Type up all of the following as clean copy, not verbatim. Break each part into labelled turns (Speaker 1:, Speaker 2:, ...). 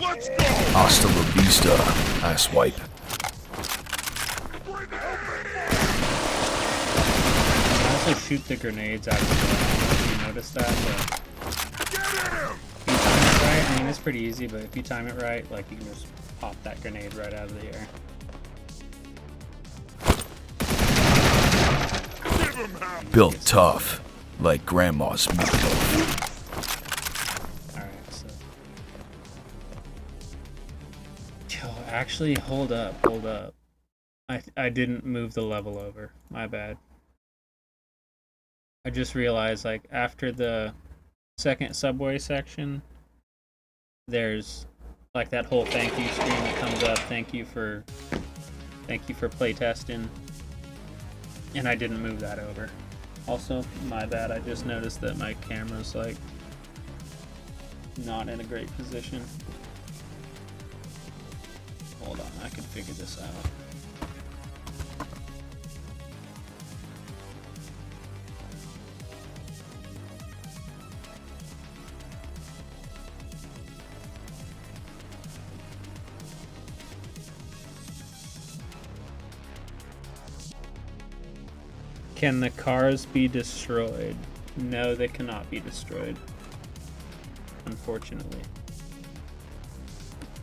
Speaker 1: Hasta la vista, asswipe.
Speaker 2: I also shoot the grenades out of the gun. You notice that? But if you time it right, I mean, it's pretty easy, but if you time it right, like, you can just pop that grenade right out of the air.
Speaker 1: Built tough, like grandma's meatloaf.
Speaker 2: Alright, so... Yo, actually, hold up. I didn't move the level over. My bad. I just realized, like, after the second subway section, there's, like, that whole thank you screen that comes up. Thank you for playtesting. And I didn't move that over. Also, my bad, I just noticed that my camera's, like, not in a great position. Hold on, I can figure this out. Can the cars be destroyed? No, they cannot be destroyed. Unfortunately.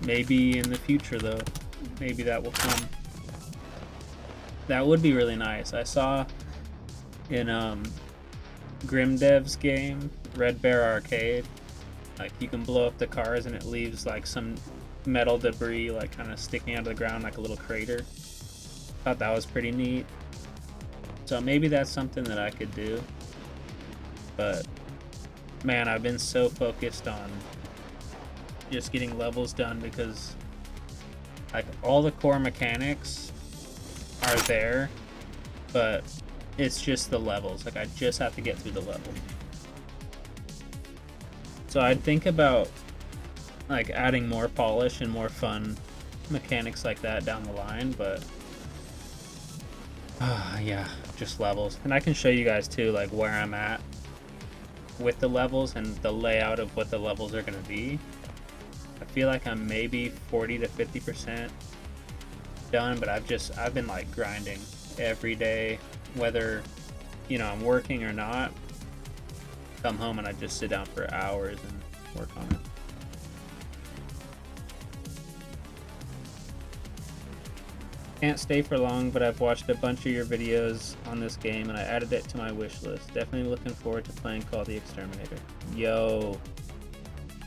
Speaker 2: Maybe in the future, though. Maybe that will come. That would be really nice. I saw in Grimdev's game, Red Bear Arcade, like, you can blow up the cars and it leaves, like, some metal debris, like, kind of sticking out of the ground like a little crater. Thought that was pretty neat. So maybe that's something that I could do. But, man, I've been so focused on just getting levels done because, like, all the core mechanics are there, but it's just the levels. Like, I just have to get through the level. So I'd think about, like, adding more polish and more fun mechanics like that down the line, but yeah, just levels. And I can show you guys too, like, where I'm at with the levels and the layout of what the levels are going to be. I feel like I'm maybe 40 to 50% done, but I've been, like, grinding every day, whether, you know, I'm working or not. Come home and I just sit down for hours and work on it. Can't stay for long, but I've watched a bunch of your videos on this game and I added it to my wish list. Definitely looking forward to playing Call the Exterminator. Yo,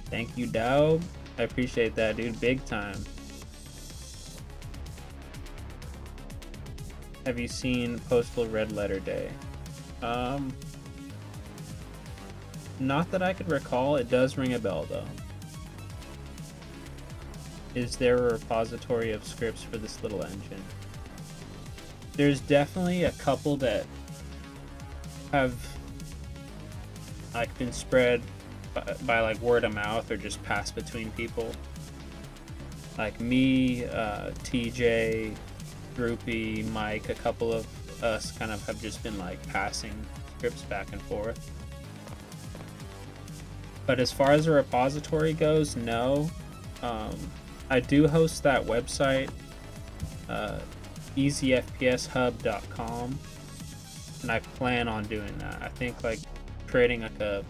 Speaker 2: thank you, Daub. I appreciate that, dude, big time. Have you seen Postal Red Letter Day? Not that I could recall. It does ring a bell, though. Is there a repository of scripts for this little engine? There's definitely a couple that have, like, been spread by like word of mouth or just passed between people. Like me, TJ, Groupie, Mike, a couple of us kind of have just been, like, passing scripts back and forth. But as far as a repository goes, no. I do host that website, easyfpshub.com, and I plan on doing that. I think, like, creating, like,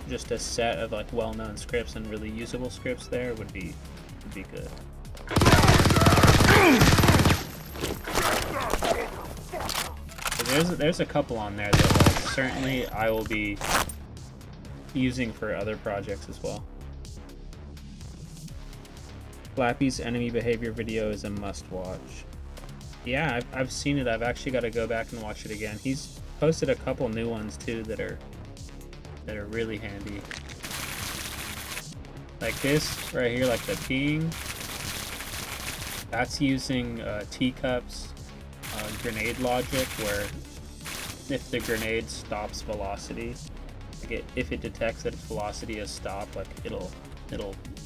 Speaker 2: just a set of, like, well-known scripts and really usable scripts there would be good. So there's a couple on there that, like, certainly I will be using for other projects as well. Flappy's enemy behavior video is a must-watch. Yeah, I've seen it. I've actually got to go back and watch it again. He's posted a couple new ones too that are really handy. Like this right here, like the peeing. That's using teacups grenade logic, where if the grenade stops velocity, like if it detects that its velocity has stopped, like it'll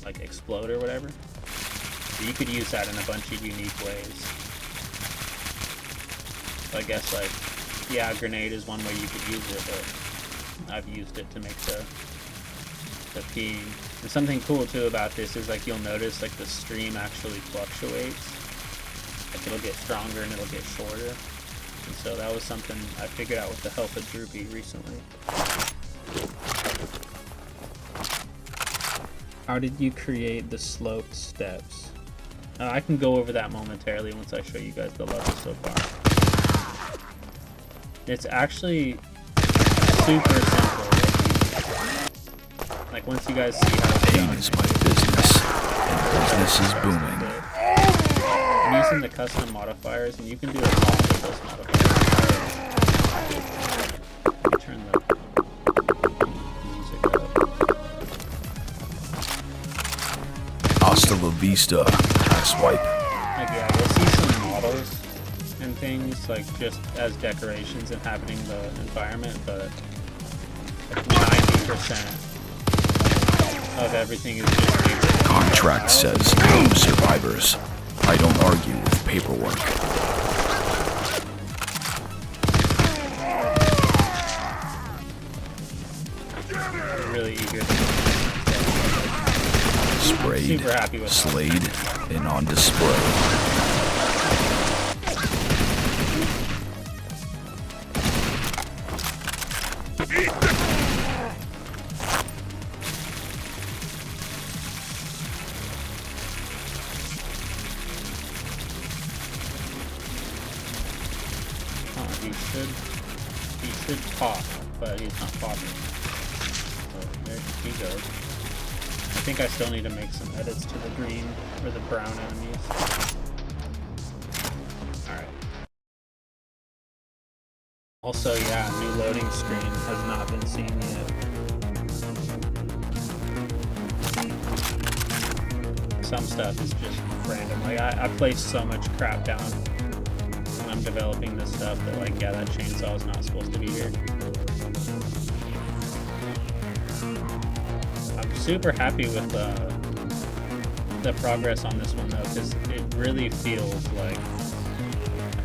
Speaker 2: like explode or whatever. So you could use that in a bunch of unique ways. So I guess, like, yeah, a grenade is one way you could use it, but I've used it to make the peeing. And something cool too about this is like you'll notice like the stream actually fluctuates. Like it'll get stronger and it'll get shorter. And so that was something I figured out with the help of Droopy recently. How did you create the sloped steps? I can go over that momentarily once I show you guys the level so far. It's actually super simple. Like once you guys see how it's
Speaker 1: Pain
Speaker 2: done,
Speaker 1: is my business, and business is booming.
Speaker 2: I'm using the custom modifiers, and you can do a lot with those modifiers. Let me turn the music up.
Speaker 1: Hasta la vista, asswipe.
Speaker 2: Like yeah, we'll see some models and things like just as decorations inhabiting the environment, but like 90% of everything is just
Speaker 1: Contract says no survivors. I don't argue with paperwork.
Speaker 2: really eager.
Speaker 1: Sprayed,
Speaker 2: Super happy with
Speaker 1: slayed, and on display.
Speaker 2: He should pop, but he's not popping. So there he goes. I think I still need to make some edits to the green or the brown enemies. Alright. Also, yeah, new loading screen has not been seen yet. Some stuff is just random. Like I placed so much crap down when I'm developing this stuff that like, yeah, that chainsaw is not supposed to be here. I'm super happy with the progress on this one though, because it really feels like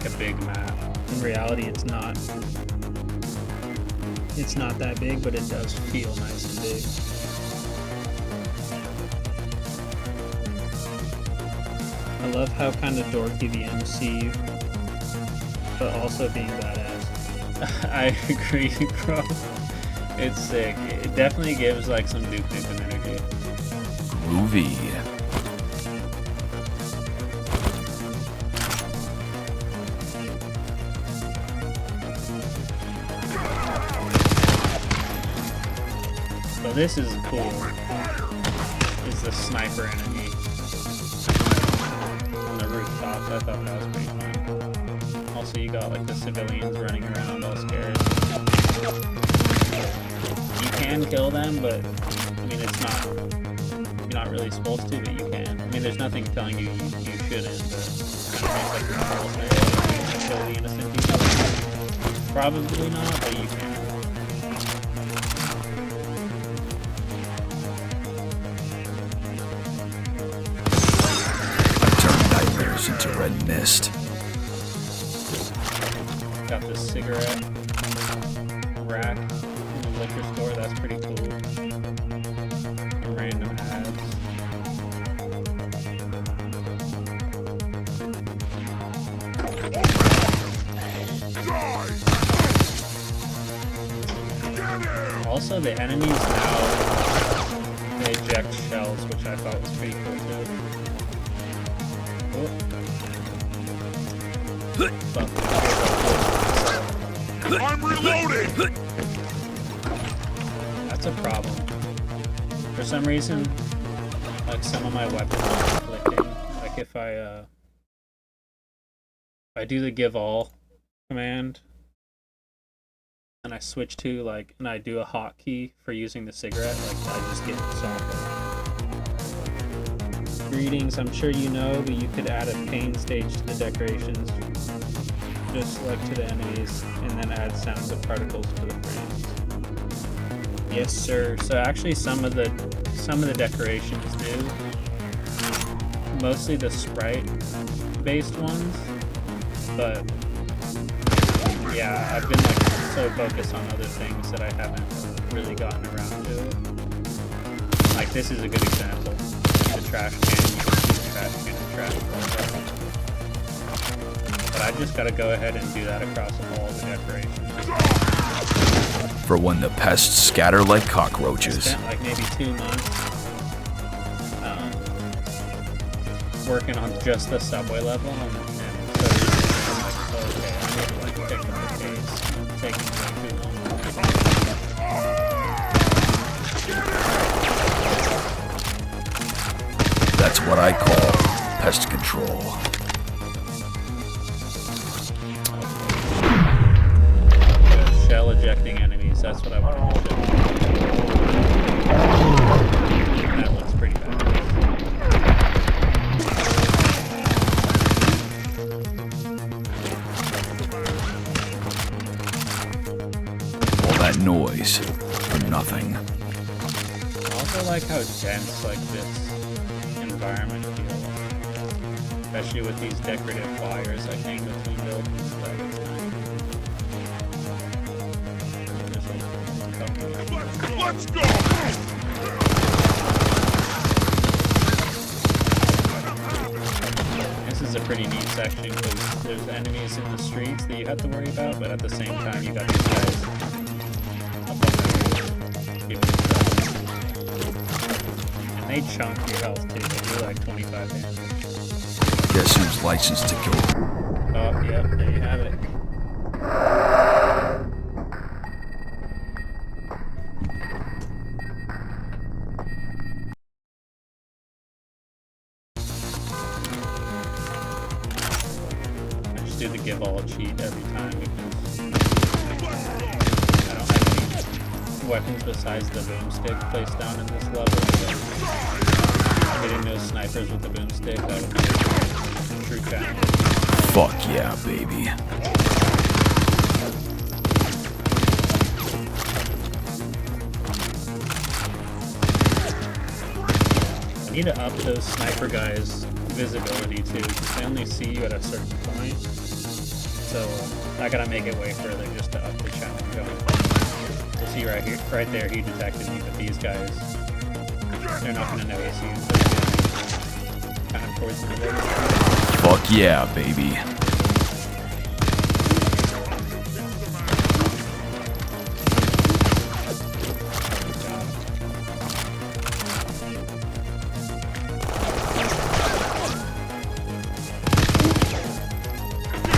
Speaker 2: a big map. In reality, it's not. It's not that big, but it does feel nice and big. I love how kind of dorky the MC, but also being badass. I agree, bro. It's sick. It definitely gives like some Duke Nukem energy.
Speaker 1: Groovy.
Speaker 2: So this is cool. Is the sniper enemy on the rooftops? I thought that was pretty fun. Also, you got like the civilians running around all scared. You can kill them, but I mean, it's not. You're not really supposed to, but you can. I mean, there's nothing telling you you shouldn't. But it kind of makes like the rules there. You can kill the innocent people. Probably not, but you can.
Speaker 1: Into red mist.
Speaker 2: Got this cigarette rack in the liquor store. That's pretty cool. Random ads. Also, the enemies now they eject shells, which I thought was pretty cool too.
Speaker 1: I'm reloading!
Speaker 2: That's a problem. For some reason, like some of my weapons are conflicting. Like if I do the give all command and I switch to like, and I do a hotkey for using the cigarette, like I just get softer. Greetings, I'm sure you know, but you could add a pain stage to the decorations. Just select to the enemies, and then add sounds of particles to the frames. Yes, sir. So actually, some of the decorations do. Mostly the sprite-based ones, but yeah, I've been like so focused on other things that I haven't really gotten around to it. Like, this is a good example. The trash can, you can see the trash can and trash can. But I just gotta go ahead and do that across all the decorations.
Speaker 1: For when the pests scatter like cockroaches.
Speaker 2: Spent like maybe 2 months working on just the subway level, and so I'm like, okay, I need to like pick up the pace. It's taking way too long.
Speaker 1: That's what I call pest control.
Speaker 2: Shell ejecting enemies, that's what I wanted to show. That looks pretty bad.
Speaker 1: All that noise for nothing.
Speaker 2: I also like how dense like this environment feels. Especially with these decorative wires like hang between buildings.
Speaker 3: Let's go!
Speaker 2: This is a pretty neat section because there's enemies in the streets that you have to worry about, but at the same time you got these guys up on the roof. And they chunk your health too. They do like 25 damage.
Speaker 1: Guess who's licensed to kill?
Speaker 2: Oh, yep, there you have it. Do the give all cheat every time because I don't have any weapons besides the boomstick placed down in this level. So hitting those snipers with the boomstick, that would be a true challenge.
Speaker 1: Fuck yeah, baby.
Speaker 2: I need to up those sniper guys' visibility too, because they only see you at a certain point. So I gotta make it way further just to up the challenge on. You'll see right here, right there, he detected me, but these guys, they're not gonna notice you. So kind of towards the middle.
Speaker 1: Fuck yeah, baby.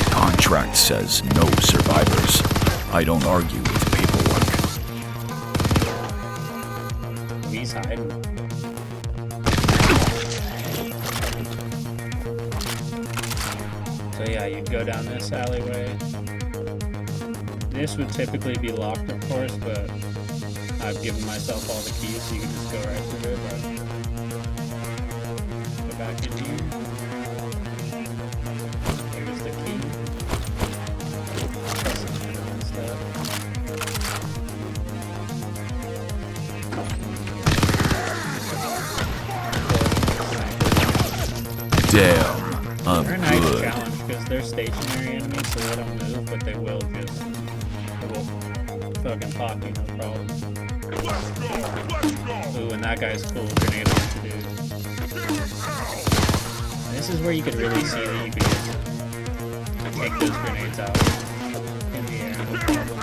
Speaker 1: Contract says no survivors. I don't argue with paperwork.
Speaker 2: He's hiding. So yeah, you'd go down this alleyway. This would typically be locked, of course, but I've given myself all the keys, so you can just go right through it. But go back in here. Here's the key.
Speaker 1: Damn, I'm
Speaker 2: They're a nice
Speaker 1: good.
Speaker 2: challenge because they're stationary enemies, so they don't move, but they will fucking pop you, no problem. Ooh, and that guy's cool. Grenade launcher, dude. This is where you could really see that you could just take those grenades out in the air, no problem.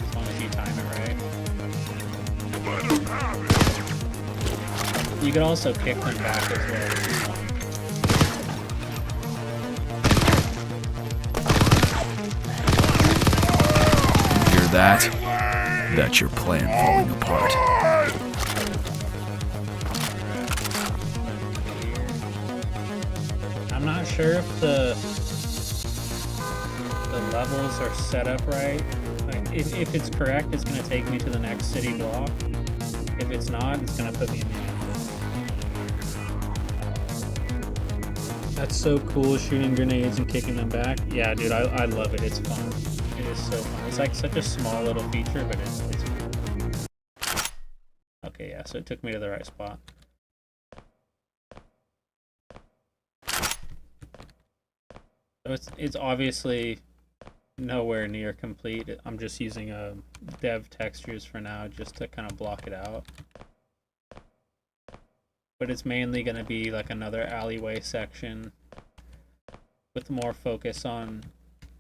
Speaker 2: As long as you time it right. You could also kick them back as well if you want.
Speaker 1: Hear that? That's your plan falling apart.
Speaker 2: I'm not sure if the levels are set up right. Like, if it's correct, it's going to take me to the next city block. If it's not, it's going to put me in the office. That's so cool, shooting grenades and kicking them back. Yeah, dude, I love it. It's fun. It is so fun. It's like such a small little feature, but it's fun. Okay, yeah, so it took me to the right spot. So it's obviously nowhere near complete. I'm just using dev textures for now just to kind of block it out. but it's mainly going to be like another alleyway section with more focus on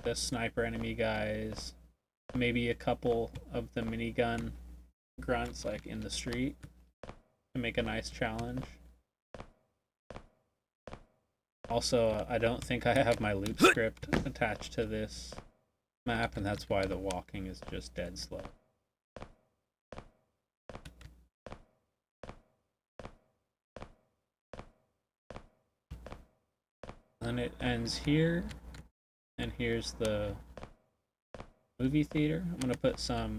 Speaker 2: the sniper enemy guys, maybe a couple of the minigun grunts like in the street to make a nice challenge. Also, I don't think I have my loop script attached to this map, and that's why the walking is just dead slow. And it ends here, and here's the movie theater. I'm gonna put some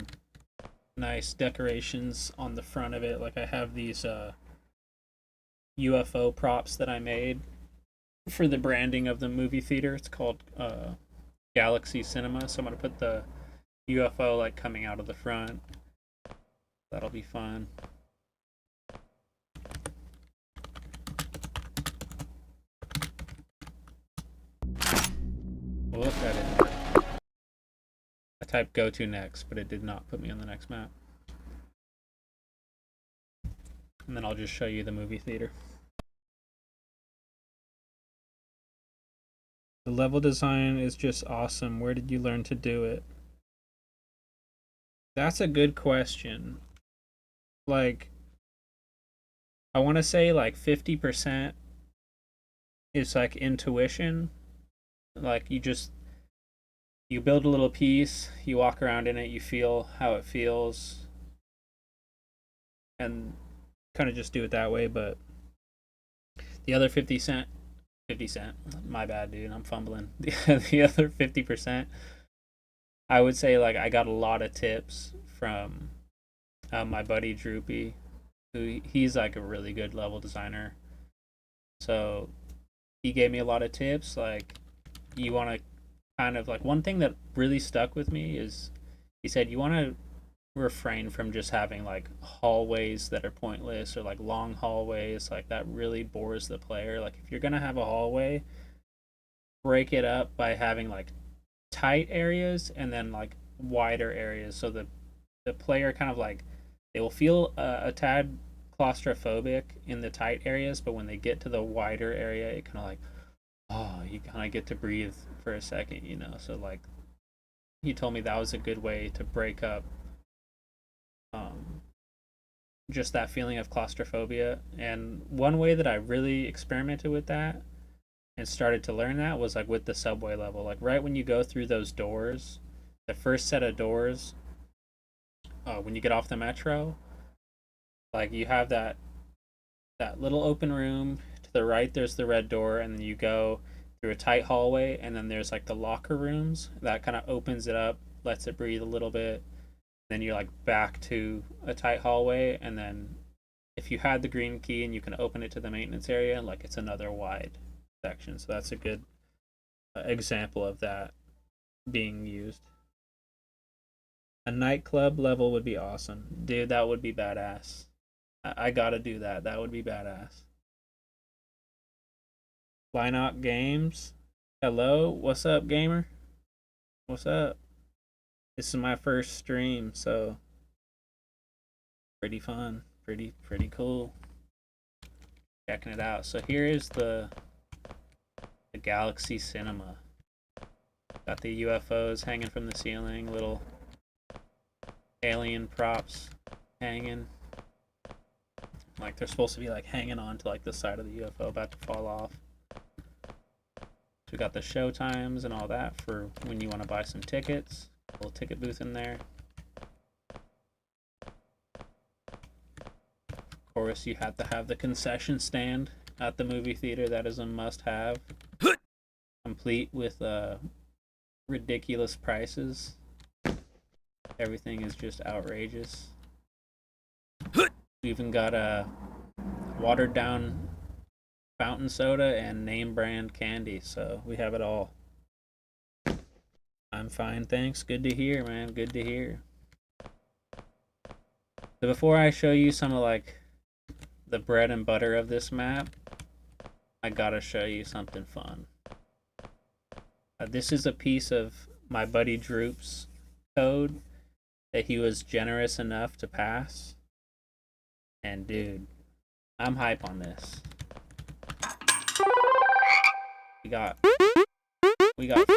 Speaker 2: nice decorations on the front of it. Like I have these UFO props that I made for the branding of the movie theater. It's called Galaxy Cinema, so I'm gonna put the UFO like coming out of the front. That'll be fun. Look at it. I typed go to next, but it did not put me on the next map. And then I'll just show you the movie theater. The level design is just awesome. Where did you learn to do it? That's a good question. Like, I want to say like 50% is like intuition. Like you build a little piece, you walk around in it, you feel how it feels, and kind of just do it that way. But the other 50 cent, my bad, dude, I'm fumbling. The other 50%, I would say like I got a lot of tips from my buddy Droopy, he's like a really good level designer. So he gave me a lot of tips. Like, you want to kind of like, one thing that really stuck with me is he said you want to refrain from just having like hallways that are pointless, or like long hallways. Like, that really bores the player. Like, if you're gonna have a hallway, break it up by having like tight areas and then like wider areas, so the player kind of like, they will feel a tad claustrophobic in the tight areas, but when they get to the wider area, it kind of like, oh, you kind of get to breathe for a second, you know? So like, he told me that was a good way to break up just that feeling of claustrophobia. And one way that I really experimented with that and started to learn that was like with the subway level. Like, right when you go through those doors, the first set of doors, when you get off the metro, like, you have that little open room. To the right, there's the red door, and then you go through a tight hallway, and then there's like the locker rooms that kind of opens it up, lets it breathe a little bit. Then you're like back to a tight hallway, and then if you had the green key and you can open it to the maintenance area, and like, it's another wide section. So that's a good example of that being used. A nightclub level would be awesome, dude. That would be badass. I gotta do that. That would be badass. Why not games? Hello, what's up, gamer? What's up? This is my first stream, so pretty fun, pretty cool. Checking it out. So here is the Galaxy Cinema. Got the UFOs hanging from the ceiling, little alien props hanging. Like, they're supposed to be like hanging on to like the side of the UFO about to fall off. So we got the show times and all that for when you want to buy some tickets. A little ticket booth in there. Of course, you have to have the concession stand at the movie theater. That is a must-have. Complete with ridiculous prices. Everything is just outrageous. We even got a watered down fountain soda and name brand candy, so we have it all. I'm fine, thanks. Good to hear, man. Good to hear. So before I show you some of like the bread and butter of this map, I gotta show you something fun. This is a piece of my buddy Droop's code that he was generous enough to pass. And dude, I'm hype on this. We got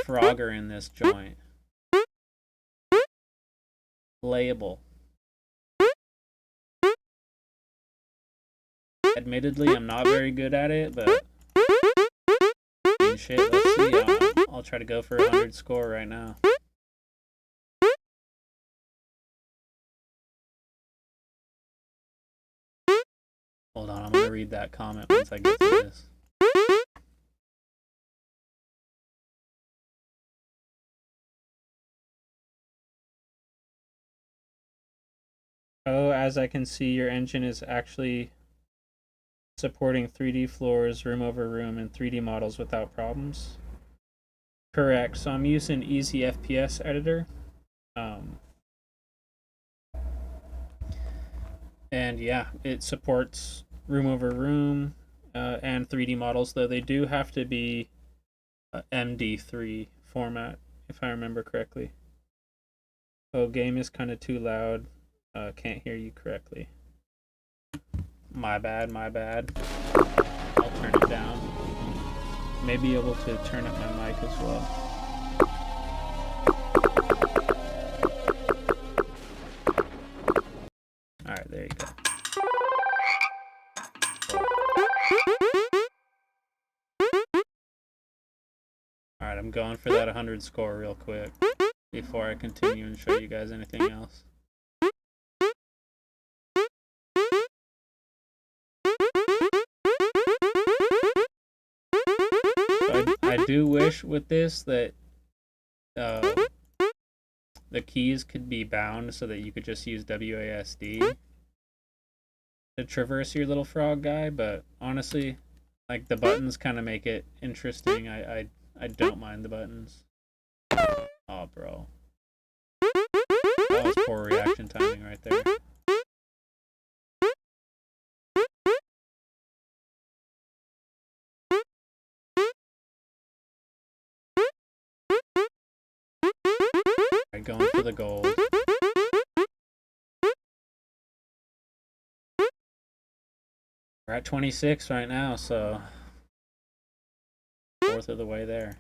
Speaker 2: Frogger in this joint. Playable. Admittedly, I'm not very good at it, but I mean, shit, let's see. I'll try to go for 100 score right now. Hold on, I'm gonna read that comment once I get through this. Oh, as I can see, your engine is actually supporting 3D floors, room over room, and 3D models without problems. Correct. So I'm using Easy FPS Editor. And yeah, it supports room over room and 3D models, though they do have to be MD3 format, if I remember correctly. Oh, game is kind of too loud. Can't hear you correctly. My bad, my bad. I'll turn it down. May be able to turn up my mic as well. Alright, there you go. Alright, I'm going for that 100 score real quick before I continue and show you guys anything else. I do wish with this that the keys could be bound so that you could just use WASD to traverse your little frog guy, but honestly, like, the buttons kind of make it interesting. I don't mind the buttons. Oh, bro. That was poor reaction timing right there. Alright, going for the gold. We're at 26 right now, so fourth of the way there.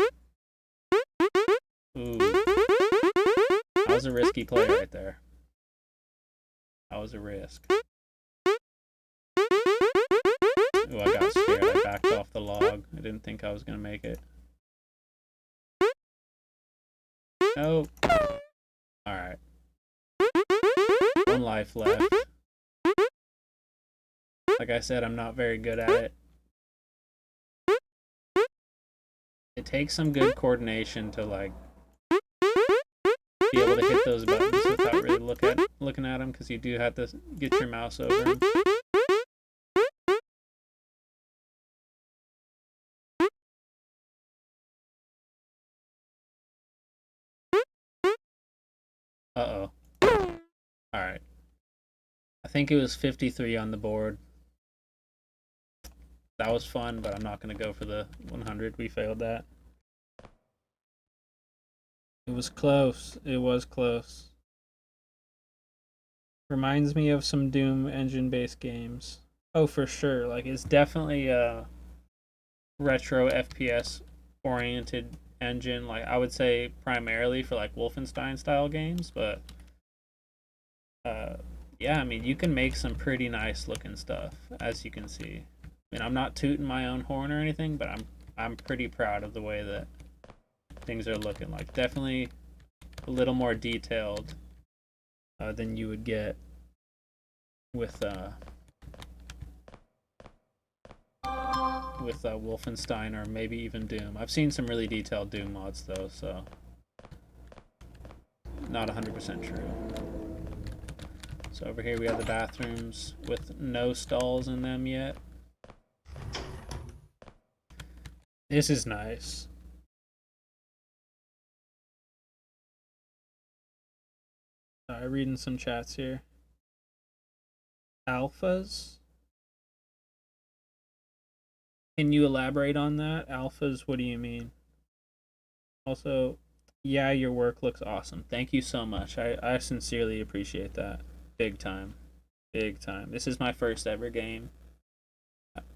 Speaker 2: Ooh. That was a risky play right there. That was a risk. Ooh, I got scared. I backed off the log. I didn't think I was going to make it. Nope. Alright. One life left. Like I said, I'm not very good at it. It takes some good coordination to, like, be able to hit those buttons without really looking at them, because you do have to get your mouse over them. Uh-oh. Alright. I think it was 53 on the board. That was fun, but I'm not going to go for the 100. We failed that. It was close. It was close. Reminds me of some Doom engine-based games. Oh, for sure. Like, it's definitely a retro FPS-oriented engine. Like, I would say primarily for, like, Wolfenstein-style games, but yeah, I mean, you can make some pretty nice-looking stuff, as you can see. I mean, I'm not tooting my own horn or anything, but I'm pretty proud of the way that things are looking. Like, definitely a little more detailed than you would get with Wolfenstein or maybe even Doom. I've seen some really detailed Doom mods though, so not 100% true. So over here we have the bathrooms with no stalls in them yet. This is nice. Reading some chats here. Alphas? Can you elaborate on that? Alphas, what do you mean? Also, yeah, your work looks awesome. Thank you so much. I sincerely appreciate that. Big time. Big time. This is my first ever game.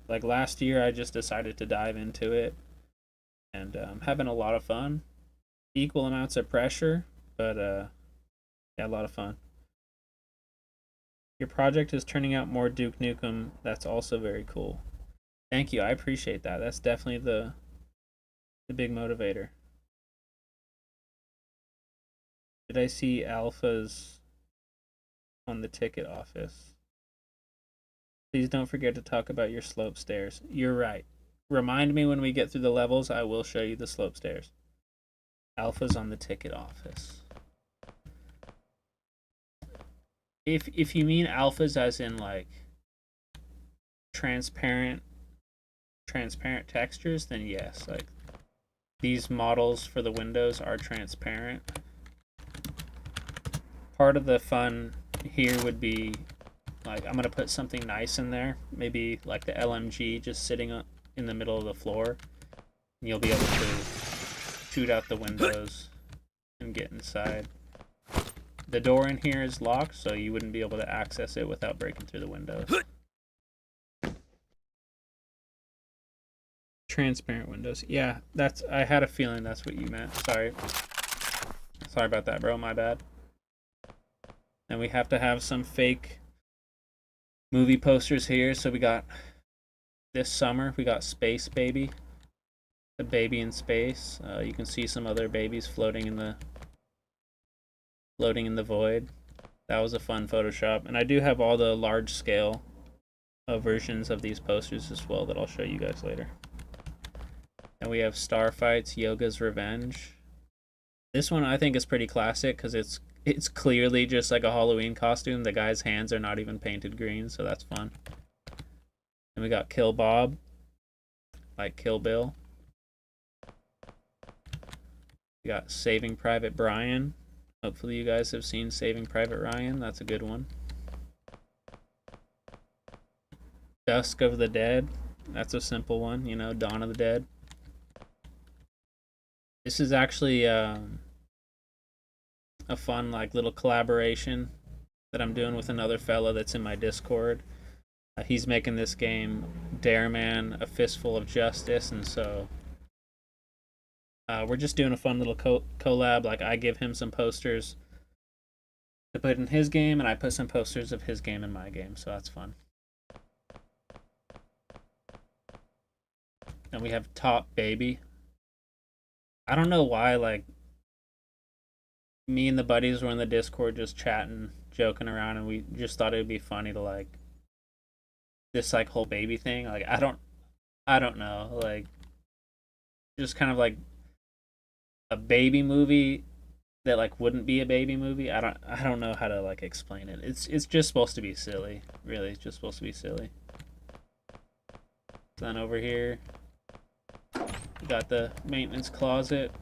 Speaker 2: Like last year, I just decided to dive into it, and having a lot of fun. Equal amounts of pressure, but yeah, a lot of fun. Your project is turning out more Duke Nukem. That's also very cool. Thank you. I appreciate that. That's definitely the big motivator. Did I see alphas on the ticket office? Please don't forget to talk about your slope stairs. You're right. Remind me when we get through the levels. I will show you the slope stairs. Alphas on the ticket office. If you mean alphas as in like transparent textures, then yes, like these models for the windows are transparent. Part of the fun here would be like I'm gonna put something nice in there, maybe like the LMG just sitting in the middle of the floor, and you'll be able to shoot out the windows and get inside. The door in here is locked, so you wouldn't be able to access it without breaking through the windows. Transparent windows. Yeah, I had a feeling that's what you meant. Sorry about that, bro. My bad. And we have to have some fake movie posters here. So we got this summer, we got Space Baby. The baby in space. You can see some other babies floating in the void. That was a fun Photoshop. And I do have all the large scale versions of these posters as well that I'll show you guys later. And we have Starfights, Yoga's Revenge. This one I think is pretty classic because it's clearly just like a Halloween costume. The guy's hands are not even painted green, so that's fun. And we got Kill Bob, like Kill Bill. We got Saving Private Brian. Hopefully you guys have seen Saving Private Ryan. That's a good one. Dusk of the Dead. That's a simple one, you know, Dawn of the Dead. This is actually a fun like little collaboration that I'm doing with another fella that's in my Discord. He's making this game Dare Man, A Fistful of Justice, and so we're just doing a fun little collab. Like I give him some posters to put in his game, and I put some posters of his game in my game, so that's fun. And we have Top Baby. I don't know why, like, me and the buddies were in the Discord just chatting, joking around, and we just thought it would be funny to, like, this, like, whole baby thing. Like, I don't know, like, just kind of, like, a baby movie that, like, wouldn't be a baby movie. I don't know how to, like, explain it. It's just supposed to be silly, really. It's just supposed to be silly. Then over here, we got the maintenance closet.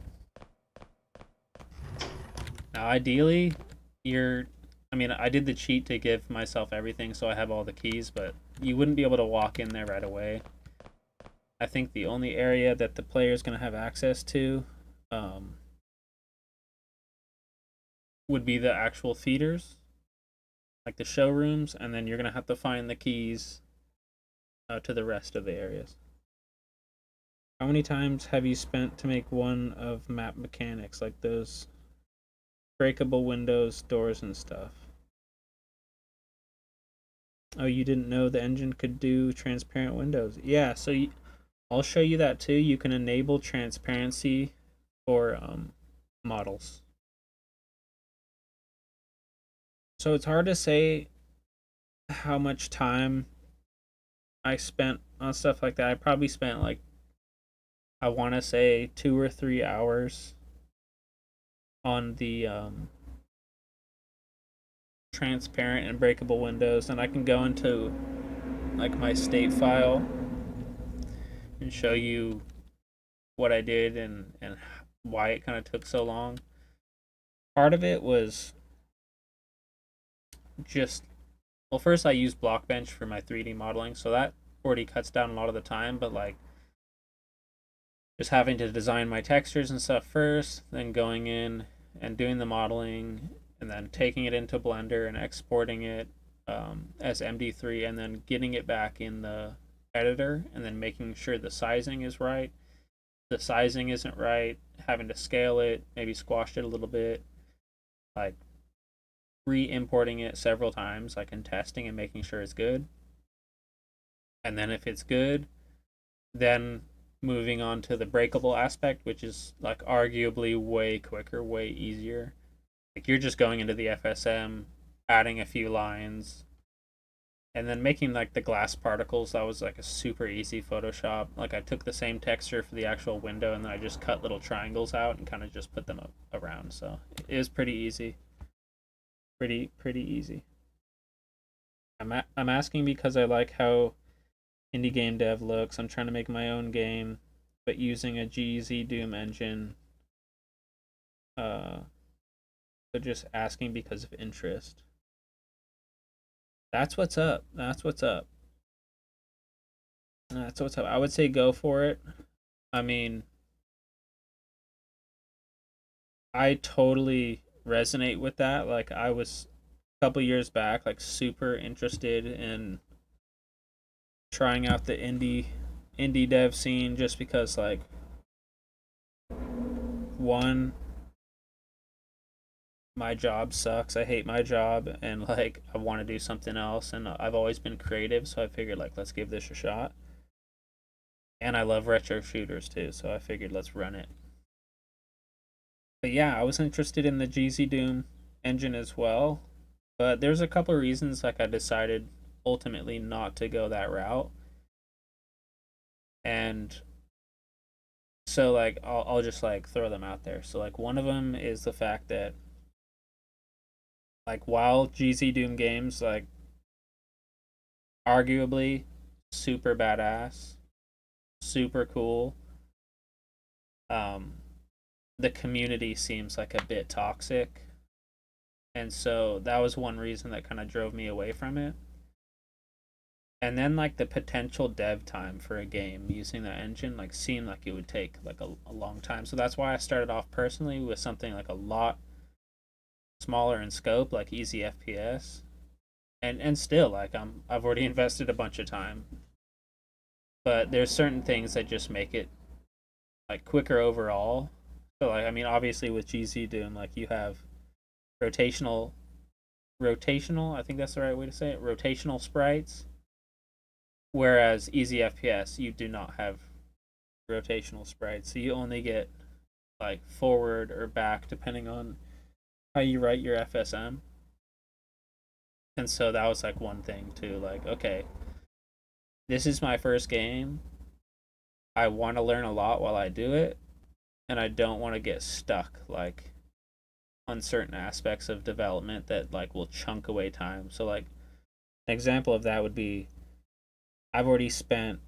Speaker 2: Now, ideally, I did the cheat to give myself everything, so I have all the keys, but you wouldn't be able to walk in there right away. I think the only area that the player is going to have access to would be the actual theaters, like the showrooms, and then you're going to have to find the keys to the rest of the areas. How many times have you spent to make one of map mechanics, like those breakable windows, doors, and stuff? Oh, you didn't know the engine could do transparent windows? Yeah, so I'll show you that too. You can enable transparency for models. So it's hard to say how much time I spent on stuff like that. I probably spent like, I want to say 2 or 3 hours on the transparent and breakable windows, and I can go into like my state file and show you what I did and why it kind of took so long. Part of it was just, well, first I used Blockbench for my 3D modeling, so that already cuts down a lot of the time, but like just having to design my textures and stuff first, then going in and doing the modeling, and then taking it into Blender and exporting it as MD3, and then getting it back in the editor and then making sure the sizing is right. The sizing isn't right, having to scale it, maybe squash it a little bit, like re-importing it several times, like and testing and making sure it's good. And then if it's good, then moving on to the breakable aspect, which is like arguably way quicker, way easier. Like you're just going into the FSM, adding a few lines, and then making like the glass particles. That was like a super easy Photoshop. Like I took the same texture for the actual window and then I just cut little triangles out and kind of just put them around. So it was pretty easy. Pretty easy. I'm asking because I like how indie game dev looks. I'm trying to make my own game, but using a GZ Doom engine. So just asking because of interest. That's what's up. That's what's up. That's what's up. I would say go for it. I mean, I totally resonate with that. Like I was a couple years back, like super interested in trying out the indie dev scene just because like one, my job sucks. I hate my job and like I want to do something else and I've always been creative, so I figured like let's give this a shot. And I love retro shooters too, so I figured let's run it. But yeah, I was interested in the GZ Doom engine as well, but there's a couple of reasons like I decided ultimately not to go that route. And so like I'll just like throw them out there. So like one of them is the fact that like while GZ Doom games like arguably super badass, super cool, the community seems like a bit toxic. And so that was one reason that kind of drove me away from it. And then like the potential dev time for a game using that engine like seemed like it would take like a long time. So that's why I started off personally with something like a lot smaller in scope, like easy FPS. And still like I've already invested a bunch of time. But there's certain things that just make it like quicker overall. So like I mean obviously with GZ Doom like you have rotational, I think that's the right way to say it, rotational sprites. Whereas easy FPS you do not have rotational sprites. So you only get like forward or back depending on how you write your FSM. And so that was like one thing too, like okay, this is my first game. I want to learn a lot while I do it, and I don't want to get stuck like on certain aspects of development that like will chunk away time. So like an example of that would be I've already spent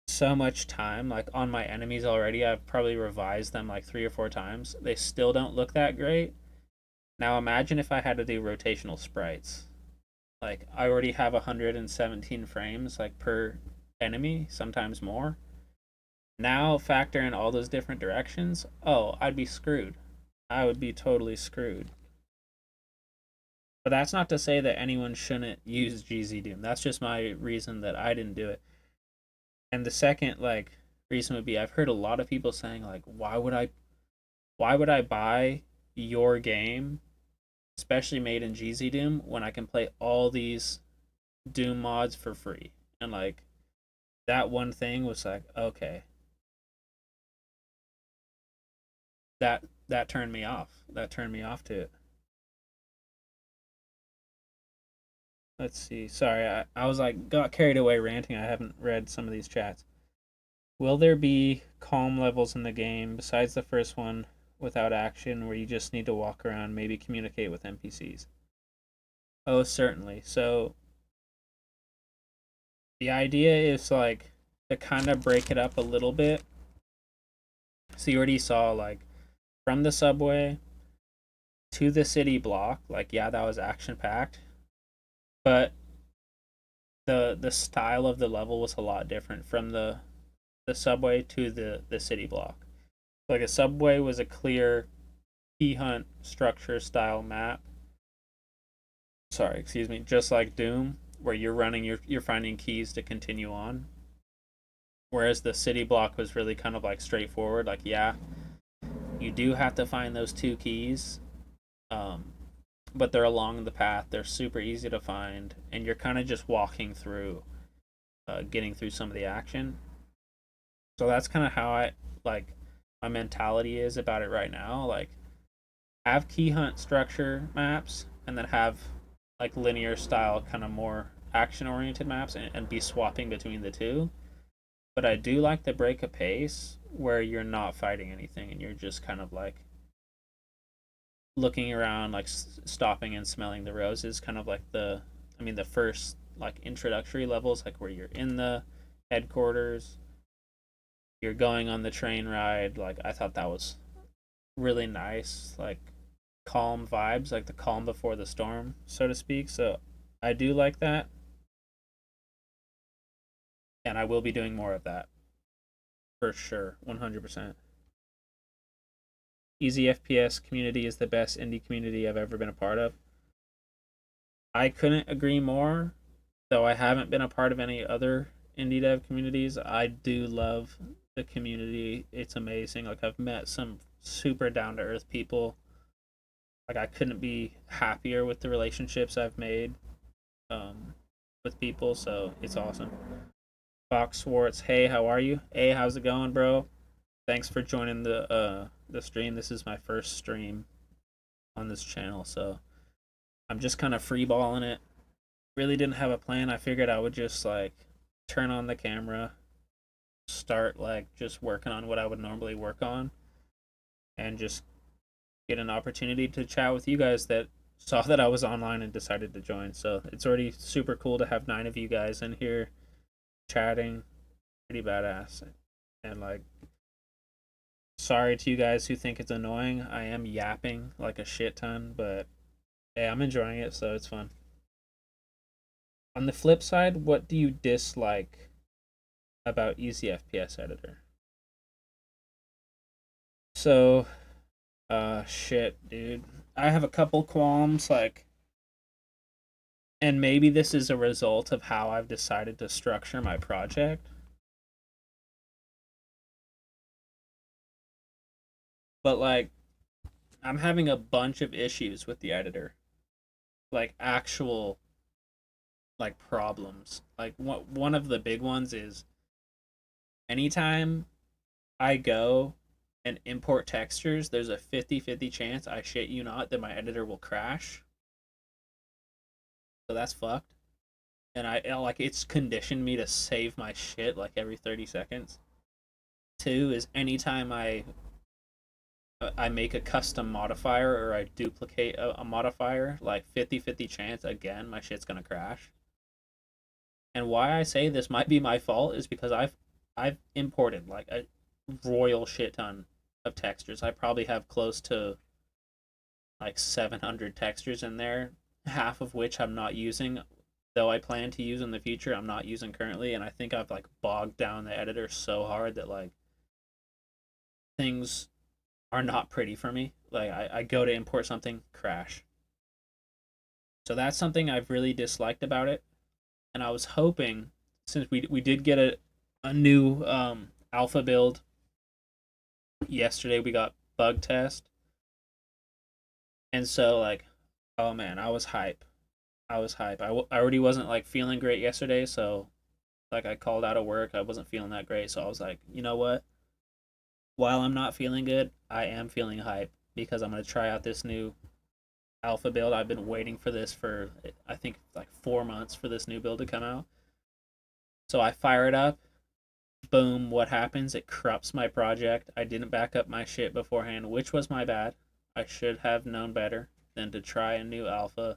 Speaker 2: so much time like on my enemies already. I've probably revised them like 3 or 4 times. They still don't look that great. Now imagine if I had to do rotational sprites. Like I already have 117 frames like per enemy, sometimes more. Now factor in all those different directions. Oh, I'd be screwed. I would be totally screwed. But that's not to say that anyone shouldn't use GZ Doom. That's just my reason that I didn't do it. And the second like reason would be I've heard a lot of people saying like why would I buy your game, especially made in GZ Doom, when I can play all these Doom mods for free? And like that one thing was like, okay. That turned me off. That turned me off to it. Let's see. Sorry, I was like got carried away ranting. I haven't read some of these chats. Will there be calm levels in the game besides the first one without action where you just need to walk around, maybe communicate with NPCs? Oh, certainly. So the idea is like to kind of break it up a little bit. So you already saw like from the subway to the city block, like yeah, that was action packed. But the style of the level was a lot different from the subway to the city block. Like a subway was a clear key hunt structure style map. Sorry, excuse me, just like Doom. where you're running, you're finding keys to continue on. Whereas the city block was really kind of like straightforward. Like, yeah, you do have to find those 2 keys, um, but they're along the path. They're super easy to find, and you're kind of just walking through, getting through some of the action. So that's kind of how I like my mentality is about it right now. Like, have key hunt structure maps, and then have like linear style, kind of more action oriented maps, and be swapping between the two. But I do like the break a pace where you're not fighting anything and you're just kind of like looking around, like stopping and smelling the roses. Kind of like the first like introductory levels, like where you're in the headquarters, you're going on the train ride. Like, I thought that was really nice, like calm vibes, like the calm before the storm, so to speak. So I do like that, and I will be doing more of that for sure, 100%. Easy FPS community is the best indie community I've ever been a part of. I couldn't agree more, though I haven't been a part of any other indie dev communities. I do love the community. It's amazing. Like, I've met some super down to earth people. Like, I couldn't be happier with the relationships I've made with people, so it's awesome. Fox Swartz, hey, how are you? Hey, how's it going, bro? Thanks for joining the stream. This is my first stream on this channel, so I'm just kind of freeballing it. Really didn't have a plan. I figured I would just like turn on the camera, start like just working on what I would normally work on, and just get an opportunity to chat with you guys that saw that I was online and decided to join. So it's already super cool to have 9 of you guys in here chatting. Pretty badass. And like, sorry to you guys who think it's annoying. I am yapping like a shit ton, but hey, I'm enjoying it, so it's fun. On the flip side, what do you dislike about Easy FPS Editor? So, shit, dude. I have a couple qualms, like, and maybe this is a result of how I've decided to structure my project. But, like, I'm having a bunch of issues with the editor. Like, actual, like, problems. Like, one of the big ones is anytime I go and import textures, there's a 50-50 chance, I shit you not, that my editor will crash. So that's fucked. And like, it's conditioned me to save my shit like every 30 seconds. 2 is anytime I make a custom modifier or I duplicate a modifier, like 50-50 chance again my shit's gonna crash. And why I say this might be my fault is because I've imported like a royal shit ton of textures. I probably have close to like 700 textures in there, half of which I'm not using, though I plan to use in the future. I'm not using currently, and I think I've like bogged down the editor so hard that like things are not pretty for me. Like, I go to import something, crash. So that's something I've really disliked about it. And I was hoping, since we did get a new alpha build yesterday, we got bug test. And so, like, oh man, I was hype. I already wasn't like feeling great yesterday, so like I called out of work. I wasn't feeling that great, so I was like, you know what? While I'm not feeling good, I am feeling hype because I'm gonna try out this new alpha build. I've been waiting for this for I think like 4 months for this new build to come out. So I fire it up. Boom, what happens? It corrupts my project. I didn't back up my shit beforehand, which was my bad. I should have known better than to try a new alpha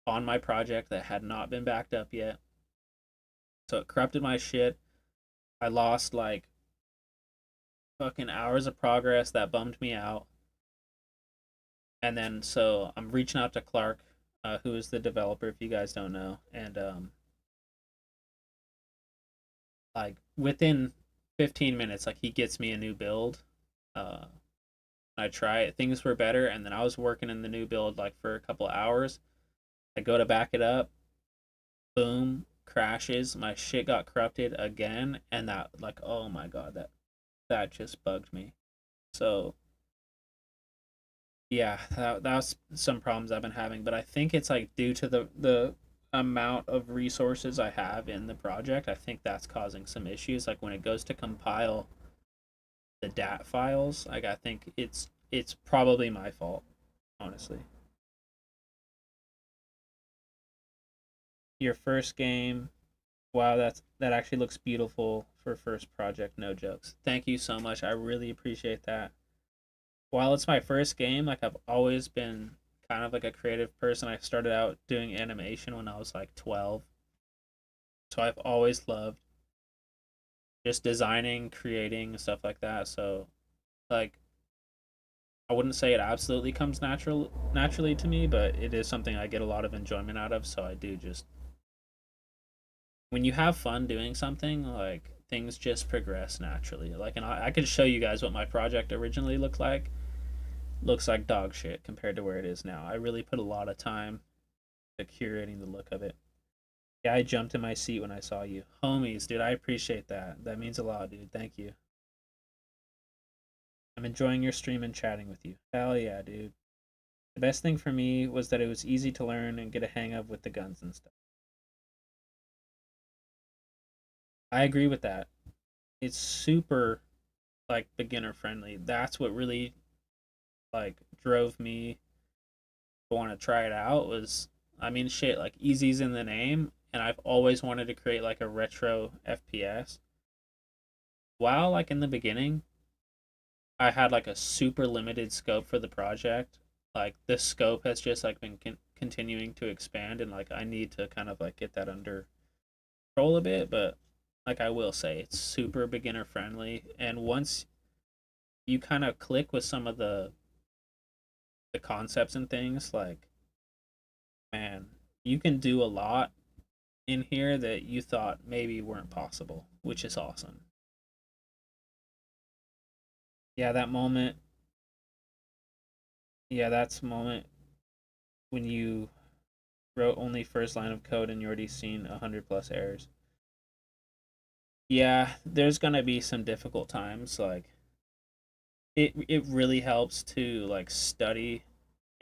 Speaker 2: on my project that had not been backed up yet. So it corrupted my shit. I lost like fucking hours of progress. That bummed me out. And then so I'm reaching out to Clark, who is the developer, if you guys don't know, and like within 15 minutes, like he gets me a new build. I try it, things were better, and then I was working in the new build like for a couple of hours. I go to back it up, boom, crashes, my shit got corrupted again, and that, like, oh my god, that just bugged me. So yeah, that's some problems I've been having, but I think it's like due to the amount of resources I have in the project. I think that's causing some issues. Like when it goes to compile the DAT files, like I think it's probably my fault, honestly. Your first game, wow, that actually looks beautiful for first project, no jokes. Thank you so much. I really appreciate that. While it's my first game, like I've always been kind of like a creative person. I started out doing animation when I was like 12. So I've always loved just designing, creating, stuff like that. So like I wouldn't say it absolutely comes naturally to me, but it is something I get a lot of enjoyment out of. So I do just when you have fun doing something, like things just progress naturally. Like and I could show you guys what my project originally looked like. Looks like dog shit compared to where it is now. I really put a lot of time to curating the look of it. Yeah, I jumped in my seat when I saw you. Homies, dude, I appreciate that. That means a lot, dude. Thank you. I'm enjoying your stream and chatting with you. Hell yeah, dude. The best thing for me was that it was easy to learn and get a hang of with the guns and stuff. I agree with that. It's super like beginner friendly. That's what really like drove me to want to try it out was I mean shit, like easy's in the name and I've always wanted to create like a retro FPS. While like in the beginning, I had like a super limited scope for the project. Like this scope has just like been continuing to expand, and like I need to kind of like get that under control a bit. But like I will say, it's super beginner friendly, and once you kind of click with some of the concepts and things, like man, you can do a lot in here that you thought maybe weren't possible, which is awesome. Yeah, that moment. Yeah, that's a moment when you wrote only first line of code and you already seen 100 plus errors. Yeah, there's gonna be some difficult times. Like it really helps to like study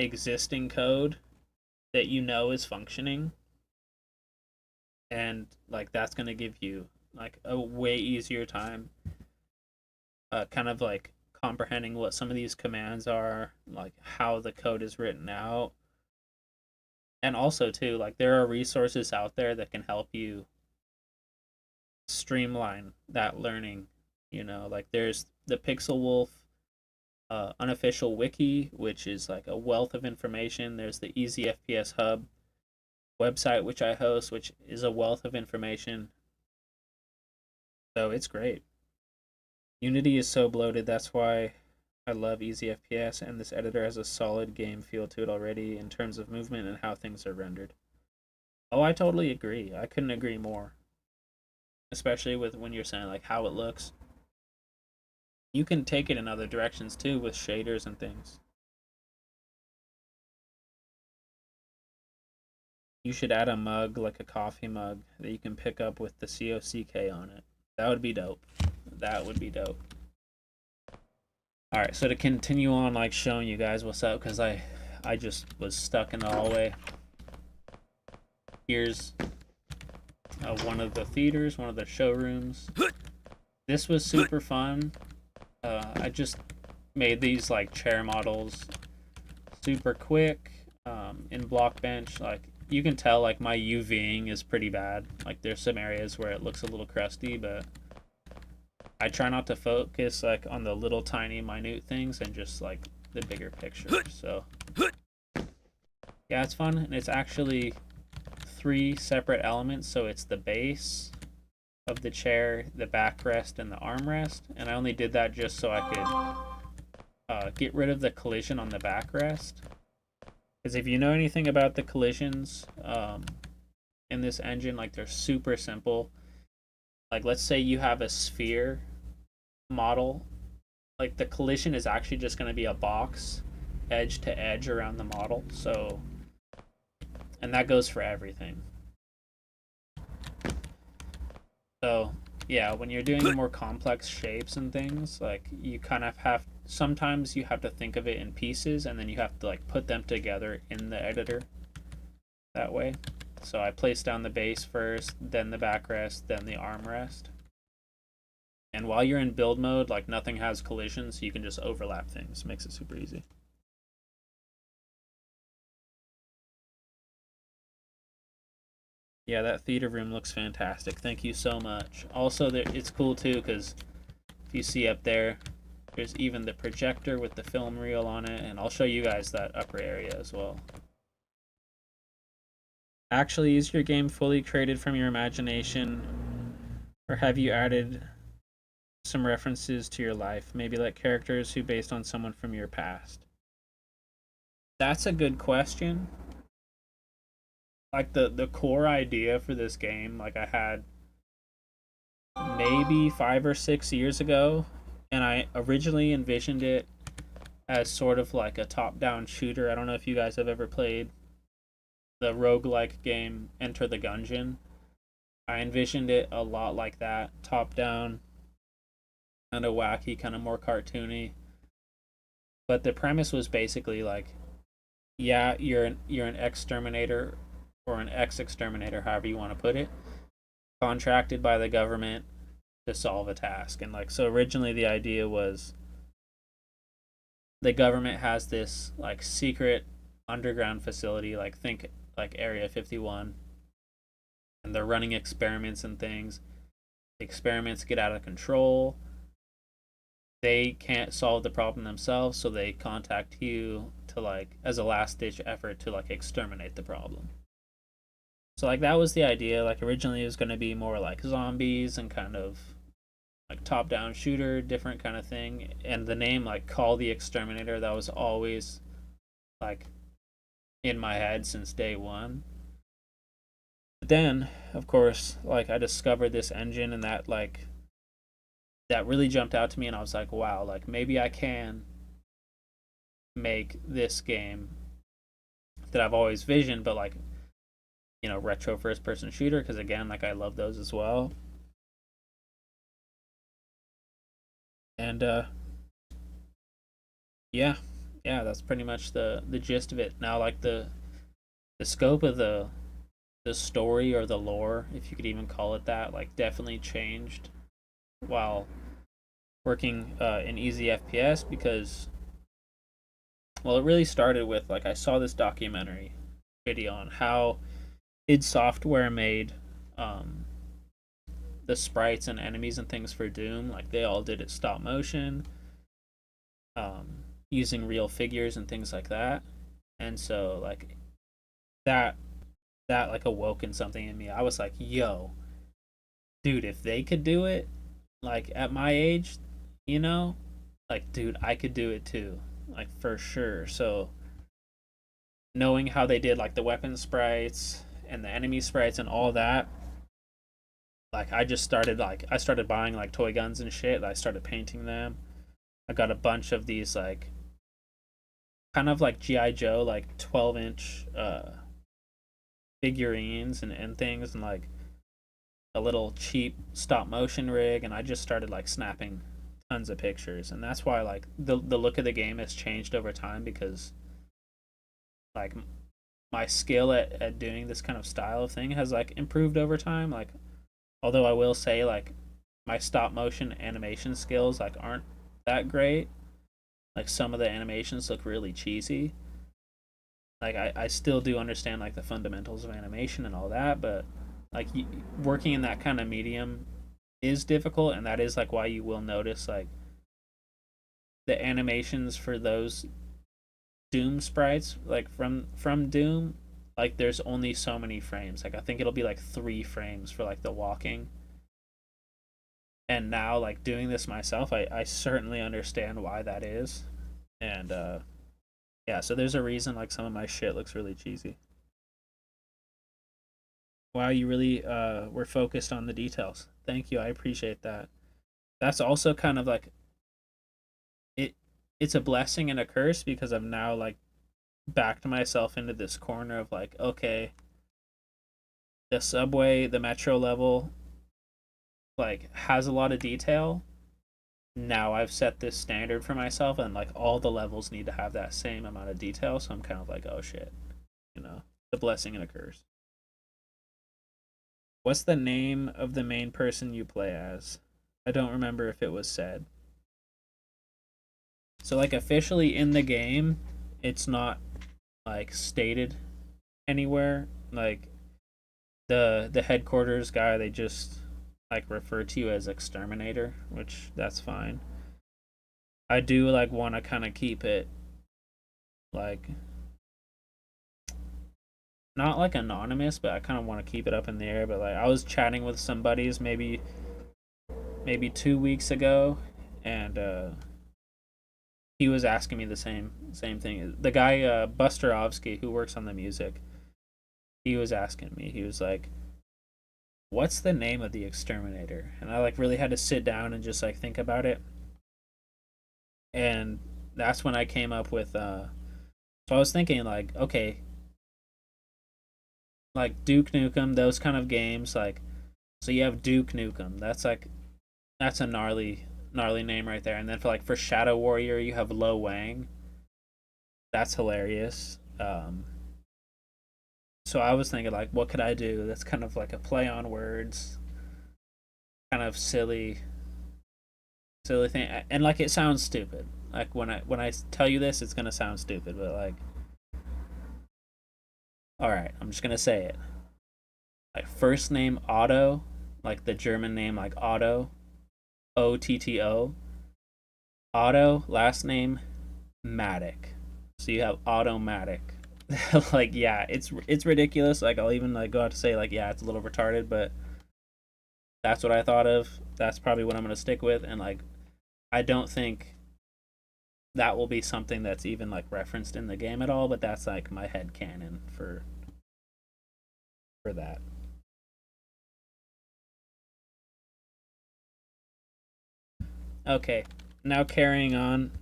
Speaker 2: existing code that you know is functioning, and like that's gonna give you like a way easier time, kind of like comprehending what some of these commands are, like how the code is written out, and also too like there are resources out there that can help you streamline that learning. You know, like there's the Pixel Wolf unofficial wiki, which is like a wealth of information. There's the Easy FPS Hub website, which I host, which is a wealth of information. So it's great. Unity is so bloated. That's why I love Easy FPS, and this editor has a solid game feel to it already in terms of movement and how things are rendered. Oh, I totally agree. I couldn't agree more. Especially with when you're saying like how it looks. You can take it in other directions too with shaders and things. You should add a mug, like a coffee mug, that you can pick up with the COCK on it. That would be dope. That would be dope. Alright, so to continue on like showing you guys what's up, because I just was stuck in the hallway. Here's one of the theaters, one of the showrooms. This was super fun. I just made these like chair models super quick in Blockbench. Like you can tell like my UVing is pretty bad. Like there's some areas where it looks a little crusty, but I try not to focus like on the little tiny minute things and just like the bigger picture. So yeah, it's fun, and it's actually 3 separate elements. So it's the base of the chair, the backrest, and the armrest. And I only did that just so I could get rid of the collision on the backrest. Because if you know anything about the collisions in this engine, like they're super simple. Like let's say you have a sphere model, like the collision is actually just going to be a box edge to edge around the model. So, and that goes for everything. So yeah, when you're doing more complex shapes and things, like you kind of have sometimes you have to think of it in pieces and then you have to like put them together in the editor that way. So I place down the base first, then the backrest, then the armrest. And while you're in build mode, like nothing has collisions, so you can just overlap things. Makes it super easy. Yeah, that theater room looks fantastic. Thank you so much. Also, it's cool too because if you see up there, there's even the projector with the film reel on it, and I'll show you guys that upper area as well. Actually, is your game fully created from your imagination, or have you added some references to your life, maybe like characters who based on someone from your past? That's a good question. Like the core idea for this game, like I had maybe 5 or 6 years ago, and I originally envisioned it as sort of like a top-down shooter. I don't know if you guys have ever played the roguelike game Enter the Gungeon. I envisioned it a lot like that, top-down, kind of wacky, kind of more cartoony. But the premise was basically like, yeah, you're an exterminator or an ex-exterminator, however you want to put it, contracted by the government to solve a task. And like, so originally the idea was the government has this like secret underground facility, like think like Area 51, and they're running experiments and things. The experiments get out of control. They can't solve the problem themselves, so they contact you to like as a last ditch effort to like exterminate the problem. So like that was the idea. Like originally it was going to be more like zombies and kind of like top down shooter, different kind of thing. And the name like Call the Exterminator, that was always like in my head since day one. But then, of course, like I discovered this engine and that really jumped out to me and I was like, wow, like maybe I can make this game that I've always visioned, but like, you know, retro first person shooter, because again, like I love those as well. And yeah, yeah, that's pretty much the gist of it. Now like the scope of the story or the lore, if you could even call it that, like definitely changed while working in easy FPS because, well, it really started with like I saw this documentary video on how id Software made um, the sprites and enemies and things for Doom. Like they all did it stop motion, using real figures and things like that. And so like that that like awoken something in me. I was like, yo, dude, if they could do it, like at my age, you know, like dude, I could do it too, like for sure. So knowing how they did like the weapon sprites and the enemy sprites and all that, like I started buying like toy guns and shit. I started painting them. I got a bunch of these like kind of like GI Joe like 12-inch figurines and things and like a little cheap stop motion rig, and I just started like snapping tons of pictures. And that's why like the look of the game has changed over time because like my skill at doing this kind of style of thing has like improved over time. Like although I will say like my stop motion animation skills like aren't that great. Like some of the animations look really cheesy. Like I still do understand like the fundamentals of animation and all that, but like working in that kind of medium is difficult, and that is like why you will notice like the animations for those Doom sprites like from Doom, like there's only so many frames. Like I think it'll be like 3 frames for like the walking. And now like doing this myself, I certainly understand why that is. And yeah, so there's a reason like some of my shit looks really cheesy. Wow, you really were focused on the details. Thank you. I appreciate that. That's also kind of like it it's a blessing and a curse because I'm now like backed myself into this corner of like, okay, the subway, the metro level, like has a lot of detail. Now I've set this standard for myself, and like all the levels need to have that same amount of detail. So I'm kind of like, oh shit, the blessing and a curse. What's the name of the main person you play as? I don't remember if it was said. So like officially in the game, it's not like stated anywhere. Like the headquarters guy, they just like refer to you as Exterminator, which that's fine. I do like want to kind of keep it like not like anonymous, but I kind of want to keep it up in the air. But like I was chatting with some buddies maybe 2 weeks ago, and he was asking me the same thing. The guy Busterovsky, who works on the music, he was asking me. He was like, "What's the name of the Exterminator?" And I like really had to sit down and just like think about it. And that's when I came up with. So I was thinking like, okay, like Duke Nukem, those kind of games, like, so you have Duke Nukem. That's a gnarly name right there. And then for Shadow Warrior, you have Lo Wang. That's hilarious. So I was thinking like, what could I do that's kind of like a play on words, kind of silly thing, and like it sounds stupid. Like when I tell you this, it's gonna sound stupid, but like, all right, I'm just gonna say it. Like first name Otto, like the German name like Otto, Otto. Otto, last name Matic. So you have Automatic. Like yeah, it's ridiculous. Like I'll even like go out to say like yeah, it's a little retarded, but that's what I thought of. That's probably what I'm gonna stick with, and like I don't think that will be something that's even like referenced in the game at all, but that's like my head canon for that. Okay, now carrying on.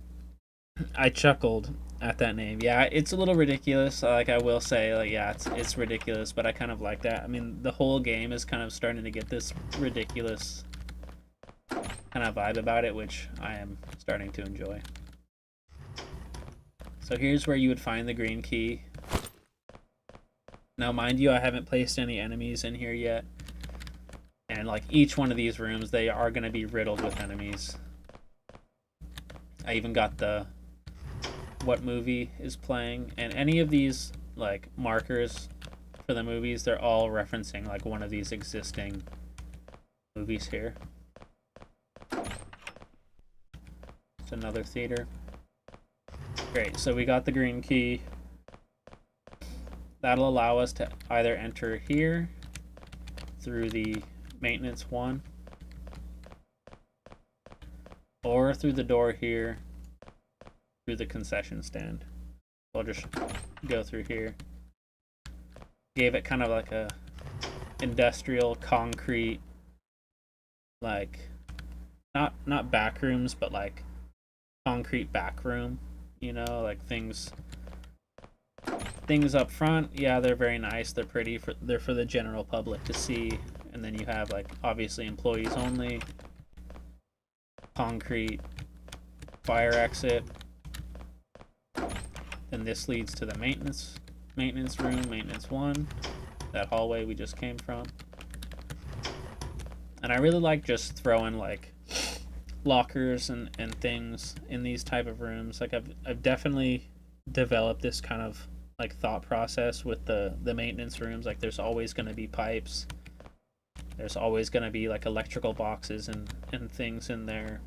Speaker 2: I chuckled at that name. Yeah, it's a little ridiculous. Like I will say, like yeah, it's ridiculous, but I kind of like that. I mean, the whole game is kind of starting to get this ridiculous kind of vibe about it, which I am starting to enjoy. So here's where you would find the green key. Now, mind you, I haven't placed any enemies in here yet. And like each one of these rooms, they are going to be riddled with enemies. I even got the what movie is playing, and any of these like markers for the movies, they're all referencing like one of these existing movies here. It's another theater. Great, so we got the green key. That'll allow us to either enter here through the maintenance 1 or through the door here through the concession stand. I'll just go through here. Gave it kind of like a industrial concrete, like not back rooms, but like concrete back room, like things up front. Yeah, they're very nice, they're pretty, they're for the general public to see. And then you have like obviously employees only, concrete fire exit. Then this leads to the maintenance room, maintenance 1, that hallway we just came from. And I really like just throwing like lockers and things in these type of rooms. Like I've definitely developed this kind of like thought process with the maintenance rooms. Like there's always going to be pipes. There's always going to be like electrical boxes and things in there.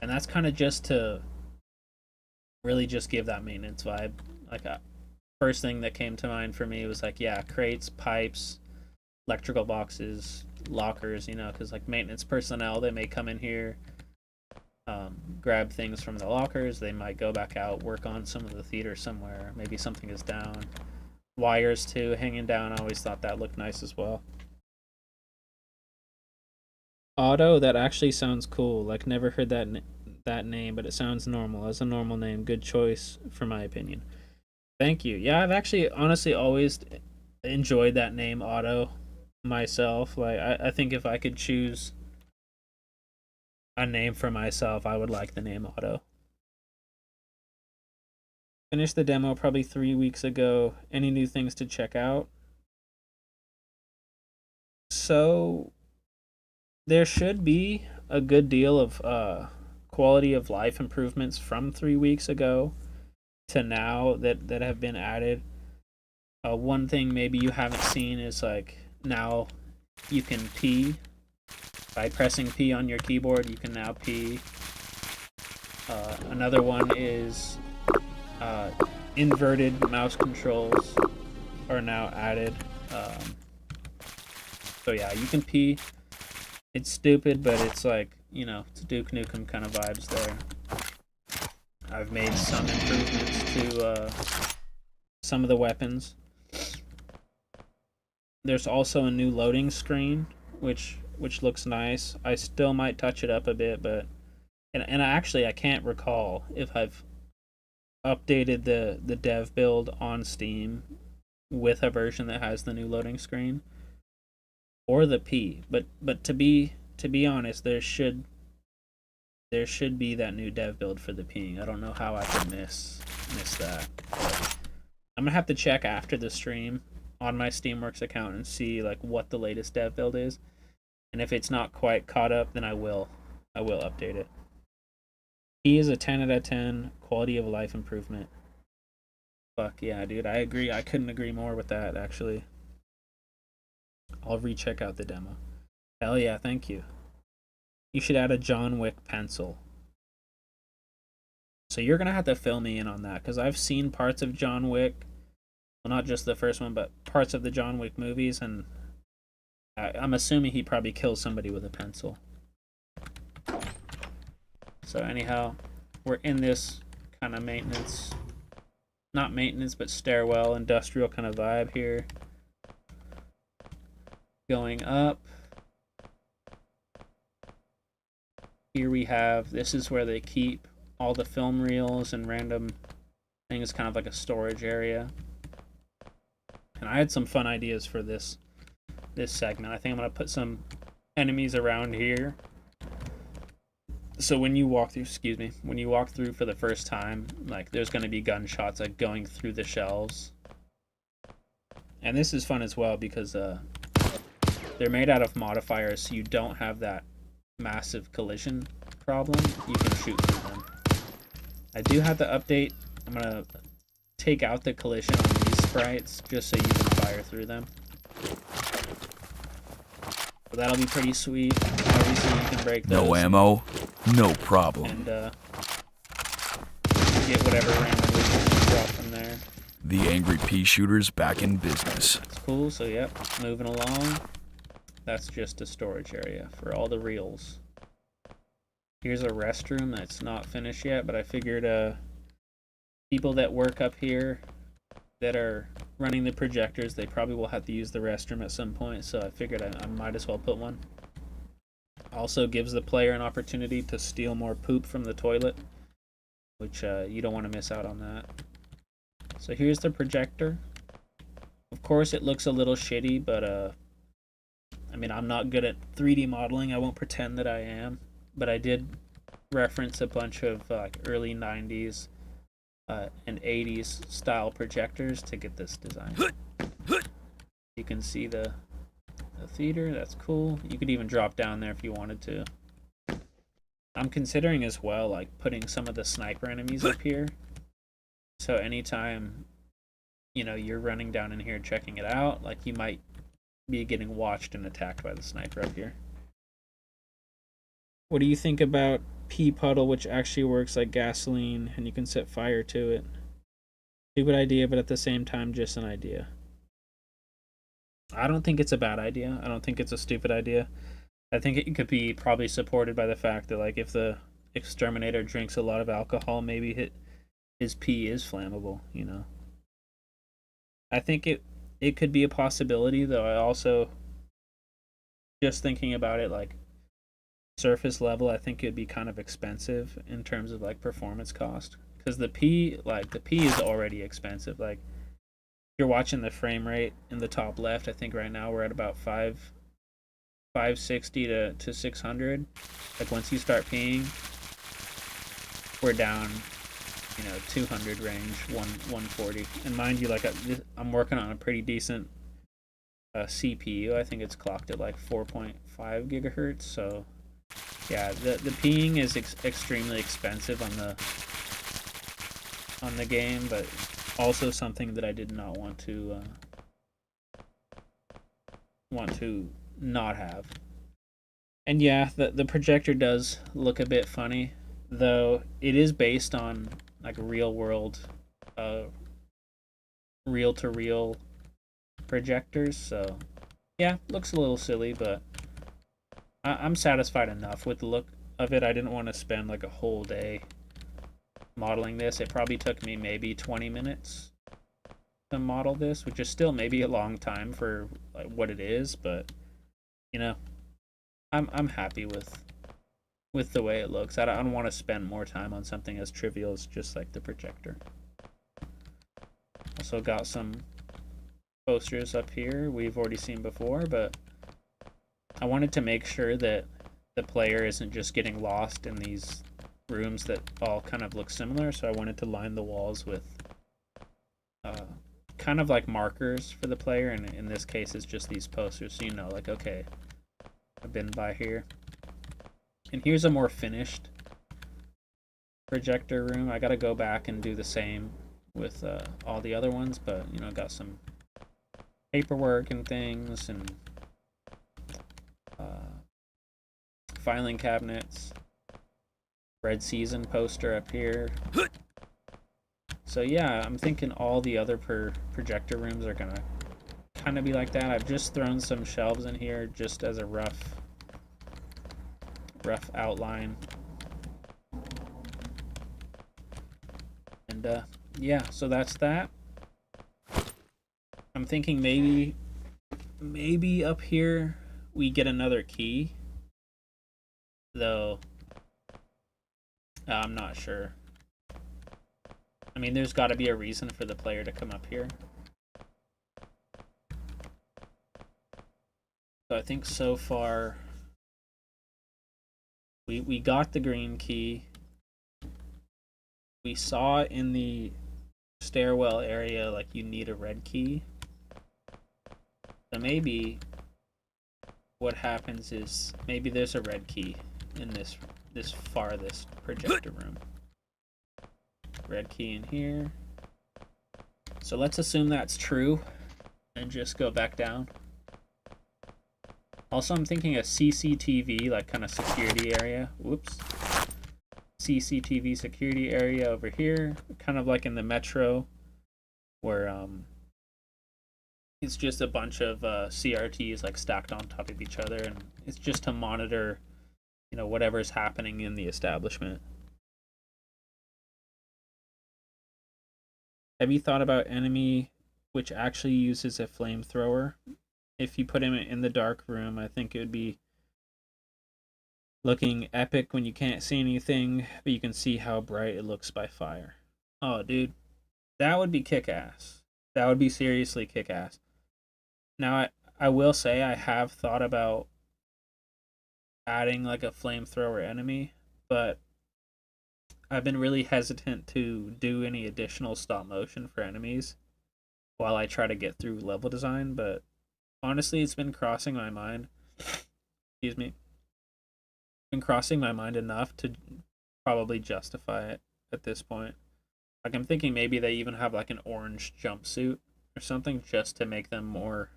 Speaker 2: And that's kind of just to really just give that maintenance vibe. Like first thing that came to mind for me was like, yeah, crates, pipes, electrical boxes, lockers, because like maintenance personnel, they may come in here, grab things from the lockers, they might go back out, work on some of the theater somewhere, maybe something is down. Wires too, hanging down, I always thought that looked nice as well. Otto, that actually sounds cool. Like never heard that name, but it sounds normal. As a normal name, good choice for my opinion. Thank you. Yeah, I've actually honestly always enjoyed that name, Otto. myself. Like I think if I could choose a name for myself, I would like the name Otto. Finished the demo probably 3 weeks ago. Any new things to check out? So there should be a good deal of quality of life improvements from 3 weeks ago to now that have been added. One thing maybe you haven't seen is like now you can pee by pressing P on your keyboard. You can now pee. Another one is inverted mouse controls are now added. So yeah, you can pee. It's stupid, but it's like, you know, it's Duke Nukem kind of vibes there. I've made some improvements to some of the weapons. There's also a new loading screen, which looks nice. I still might touch it up a bit, but and I can't recall if I've updated the dev build on Steam with a version that has the new loading screen or the P. But to be honest, there should be that new dev build for the Ping. I don't know how I could miss that. But I'm gonna have to check after the stream on my Steamworks account and see like what the latest dev build is. And if it's not quite caught up, then I will update it. He is a 10 out of 10 quality of life improvement. Fuck yeah, dude. I agree. I couldn't agree more with that, actually. I'll recheck out the demo. Hell yeah, thank you. You should add a John Wick pencil. So you're going to have to fill me in on that, because I've seen parts of John Wick. Well, not just the first one, but parts of the John Wick movies, and I'm assuming he probably kills somebody with a pencil. So anyhow, we're in this kind of maintenance, not maintenance, but stairwell, industrial kind of vibe here. Going up. Here we have, this is where they keep all the film reels and random things, kind of like a storage area. And I had some fun ideas for this segment. I think I'm going to put some enemies around here. So when you walk through, when you walk through for the first time, like there's going to be gunshots like going through the shelves. And this is fun as well because they're made out of modifiers, so you don't have that massive collision problem. You can shoot through them. I do have to update. I'm going to take out the collision on these sprites just so you can fire through them. So that'll be pretty sweet. Obviously you can break those.
Speaker 1: No ammo? No problem.
Speaker 2: And get whatever randomly you drop from there.
Speaker 1: The angry pea shooter's back in business.
Speaker 2: That's cool, so yep, moving along. That's just a storage area for all the reels. Here's a restroom that's not finished yet, but I figured people that work up here that are running the projectors, they probably will have to use the restroom at some point, so I figured I might as well put one. Also gives the player an opportunity to steal more poop from the toilet, which you don't want to miss out on that. So here's the projector. Of course it looks a little shitty, but I mean, I'm not good at 3D modeling. I won't pretend that I am, but I did reference a bunch of like early 90s and 80s style projectors to get this design. You can see the theater. That's cool. You could even drop down there if you wanted to. I'm considering as well like putting some of the sniper enemies up here. So anytime, you know, you're running down in here checking it out, like you might be getting watched and attacked by the sniper up here. What do you think about pea puddle, which actually works like gasoline and you can set fire to it? Stupid idea, but at the same time just an idea. I don't think it's a bad idea. I don't think it's a stupid idea. I think it could be probably supported by the fact that like if the exterminator drinks a lot of alcohol, maybe his pee is flammable, you know. I think it could be a possibility, though I also, just thinking about it like surface level, I think it'd be kind of expensive in terms of like performance cost, because the pee is already expensive. Like You're watching the frame rate in the top left. I think right now we're at about 560 to 600. Like once you start peeing, we're down, 200 range, 140. And mind you, like I'm working on a pretty decent CPU. I think it's clocked at like 4.5 gigahertz. So yeah, the peeing is extremely expensive on the game, but also something that I did not want to not have. And yeah, the projector does look a bit funny, though it is based on like real world, reel to reel projectors. So yeah, looks a little silly, but I'm satisfied enough with the look of it. I didn't want to spend like a whole day modeling this. It probably took me maybe 20 minutes to model this, which is still maybe a long time for like what it is, but I'm happy with the way it looks. I don't want to spend more time on something as trivial as just like the projector. Also got some posters up here we've already seen before, but I wanted to make sure that the player isn't just getting lost in these rooms that all kind of look similar, so I wanted to line the walls with kind of like markers for the player, and in this case it's just these posters, so like, okay, I've been by here. And here's a more finished projector room. I gotta go back and do the same with all the other ones, but got some paperwork and things, and filing cabinets, Red Season poster up here. So yeah, I'm thinking all the other projector rooms are gonna kind of be like that. I've just thrown some shelves in here just as a rough outline. And yeah, so that's that. I'm thinking maybe up here we get another key, though I'm not sure. I mean, there's got to be a reason for the player to come up here. So I think so far we got the green key. We saw in the stairwell area like you need a red key. So maybe what happens is maybe there's a red key in this farthest projector room. Red key in here. So let's assume that's true and just go back down. Also, I'm thinking a CCTV, like kind of security area. Whoops. CCTV security area over here, kind of like in the metro, where it's just a bunch of CRTs like stacked on top of each other, and it's just to monitor, whatever's happening in the establishment. Have you thought about enemy which actually uses a flamethrower? If you put him in the dark room, I think it would be looking epic when you can't see anything, but you can see how bright it looks by fire. Oh, dude, that would be kick-ass. That would be seriously kick-ass. Now, I will say I have thought about adding like a flamethrower enemy, but I've been really hesitant to do any additional stop motion for enemies while I try to get through level design, but honestly, it's been crossing my mind. Excuse me. Been crossing my mind enough to probably justify it at this point. Like, I'm thinking maybe they even have like an orange jumpsuit or something just to make them more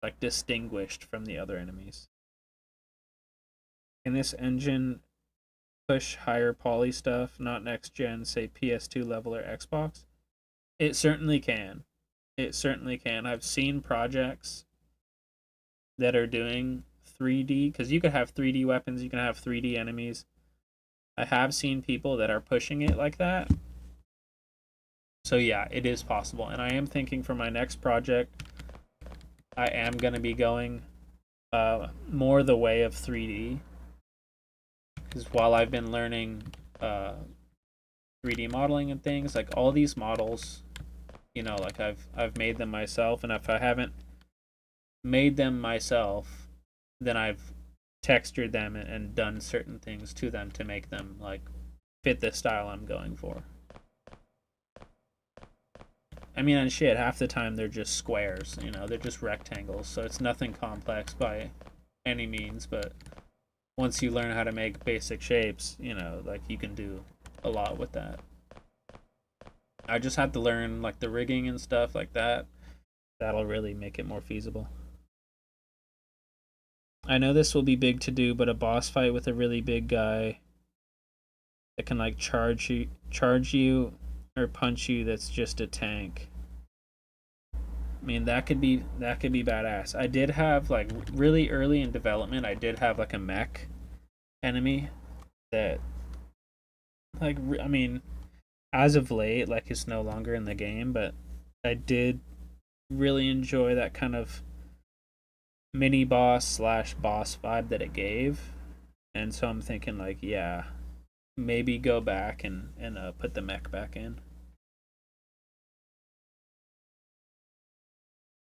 Speaker 2: like distinguished from the other enemies. Can this engine push higher poly stuff, not next gen, say PS2 level or Xbox? It certainly can. It certainly can. I've seen projects that are doing 3D, because you could have 3D weapons, you can have 3D enemies. I have seen people that are pushing it like that. So yeah, it is possible. And I am thinking for my next project, I am going to be going more the way of 3D. Because while I've been learning 3D modeling and things, like all these models You know, like I've made them myself, and if I haven't made them myself, then I've textured them and done certain things to them to make them like fit the style I'm going for. I mean, and shit, half the time they're just squares, you know, they're just rectangles, so it's nothing complex by any means, but once you learn how to make basic shapes, you know, like you can do a lot with that. I just have to learn like the rigging and stuff like that. That'll really make it more feasible. I know this will be big to do, but a boss fight with a really big guy that can like charge you or punch you that's just a tank. I mean, that could be badass. I did have like really early in development, I did have like a mech enemy that like I mean, as of late like it's no longer in the game, but I did really enjoy that kind of mini boss slash boss vibe that it gave. And so I'm thinking like, yeah, maybe go back and put the mech back in.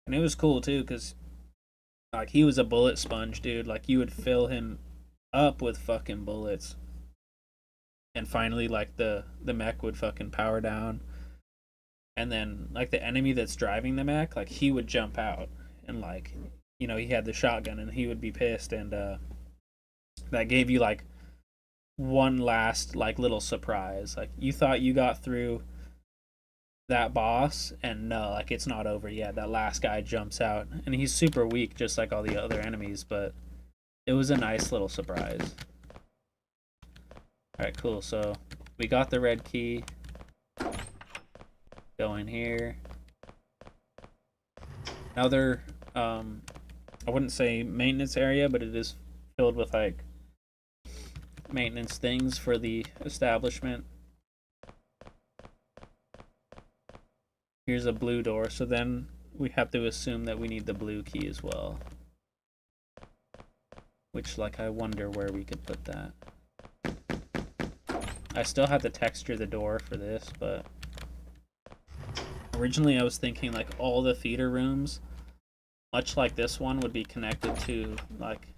Speaker 2: And it was cool too, cause like he was a bullet sponge, dude. Like you would fill him up with fucking bullets, and finally, like the mech would fucking power down, and then like the enemy that's driving the mech, like he would jump out, and like you know he had the shotgun, and he would be pissed, and that gave you like one last like little surprise. Like you thought you got through that boss, and no, like it's not over yet. That last guy jumps out, and he's super weak, just like all the other enemies, but it was a nice little surprise. Alright, cool. So we got the red key. Go in here. Another, I wouldn't say maintenance area, but it is filled with like maintenance things for the establishment. Here's a blue door, so then we have to assume that we need the blue key as well. Which, like, I wonder where we could put that. I still have to texture the door for this, but originally I was thinking like all the theater rooms, much like this one, would be connected to like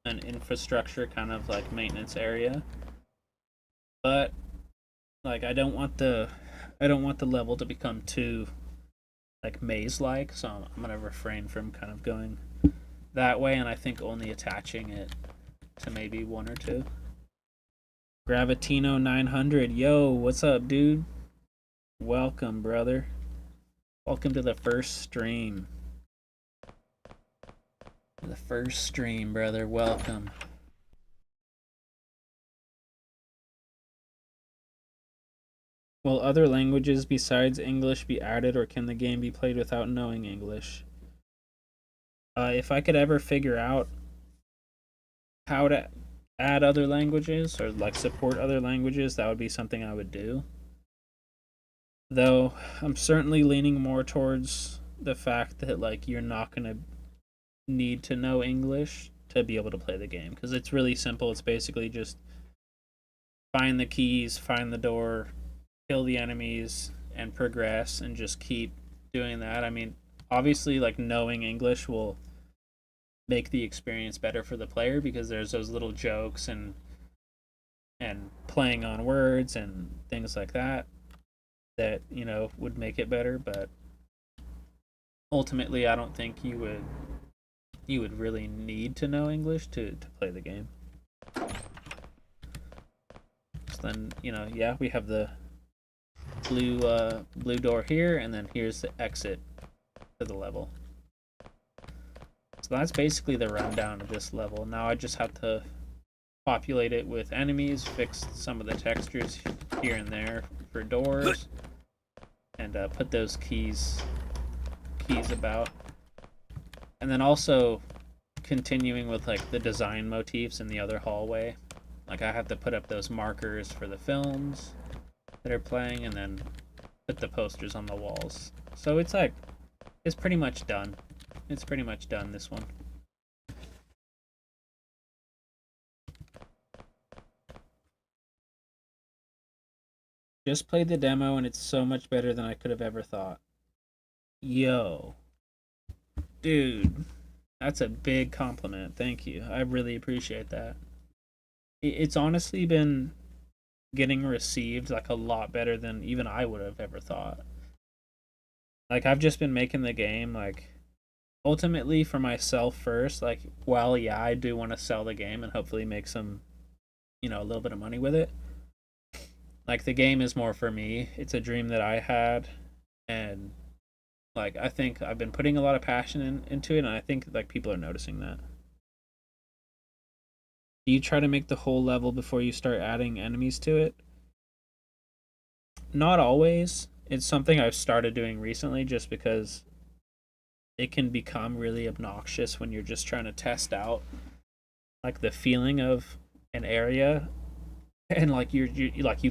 Speaker 2: an infrastructure kind of like maintenance area. But like I don't want the level to become too like maze-like, so I'm gonna refrain from kind of going that way, and I think only attaching it to maybe one or two. Gravitino 900, yo, what's up, dude? Welcome, brother. Welcome to the first stream. The first stream, brother. Welcome. Will other languages besides English be added, or can the game be played without knowing English? If I could ever figure out how to add other languages or like support other languages, that would be something I would do. Though I'm certainly leaning more towards the fact that like you're not going to need to know English to be able to play the game, because it's really simple. It's basically just find the keys, find the door, kill the enemies, and progress, and just keep doing that. I mean, obviously like knowing English will make the experience better for the player, because there's those little jokes and playing on words and things like that you know would make it better. But ultimately I don't think you would really need to know English to play the game. So then, you know, yeah, we have the blue door here, and then here's the exit to the level. So that's basically the rundown of this level. Now I just have to populate it with enemies, fix some of the textures here and there for doors, and put those keys about. And then also continuing with like the design motifs in the other hallway. Like I have to put up those markers for the films that are playing, and then put the posters on the walls. So it's like, it's pretty much done. It's pretty much done, this one. Just played the demo and it's so much better than I could have ever thought. Yo, dude, that's a big compliment. Thank you. I really appreciate that. It's honestly been getting received like a lot better than even I would have ever thought. Like I've just been making the game like ultimately for myself first. Like, while yeah, I do want to sell the game and hopefully make some, a little bit of money with it. Like the game is more for me. It's a dream that I had, and like I think I've been putting a lot of passion into it, and I think like people are noticing that. Do you try to make the whole level before you start adding enemies to it? Not always. It's something I've started doing recently just because it can become really obnoxious when you're just trying to test out like the feeling of an area, and like you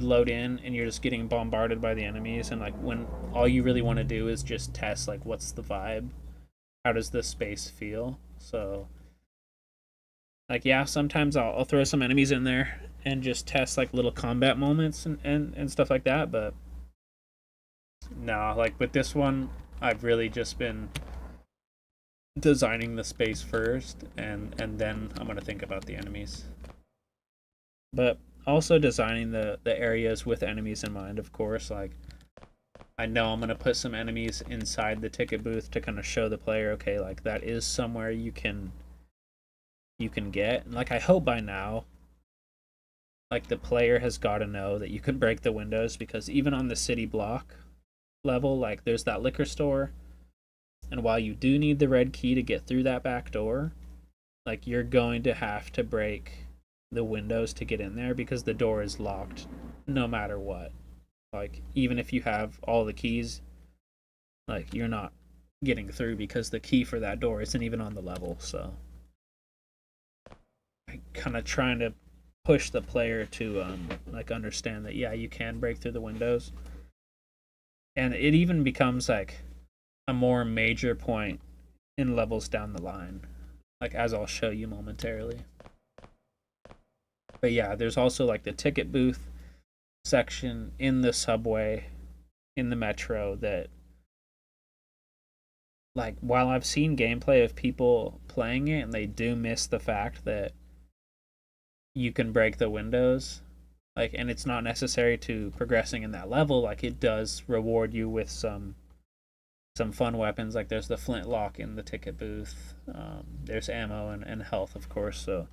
Speaker 2: load in and you're just getting bombarded by the enemies, and like when all you really want to do is just test like what's the vibe, how does this space feel. So like yeah, sometimes I'll throw some enemies in there and just test like little combat moments and stuff like that, but no, like with this one I've really just been designing the space first, and then I'm going to think about the enemies, but also designing the areas with enemies in mind, of course. Like I know I'm going to put some enemies inside the ticket booth to kind of show the player, okay, like that is somewhere you can get. And like I hope by now like the player has got to know that you can break the windows, because even on the city block level, like there's that liquor store, and while you do need the red key to get through that back door, like you're going to have to break the windows to get in there because the door is locked no matter what. Like even if you have all the keys, like you're not getting through because the key for that door isn't even on the level. So I kind of trying to push the player to like understand that yeah, you can break through the windows. And it even becomes like a more major point in levels down the line, like as I'll show you momentarily. But yeah, there's also like the ticket booth section in the subway, in the metro, that like while I've seen gameplay of people playing it and they do miss the fact that you can break the windows, like, and it's not necessary to progressing in that level, like it does reward you with some fun weapons. Like there's the flintlock in the ticket booth, there's ammo and health, of course. So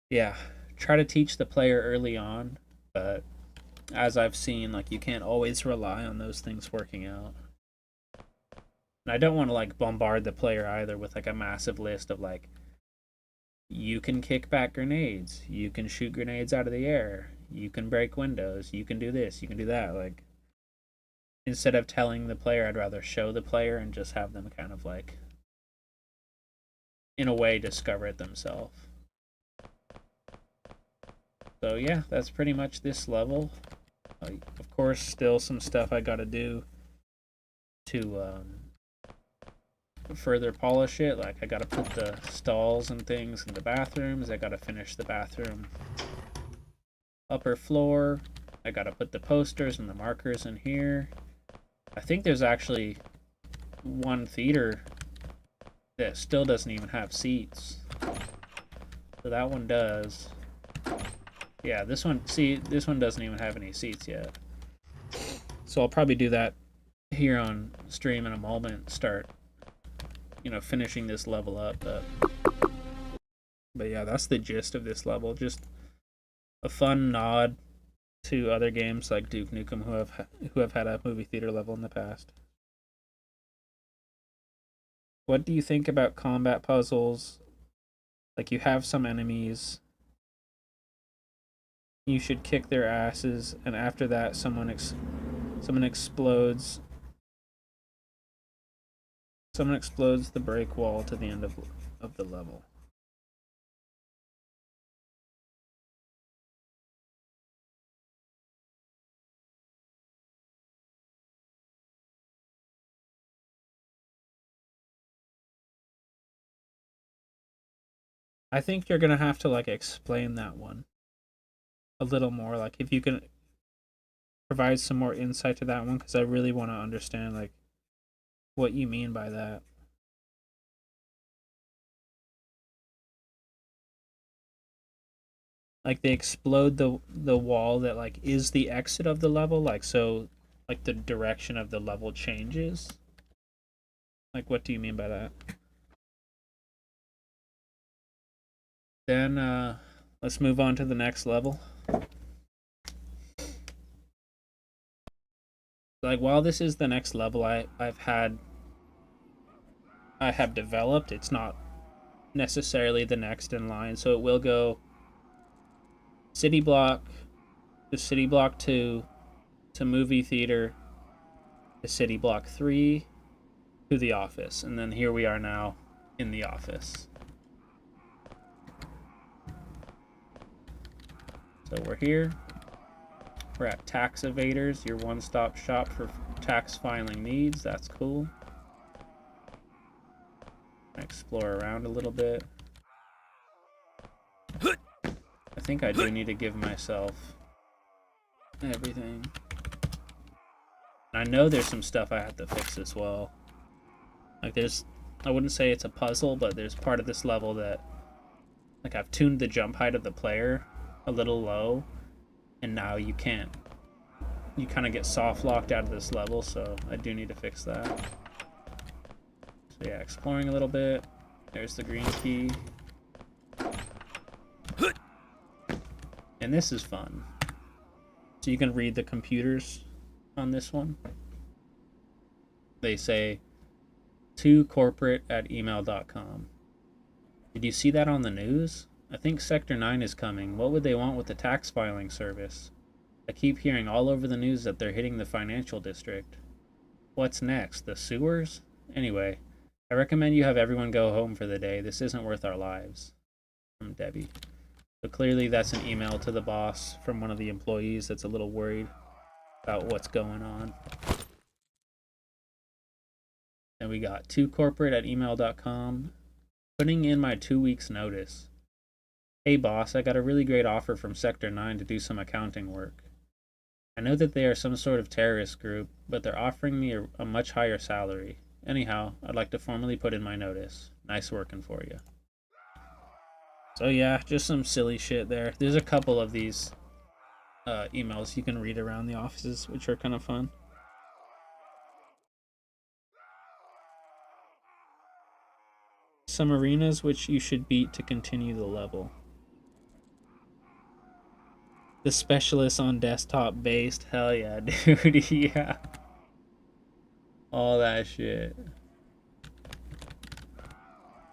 Speaker 2: yeah, try to teach the player early on, but as I've seen, like you can't always rely on those things working out. And I don't want to like bombard the player either with like a massive list of like, you can kick back grenades, you can shoot grenades out of the air, you can break windows, you can do this, you can do that. Like instead of telling the player, I'd rather show the player and just have them kind of like in a way discover it themselves. So yeah, that's pretty much this level. Of course, still some stuff I gotta do to further polish it. Like I gotta put the stalls and things in the bathrooms. I gotta finish the bathroom upper floor. I gotta put the posters and the markers in here. I think there's actually one theater that still doesn't even have seats. So that one does. Yeah, this one, see, this one doesn't even have any seats yet. So I'll probably do that here on stream in a moment, start, finishing this level up. But yeah, that's the gist of this level. Just a fun nod to other games like Duke Nukem who have had a movie theater level in the past. What do you think about combat puzzles? Like you have some enemies, you should kick their asses, and after that, someone explodes. Someone explodes the break wall to the end of the level. I think you're gonna have to like explain that one a little more. Like if you can provide some more insight to that one, because I really want to understand like what you mean by that. Like they explode the wall that like is the exit of the level, like so like the direction of the level changes. Like what do you mean by that? Then let's move on to the next level. Like while this is the next level I have developed, it's not necessarily the next in line, so it will go city block to city block 2 to movie theater to city block 3 to the office, and then here we are now in the office. So we're here. We're at Tax Evaders, your one-stop shop for tax filing needs. That's cool. Explore around a little bit. I think I do need to give myself everything. I know there's some stuff I have to fix as well. Like there's, I wouldn't say it's a puzzle, but there's part of this level that, like I've tuned the jump height of the player a little low, and now you can't, you kind of get soft locked out of this level, so I do need to fix that. So yeah, exploring a little bit. There's the green key. And this is fun. So you can read the computers on this one. They say to corporate@email.com. Did you see that on the news? I think Sector 9 is coming. What would they want with the tax filing service? I keep hearing all over the news that they're hitting the financial district. What's next? The sewers? Anyway, I recommend you have everyone go home for the day. This isn't worth our lives. From Debbie. So clearly that's an email to the boss from one of the employees that's a little worried about what's going on. And we got to corporate@email.com. Putting in my 2 weeks notice. Hey boss, I got a really great offer from Sector 9 to do some accounting work. I know that they are some sort of terrorist group, but they're offering me a much higher salary. Anyhow, I'd like to formally put in my notice. Nice working for you. So yeah, just some silly shit there. There's a couple of these emails you can read around the offices, which are kind of fun. Some arenas which you should beat to continue the level. The specialist on desktop based. Hell yeah, dude. Yeah. All that shit.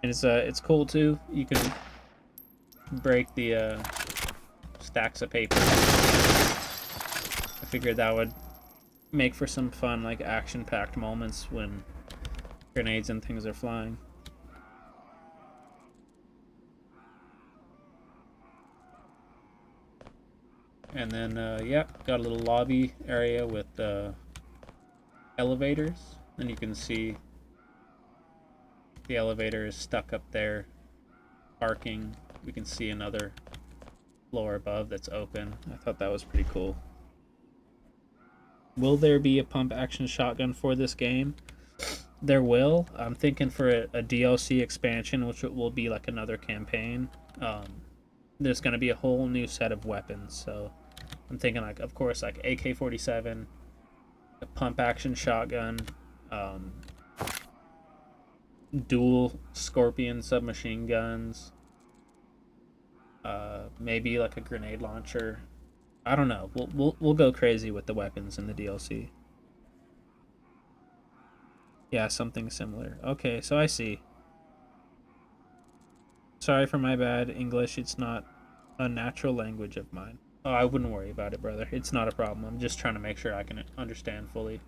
Speaker 2: And it's cool too. You can break the stacks of paper. I figured that would make for some fun, like action-packed moments when grenades and things are flying. And then, yep, got a little lobby area with elevators. And you can see the elevator is stuck up there, parking. We can see another floor above that's open. I thought that was pretty cool. Will there be a pump action shotgun for this game? There will. I'm thinking for a DLC expansion, which will be like another campaign. There's going to be a whole new set of weapons, so I'm thinking, like, of course, like AK-47, a pump action shotgun, dual Scorpion submachine guns, maybe like a grenade launcher. I don't know. We'll go crazy with the weapons in the DLC. Yeah, something similar. Okay, so I see. Sorry for my bad English. It's not a natural language of mine. Oh, I wouldn't worry about it, brother. It's not a problem. I'm just trying to make sure I can understand fully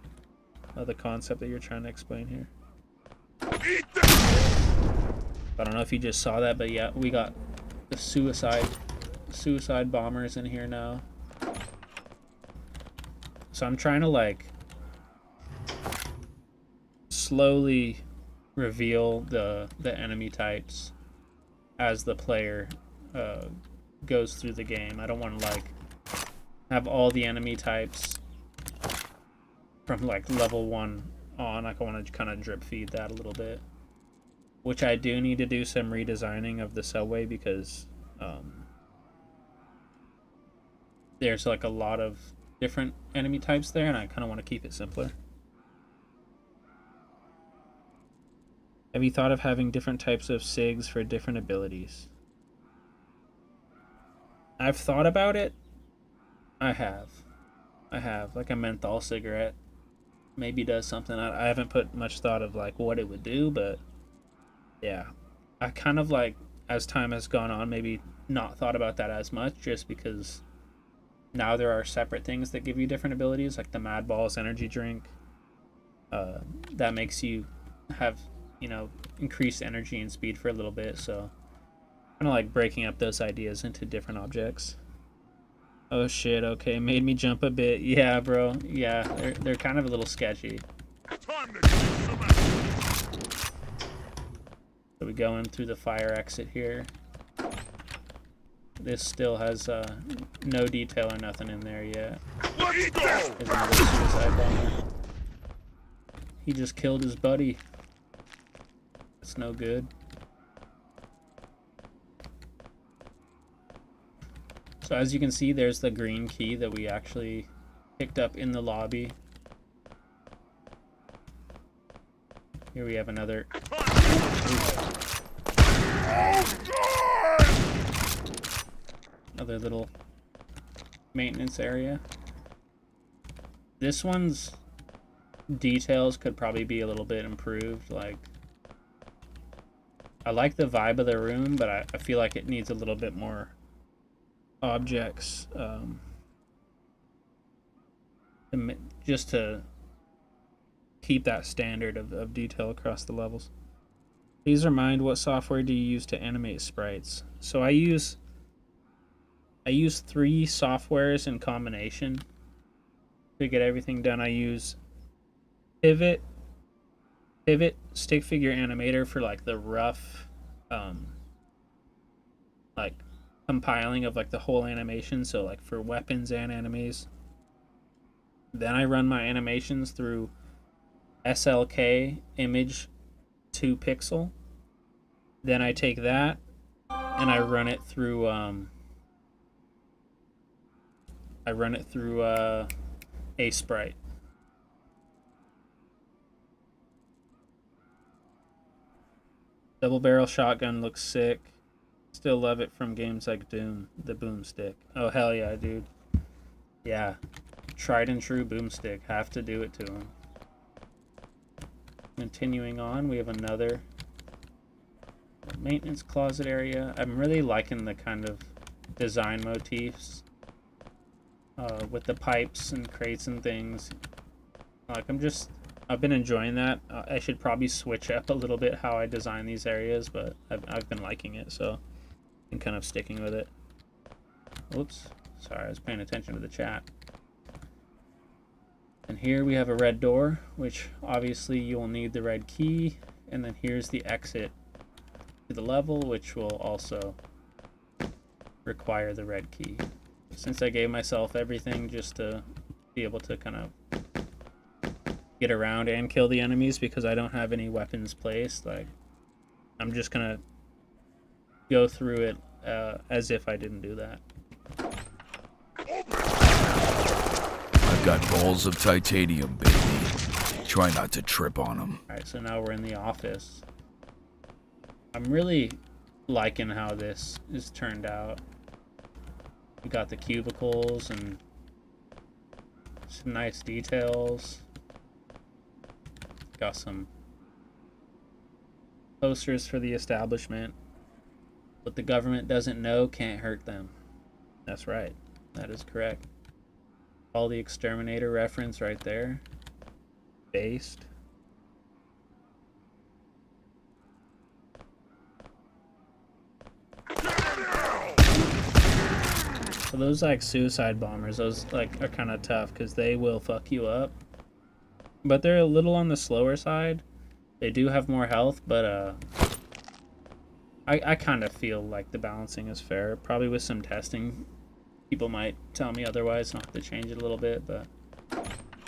Speaker 2: the concept that you're trying to explain here. I don't know if you just saw that, but yeah, we got the suicide bombers in here now. So I'm trying to, like, slowly reveal the enemy types as the player goes through the game. I don't want to, like, have all the enemy types from like level 1 on. Like I want to kind of drip feed that a little bit, which I do need to do some redesigning of the subway because there's like a lot of different enemy types there, and I kind of want to keep it simpler. Have you thought of having different types of SIGs for different abilities? I've thought about it. I have. Like a menthol cigarette. Maybe does something. I haven't put much thought of like what it would do, but yeah. I kind of like, as time has gone on, maybe not thought about that as much, just because now there are separate things that give you different abilities, like the Mad Balls energy drink. That makes you have, you know, increased energy and speed for a little bit, so kind of like breaking up those ideas into different objects. Oh shit, okay, made me jump a bit. Yeah, bro. Yeah, they're kind of a little sketchy.
Speaker 3: Time to kick some ass.
Speaker 2: So we go in through the fire exit here. This still has no detail or nothing in there yet.
Speaker 3: Let's go.
Speaker 2: There's another suicide bomber. He just killed his buddy. That's no good. So as you can see, there's the green key that we actually picked up in the lobby. Here we have another. Another little maintenance area. This one's details could probably be a little bit improved. Like, I like the vibe of the room, but I feel like it needs a little bit more objects, just to keep that standard of detail across the levels. Please remind, what software do you use to animate sprites? So I use 3 softwares in combination to get everything done. I use Pivot, Stick Figure Animator for like the rough like compiling of like the whole animation, so like for weapons and enemies. Then I run my animations through SLK Image 2 Pixel. Then I take that and I run it through a sprite. Double barrel shotgun looks sick. Still love it from games like Doom, the boomstick. Oh hell yeah, dude. Yeah. Tried and true boomstick. Have to do it to him. Continuing on, we have another maintenance closet area. I'm really liking the kind of design motifs with the pipes and crates and things. Like, I've been enjoying that. I should probably switch up a little bit how I design these areas, but I've been liking it, so I'm kind of sticking with it. Oops, sorry, I was paying attention to the chat. And here we have a red door, which obviously you will need the red key, and then here's the exit to the level, which will also require the red key. Since I gave myself everything just to be able to kind of get around and kill the enemies, because I don't have any weapons placed, like, I'm just gonna go through it as if I didn't do that.
Speaker 1: I've got balls of titanium, baby. Try not to trip on them.
Speaker 2: Alright, so now we're in the office. I'm really liking how this is turned out. We got the cubicles and some nice details. Got some posters for the establishment. What the government doesn't know can't hurt them. That's right. That is correct. Call the Exterminator reference right there. Based. So those like suicide bombers, those like are kind of tough because they will fuck you up. But they're a little on the slower side. They do have more health, but I kind of feel like the balancing is fair. Probably with some testing, people might tell me otherwise, and I'll have to change it a little bit, but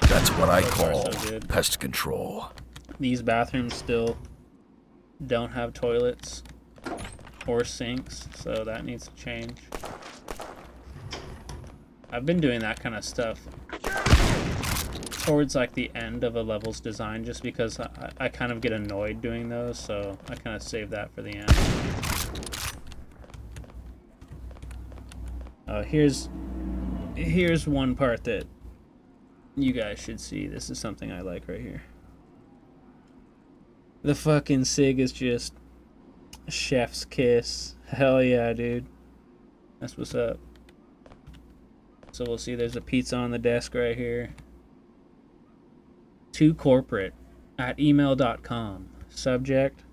Speaker 1: That's what I
Speaker 2: So far,
Speaker 1: call
Speaker 2: so good.
Speaker 1: pest control.
Speaker 2: These bathrooms still don't have toilets or sinks, so that needs to change. I've been doing that kind of stuff towards like the end of a level's design just because I kind of get annoyed doing those, so I kind of save that for the end. Here's one part that you guys should see. This is something I like right here. The fucking SIG is just chef's kiss. Hell yeah, dude. That's what's up. So we'll see there's a pizza on the desk right here. To corporate at email.com. Subject,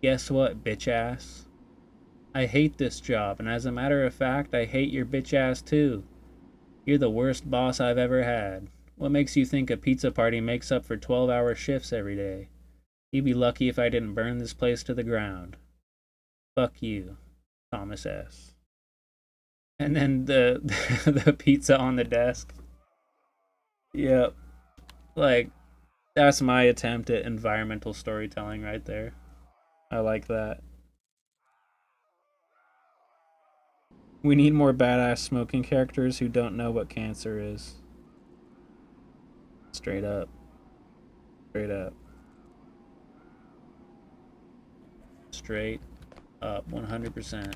Speaker 2: guess what, bitch ass? I hate this job, and as a matter of fact, I hate your bitch ass too. You're the worst boss I've ever had. What makes you think a pizza party makes up for 12-hour shifts every day? You'd be lucky if I didn't burn this place to the ground. Fuck you, Thomas S. And then the the pizza on the desk. Yep. Like, that's my attempt at environmental storytelling right there. I like that. We need more badass smoking characters who don't know what cancer is. Straight up. Straight up. Straight up, 100%.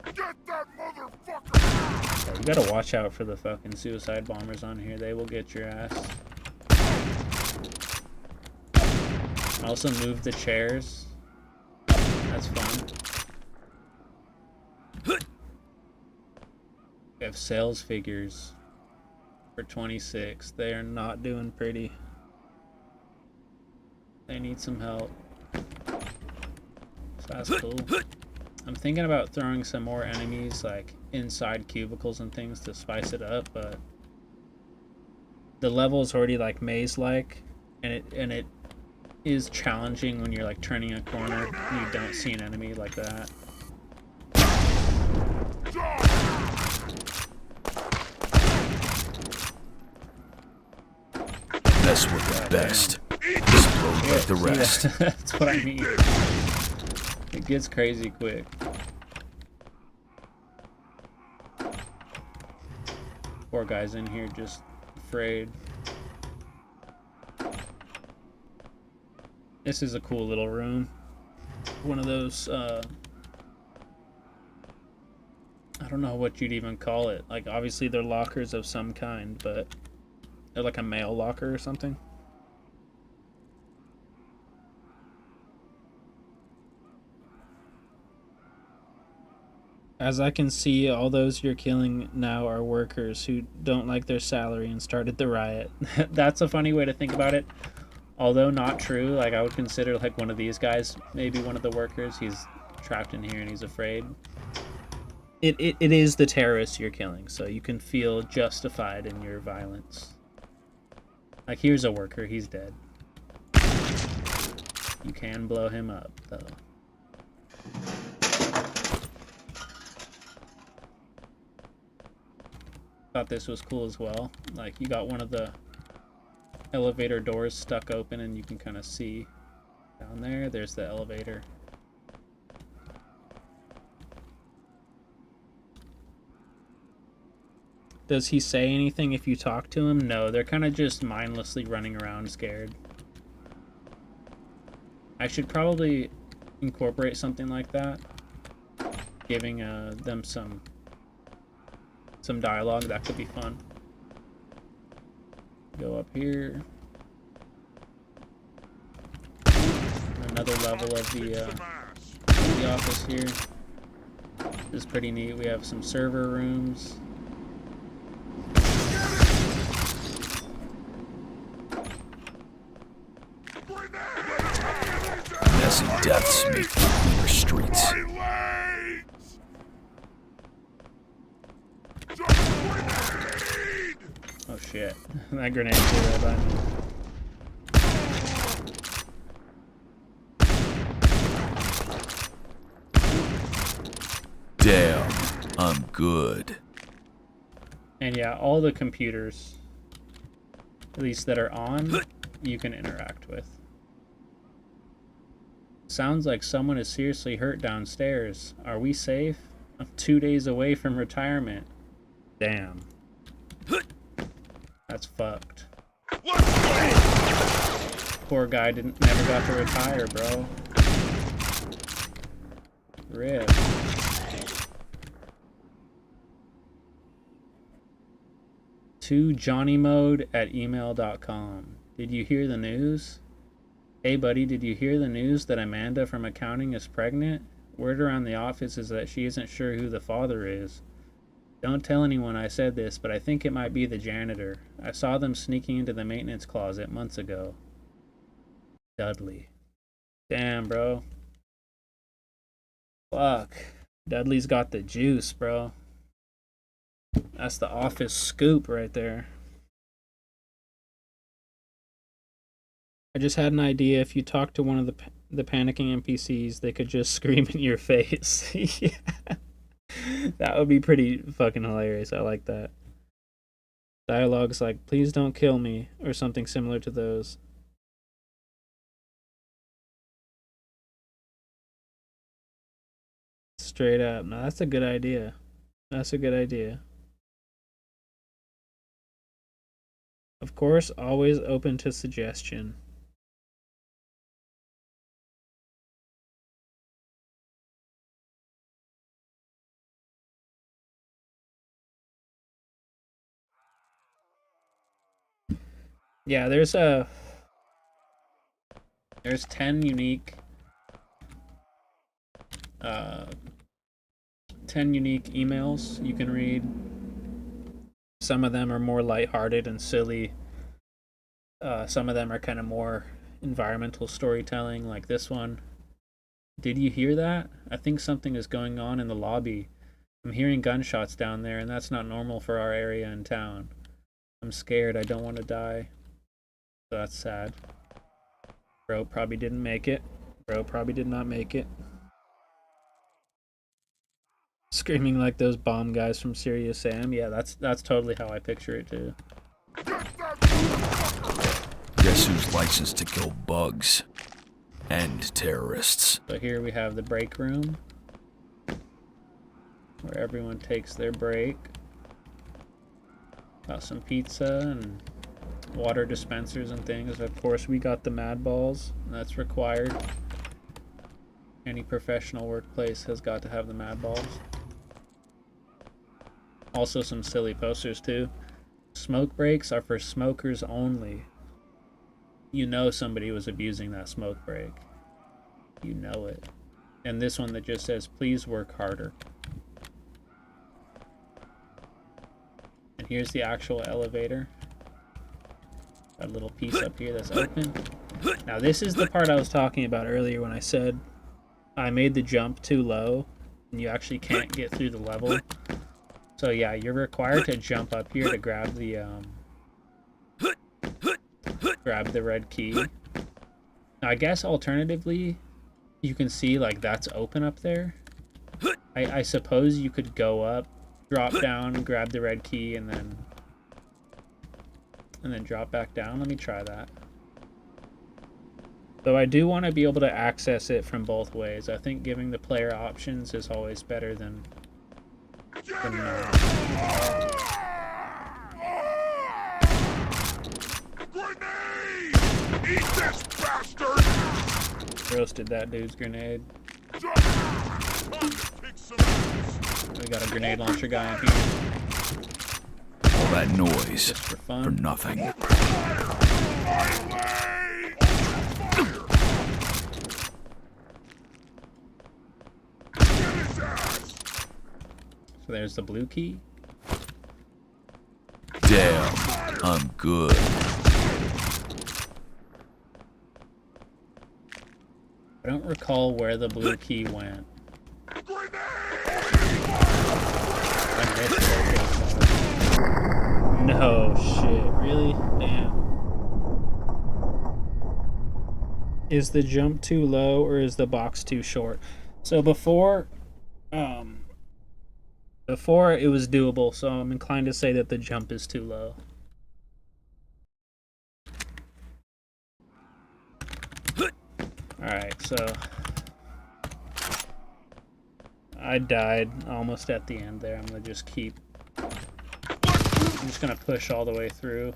Speaker 3: Get that motherfucker!
Speaker 2: Yeah, you gotta watch out for the fucking suicide bombers on here. They will get your ass. Also move the chairs. That's fun. We have sales figures for 26. They are not doing pretty. They need some help. So that's cool. I'm thinking about throwing some more enemies like inside cubicles and things to spice it up, but the level's already like maze-like, and it is challenging when you're like turning a corner and you don't see an enemy like that.
Speaker 1: Mess with the best. Explode like the
Speaker 2: See,
Speaker 1: rest.
Speaker 2: that's what I mean. It gets crazy quick. Poor guy's in here just afraid. This is a cool little room. One of those, I don't know what you'd even call it. Like, obviously they're lockers of some kind, but they're like a mail locker or something. As I can see, all those you're killing now are workers who don't like their salary and started the riot. That's a funny way to think about it. Although not true, like I would consider like one of these guys, maybe one of the workers. He's trapped in here and he's afraid. It is the terrorists you're killing, so you can feel justified in your violence. Like, here's a worker, he's dead. You can blow him up, though. Thought this was cool as well. Like, you got one of the elevator doors stuck open and you can kind of see down there. There's the elevator. Does he say anything if you talk to him? No, they're kind of just mindlessly running around scared. I should probably incorporate something like that. Giving them some dialogue, that could be fun. Go up here. Another level of the office here. This is pretty neat. We have some server rooms.
Speaker 1: Messy deaths make cleaner streets.
Speaker 2: Oh shit. That grenade threw right by me.
Speaker 1: Damn, I'm good.
Speaker 2: And yeah, all the computers, at least that are on, you can interact with. Sounds like someone is seriously hurt downstairs. Are we safe? I'm 2 days away from retirement. Damn. That's fucked. Poor guy never got to retire, bro. Rip. To johnnymode@email.com. Did you hear the news? Hey buddy, did you hear the news that Amanda from accounting is pregnant? Word around the office is that she isn't sure who the father is. Don't tell anyone I said this, but I think it might be the janitor. I saw them sneaking into the maintenance closet months ago. Dudley. Damn, bro. Fuck. Dudley's got the juice, bro. That's the office scoop right there. I just had an idea. If you talk to one of the panicking NPCs, they could just scream in your face. Yeah. That would be pretty fucking hilarious. I like that. Dialogues like, please don't kill me, or something similar to those. Straight up. No, that's a good idea. That's a good idea. Of course, always open to suggestion. Yeah, there's 10 unique 10 unique emails you can read. Some of them are more lighthearted and silly. Some of them are kind of more environmental storytelling, like this one. Did you hear that? I think something is going on in the lobby. I'm hearing gunshots down there, and that's not normal for our area in town. I'm scared. I don't want to die. So that's sad. Bro probably didn't make it. Bro probably did not make it. Screaming like those bomb guys from Serious Sam. Yeah, that's totally how I picture it too.
Speaker 1: Guess who's licensed to kill bugs and terrorists?
Speaker 2: So here we have the break room, where everyone takes their break. Got some pizza and water dispensers and things. Of course, we got the mad balls. That's required. Any professional workplace has got to have the mad balls. Also some silly posters too. Smoke breaks are for smokers only. You know somebody was abusing that smoke break. You know it. And this one that just says, please work harder. And here's the actual elevator. Got a little piece up here that's open. Now this is the part I was talking about earlier when I said I made the jump too low and you actually can't get through the level. So yeah, you're required to jump up here to grab the red key. Now I guess alternatively you can see like that's open up there. I suppose you could go up, drop down, grab the red key, and then drop back down. Let me try that. Though I do want to be able to access it from both ways. I think giving the player options is always better than
Speaker 3: Grenade! Eat this bastard!
Speaker 2: roasted that dude's grenade. We got a grenade launcher guy in here.
Speaker 1: All that noise
Speaker 2: Just for fun.
Speaker 1: for nothing.
Speaker 2: So there's the blue key.
Speaker 1: Damn, I'm good.
Speaker 2: I don't recall where the blue key went. I missed it. No shit, really? Damn. Is the jump too low or is the box too short? So before Before, it was doable, so I'm inclined to say that the jump is too low. Alright, so... I died almost at the end there. I'm gonna just keep... I'm just gonna push all the way through.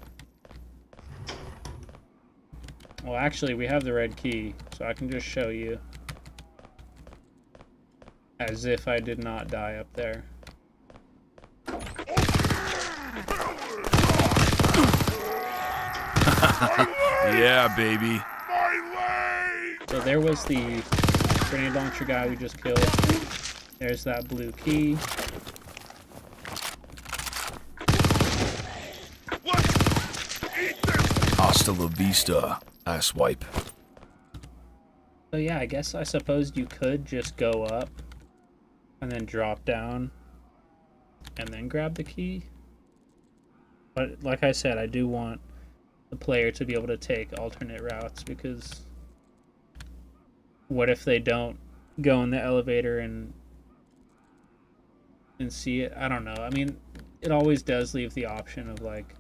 Speaker 2: Well, actually, we have the red key, so I can just show you. As if I did not die up there.
Speaker 1: Yeah, baby.
Speaker 2: So there was the grenade launcher guy we just killed. There's that blue key.
Speaker 1: Hasta la vista, asswipe.
Speaker 2: So yeah, I suppose you could just go up and then drop down and then grab the key. But like I said, I do want the player to be able to take alternate routes, because what if they don't go in the elevator and see it? I don't know. I mean, it always does leave the option of like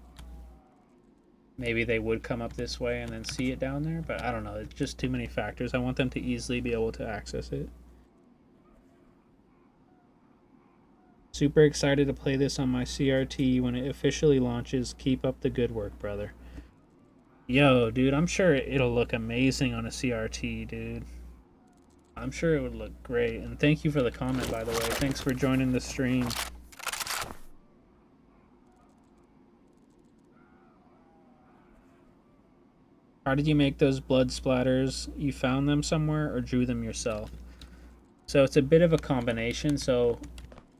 Speaker 2: maybe they would come up this way and then see it down there, but I don't know. It's just too many factors. I want them to easily be able to access it. Super excited to play this on my CRT when it officially launches. Keep up the good work, brother. Yo, dude, I'm sure it'll look amazing on a CRT, dude. I'm sure it would look great. And thank you for the comment, by the way. Thanks for joining the stream. How did you make those blood splatters? You found them somewhere or drew them yourself? So it's a bit of a combination. So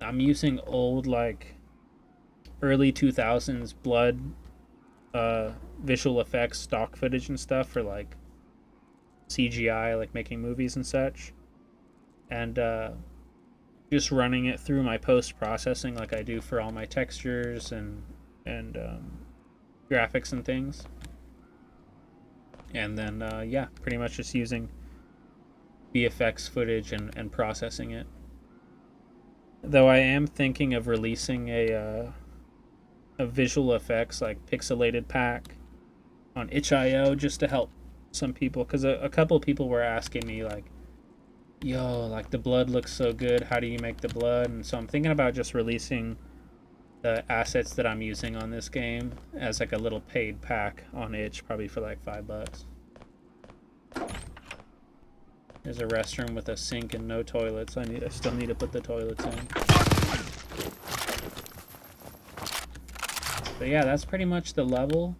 Speaker 2: I'm using old, like, early 2000s blood visual effects, stock footage and stuff for, like, CGI, like making movies and such. And just running it through my post-processing like I do for all my textures and graphics and things. And then, yeah, pretty much just using VFX footage and processing it. Though I am thinking of releasing a visual effects, like, pixelated pack on itch.io just to help some people. Because a couple people were asking me, like, yo, like, the blood looks so good. How do you make the blood? And so I'm thinking about just releasing the assets that I'm using on this game as like a little paid pack on itch, probably for like $5. There's a restroom with a sink and no toilets. I still need to put the toilets in. But yeah, that's pretty much the level.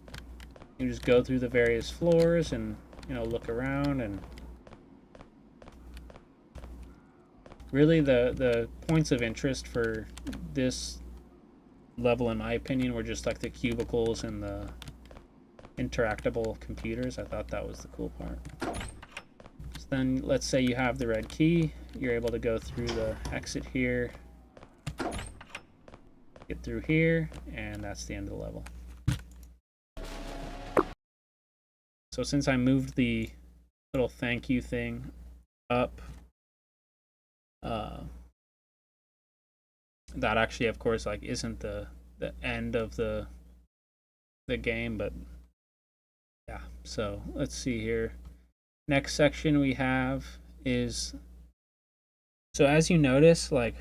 Speaker 2: You just go through the various floors and, you know, look around. And really the points of interest for this level, in my opinion, were just like the cubicles and the interactable computers. I thought that was the cool part. So then let's say you have the red key, you're able to go through the exit here, get through here, and that's the end of the level. So since I moved the little thank you thing up, that actually, of course, like, isn't the end of the game, but yeah. So let's see here. Next section we have is, so as you notice, like,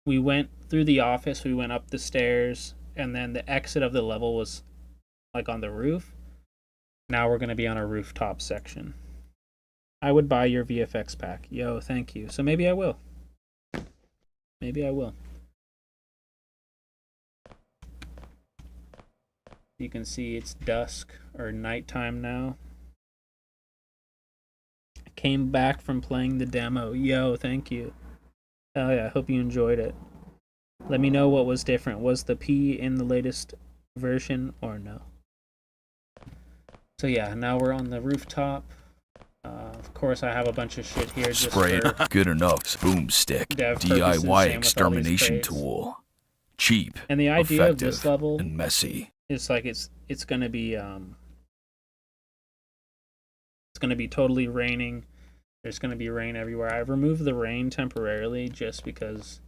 Speaker 2: we went through the office, we went up the stairs, and then the exit of the level was like on the roof. Now we're going to be on a rooftop section. I would buy your VFX pack. Yo, thank you. So maybe I will. Maybe I will. You can see it's dusk or nighttime now. I came back from playing the demo. Yo, thank you. Oh yeah, I hope you enjoyed it. Let me know what was different. Was the P in the latest version or no? So yeah, now we're on the rooftop. Of course, I have a bunch of shit here. Just
Speaker 1: Spray
Speaker 2: for
Speaker 1: it. Good enough. Boom stick.
Speaker 2: dev purposes,
Speaker 1: DIY
Speaker 2: same with all these
Speaker 1: extermination
Speaker 2: crates.
Speaker 1: tool. Cheap.
Speaker 2: And the idea of
Speaker 1: effective,
Speaker 2: this level
Speaker 1: and messy.
Speaker 2: is like it's gonna be totally raining. There's gonna be rain everywhere. I've removed the rain temporarily just because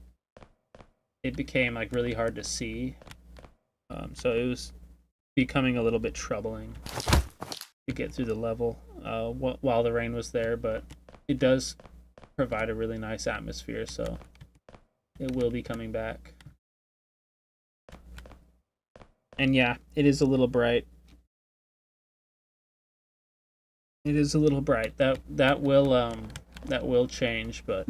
Speaker 2: it became like really hard to see. So it was becoming a little bit troubling to get through the level while the rain was there, but it does provide a really nice atmosphere, so it will be coming back. And yeah, it is a little bright. It is a little bright. That will change, but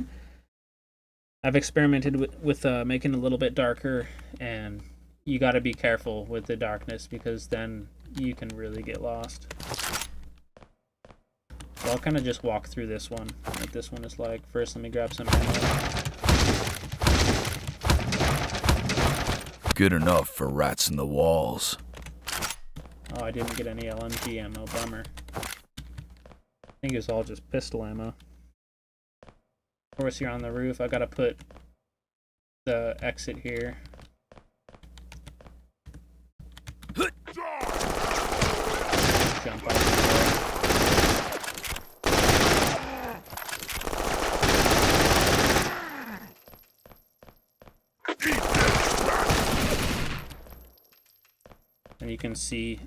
Speaker 2: I've experimented with making it a little bit darker, and you got to be careful with the darkness because then you can really get lost. So I'll kind of just walk through this one, what this one is like. First, let me grab some ammo.
Speaker 1: Good enough for rats in the walls.
Speaker 2: Oh, I didn't get any LMG ammo, bummer. I think it's all just pistol ammo. Of course, you're on the roof. I gotta put the exit here. Jump off the and you can see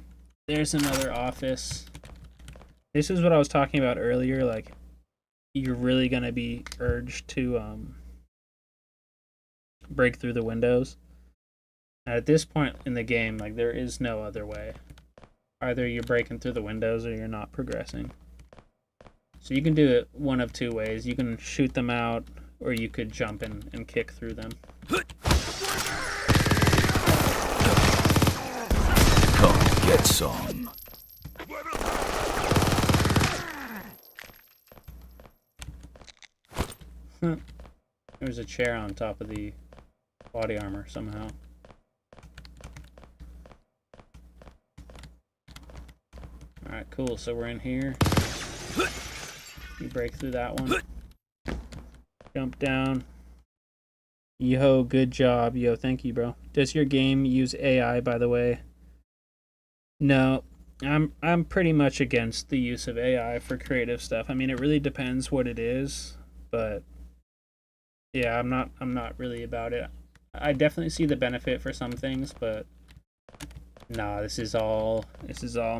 Speaker 2: there's another office. This is what I was talking about earlier, like you're really gonna be urged to break through the windows. And at this point in the game, like there is no other way. Either you're breaking through the windows or you're not progressing. So you can do it one of two ways. You can shoot them out, or you could jump in and kick through them.
Speaker 1: Come get some.
Speaker 2: There's a chair on top of the body armor somehow. Alright, cool. So we're in here. You break through that one. Jump down. Yo, good job. Yo, thank you, bro. Does your game use AI, by the way? No. I'm pretty much against the use of AI for creative stuff. I mean, it really depends what it is, but yeah, I'm not really about it. I definitely see the benefit for some things, but nah, this is all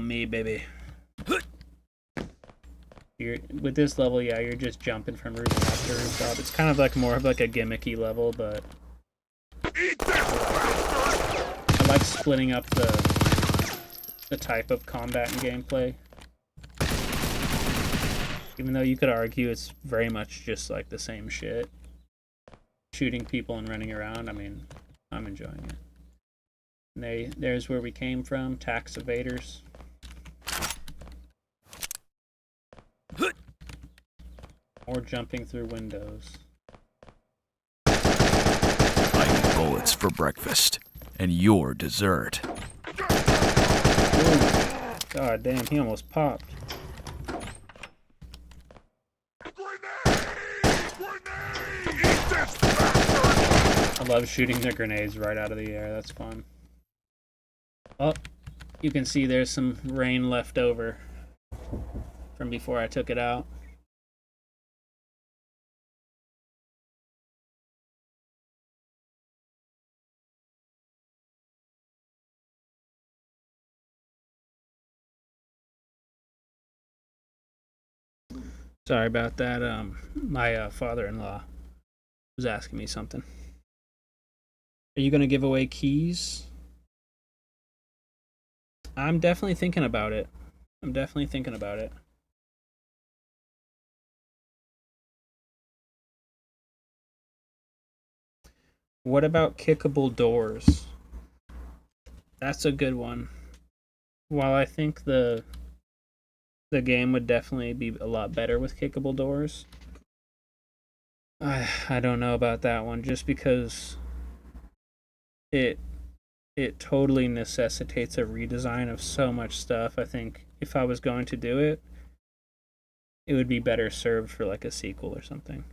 Speaker 2: me, baby. With this level, yeah, you're just jumping from rooftop to rooftop. It's kind of like more of like a gimmicky level, but I like splitting up the type of combat and gameplay. Even though you could argue it's very much just like the same shit. Shooting people and running around, I mean, I'm enjoying it. And there's where we came from, tax evaders. Or jumping through windows.
Speaker 1: I eat bullets for breakfast, and your dessert.
Speaker 2: Ooh. God damn, he almost popped. I love shooting the grenades right out of the air, that's fun. Oh, you can see there's some rain left over from before I took it out. Sorry about that. My father-in-law was asking me something. Are you gonna give away keys? I'm definitely thinking about it. What about kickable doors? That's a good one. While I think the game would definitely be a lot better with kickable doors, I don't know about that one, just because it totally necessitates a redesign of so much stuff. I think if I was going to do it, it would be better served for like a sequel or something.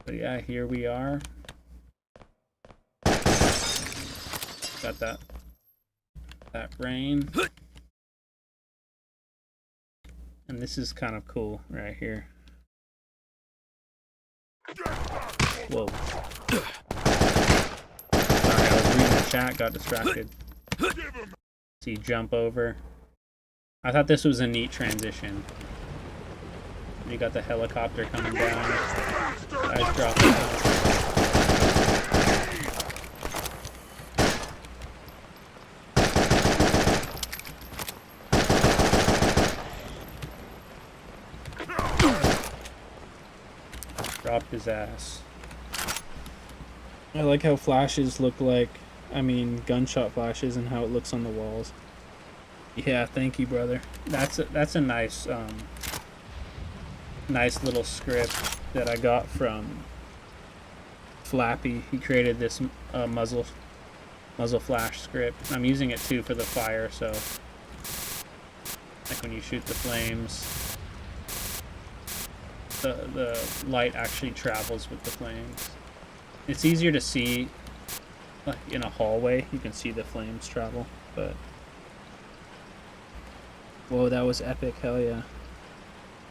Speaker 2: But yeah, here we are. Got that rain. And this is kind of cool right here. Whoa. Sorry, I was reading the chat, got distracted. See, jump over. I thought this was a neat transition. You got the helicopter coming down. Guys dropping down. Dropped his ass. I like how flashes look like, I mean, gunshot flashes and how it looks on the walls. Yeah, thank you, brother. That's a nice, nice little script that I got from Flappy. He created this muzzle flash script. I'm using it too for the fire, so like when you shoot the flames, the light actually travels with the flames. It's easier to see like in a hallway. You can see the flames travel, but whoa, that was epic. Hell yeah.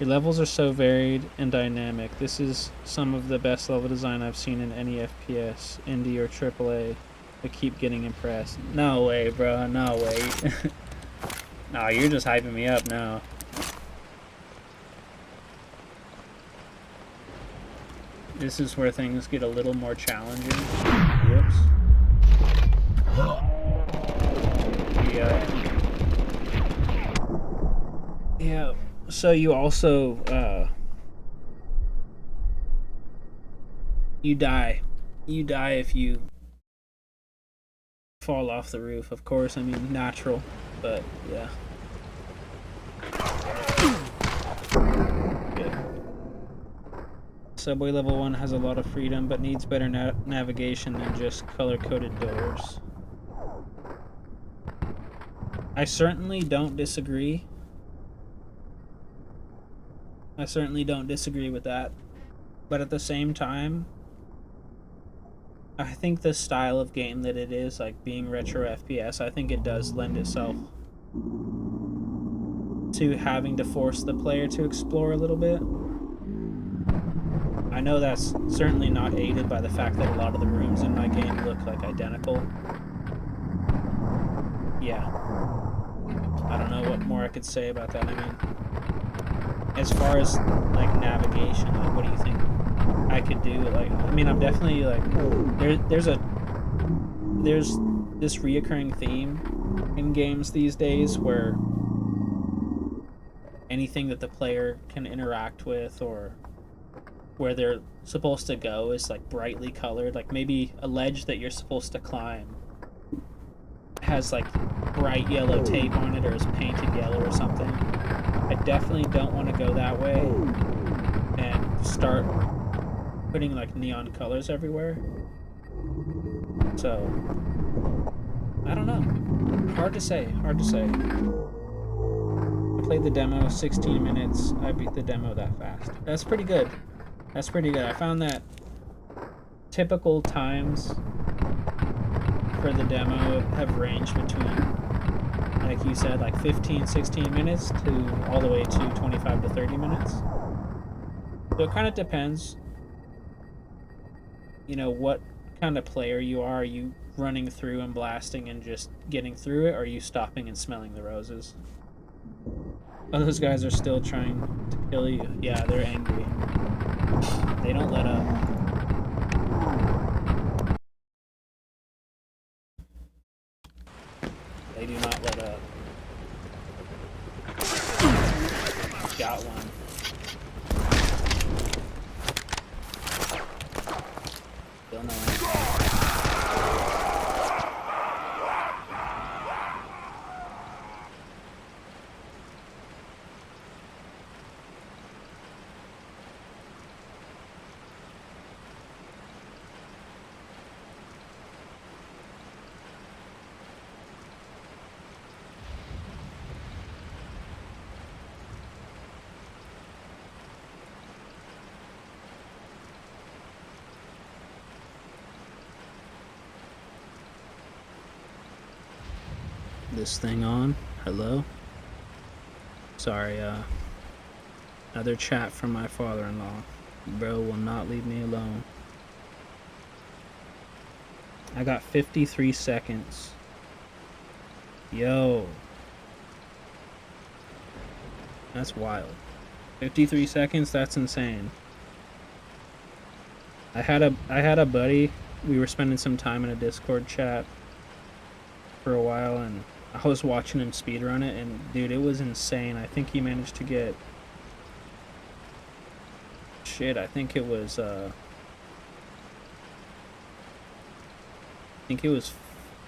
Speaker 2: Your levels are so varied and dynamic. This is some of the best level design I've seen in any FPS, indie or AAA. I keep getting impressed. No way, bro. No way. Nah, you're just hyping me up now. This is where things get a little more challenging. Whoops. Yeah. Yeah. So you also, you die. You die if you fall off the roof, of course. I mean, natural, but yeah. Good. Subway level 1 has a lot of freedom, but needs better navigation than just color-coded doors. I certainly don't disagree. I certainly don't disagree with that. But at the same time, I think the style of game that it is, like being retro FPS, I think it does lend itself to having to force the player to explore a little bit. I know that's certainly not aided by the fact that a lot of the rooms in my game look like identical. Yeah. I don't know what more I could say about that. I mean, as far as like navigation, like what do you think I could do? Like, I mean, I'm definitely like there's this reoccurring theme in games these days where anything that the player can interact with or where they're supposed to go is like brightly colored. Like maybe a ledge that you're supposed to climb has like bright yellow tape on it or is painted yellow or something. I definitely don't want to go that way and start putting like neon colors everywhere. So I don't know. Hard to say. Hard to say. I played the demo 16 minutes. I beat the demo that fast. That's pretty good. That's pretty good. I found that typical times for the demo have ranged between, like you said, like 15, 16 minutes to all the way to 25 to 30 minutes. So it kind of depends, you know, what kind of player you are. Are you running through and blasting and just getting through it, or are you stopping and smelling the roses? Oh, those guys are still trying to kill you. Yeah, they're angry. They don't let up. They do not let up. Got one. Still no answer. This thing on. Hello? Sorry, another chat from my father-in-law. Bro will not leave me alone. I got 53 seconds. Yo. That's wild. 53 seconds, that's insane. I had a buddy, we were spending some time in a Discord chat for a while, and I was watching him speedrun it, and dude, it was insane. I think he managed to get... Shit, I think it was, I think it was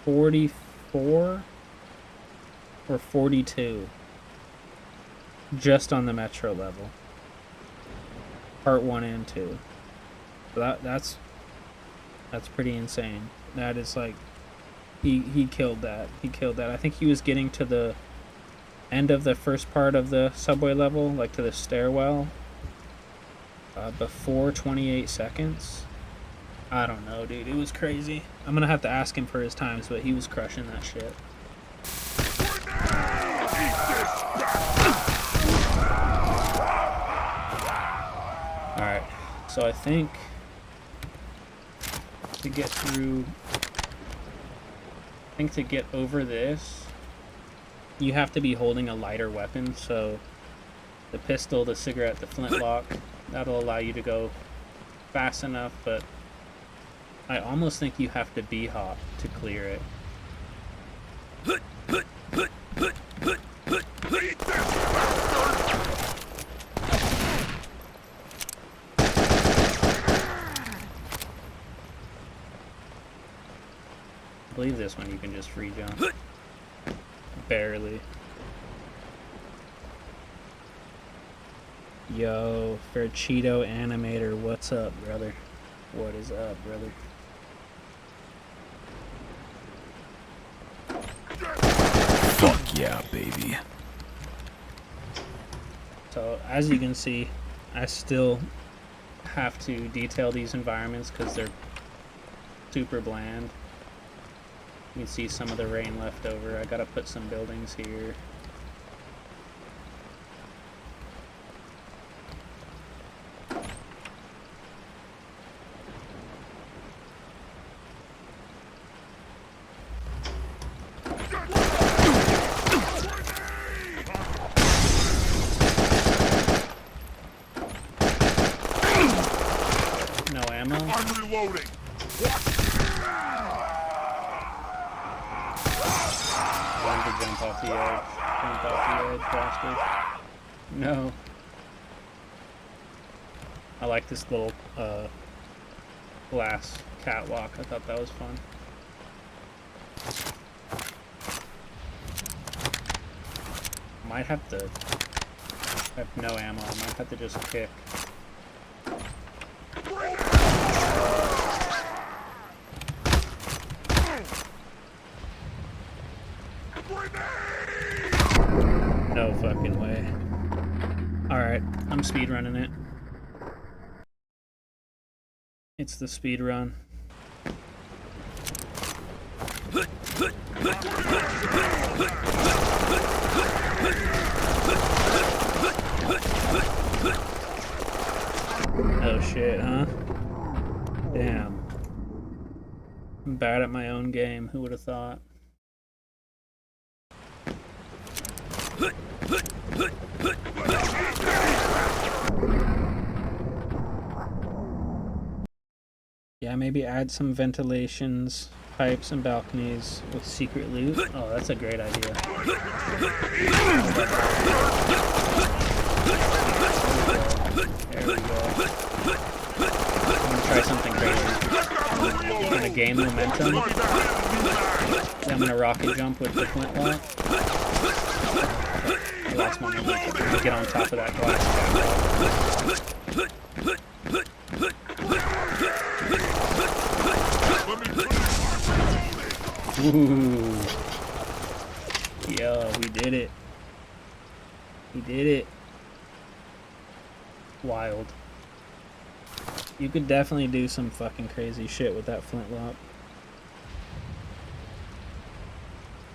Speaker 2: 44 or 42 just on the Metro level. Part 1 and 2. So that's pretty insane. That is like, he killed that. He killed that. I think he was getting to the end of the first part of the subway level, like to the stairwell, before 28 seconds. I don't know, dude. It was crazy. I'm gonna have to ask him for his times, but he was crushing that shit. Alright, so I think to get through, to get over this, you have to be holding a lighter weapon. So the pistol, the cigarette, the flintlock, that'll allow you to go fast enough, but I almost think you have to be hot to clear it. I believe this one you can just free jump. Barely. Yo, Cheeto Animator, what's up, brother? What is up, brother?
Speaker 1: Fuck yeah, baby.
Speaker 2: So, as you can see, I still have to detail these environments because they're super bland. You can see some of the rain left over. I gotta put some buildings here. No ammo?
Speaker 3: I'm reloading.
Speaker 2: Jump off the edge. Jump off the edge, bastard. No. I like this little glass catwalk. I thought that was fun. Might have to... I have no ammo. I might have to just kick. No fucking way. Alright, I'm speedrunning it. It's the speedrun. Oh shit, huh? Damn. I'm bad at my own game, who would have thought? Yeah, maybe add some ventilations, pipes, and balconies with secret loot. Oh, that's a great idea. There we go. I'm gonna try something crazy. I'm gonna gain momentum. Then I'm gonna rocket jump with the flintlock. I lost my momentum. I'm gonna get on top of that glass. Ooh. Yo, we did it. We did it. Wild. You could definitely do some fucking crazy shit with that flintlock.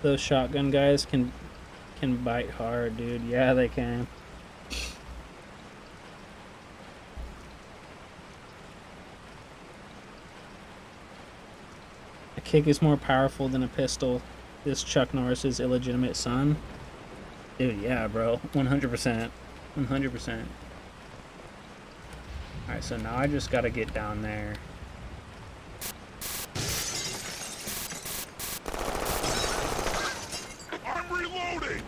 Speaker 2: Those shotgun guys can bite hard, dude. Yeah, they can. kick is more powerful than a pistol. This Chuck Norris's illegitimate son. Dude, yeah, bro. 100%. 100%. Alright, so now I just gotta get down there.
Speaker 3: I'm reloading.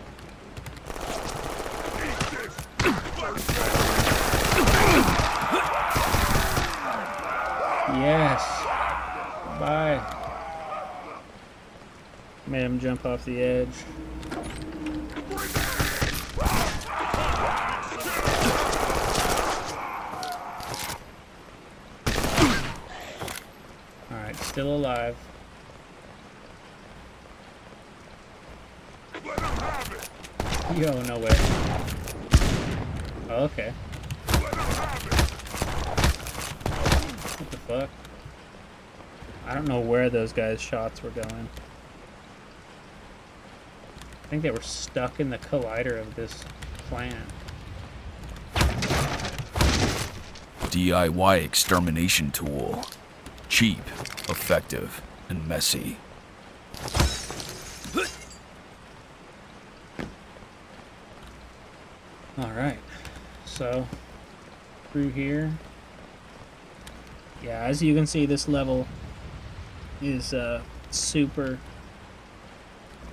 Speaker 2: Yes. Bye. Made him jump off the edge. Alright, still alive.
Speaker 3: Let him have it.
Speaker 2: Yo, no way. Oh, okay.
Speaker 3: Let him have it.
Speaker 2: What the fuck? I don't know where those guys' shots were going. I think they were stuck in the collider of this plant.
Speaker 1: DIY extermination tool. Cheap, effective, and messy.
Speaker 2: Alright, so through here. Yeah, as you can see, this level is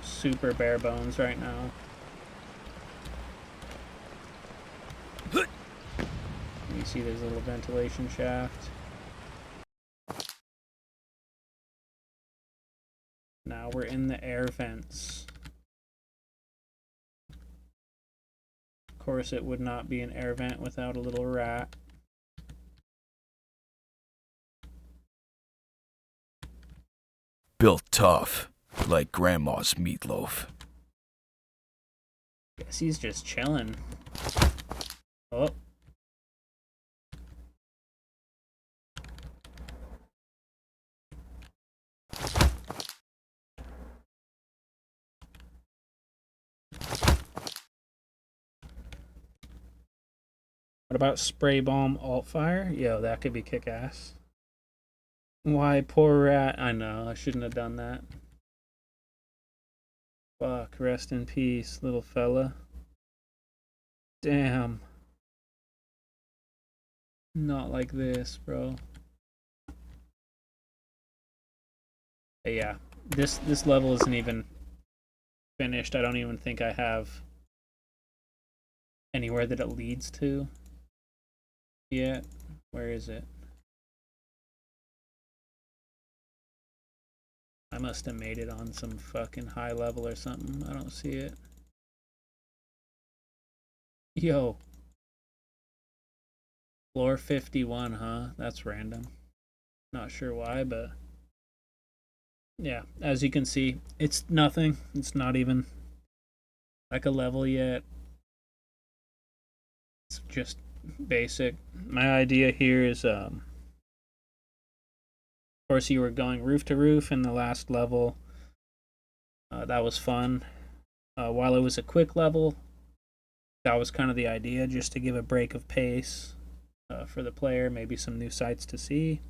Speaker 2: super bare bones right now. You see there's a little ventilation shaft. Now we're in the air vents. Of course, it would not be an air vent without a little rat.
Speaker 1: Built tough, like grandma's meatloaf.
Speaker 2: Guess he's just chilling. Oh. What about spray bomb alt fire? Yo, that could be kick-ass. Why, poor rat. I know, I shouldn't have done that. Fuck, rest in peace, little fella. Damn. Not like this, bro. But yeah, this level isn't even finished. I don't even think I have anywhere that it leads to yet. Where is it? I must have made it on some fucking high level or something. I don't see it. Yo. Floor 51, huh? That's random. Not sure why, but yeah, as you can see, it's nothing. It's not even like a level yet. It's just basic. My idea here is of course you were going roof to roof in the last level. That was fun. While it was a quick level, that was kind of the idea, just to give a break of pace for the player, maybe some new sights to see.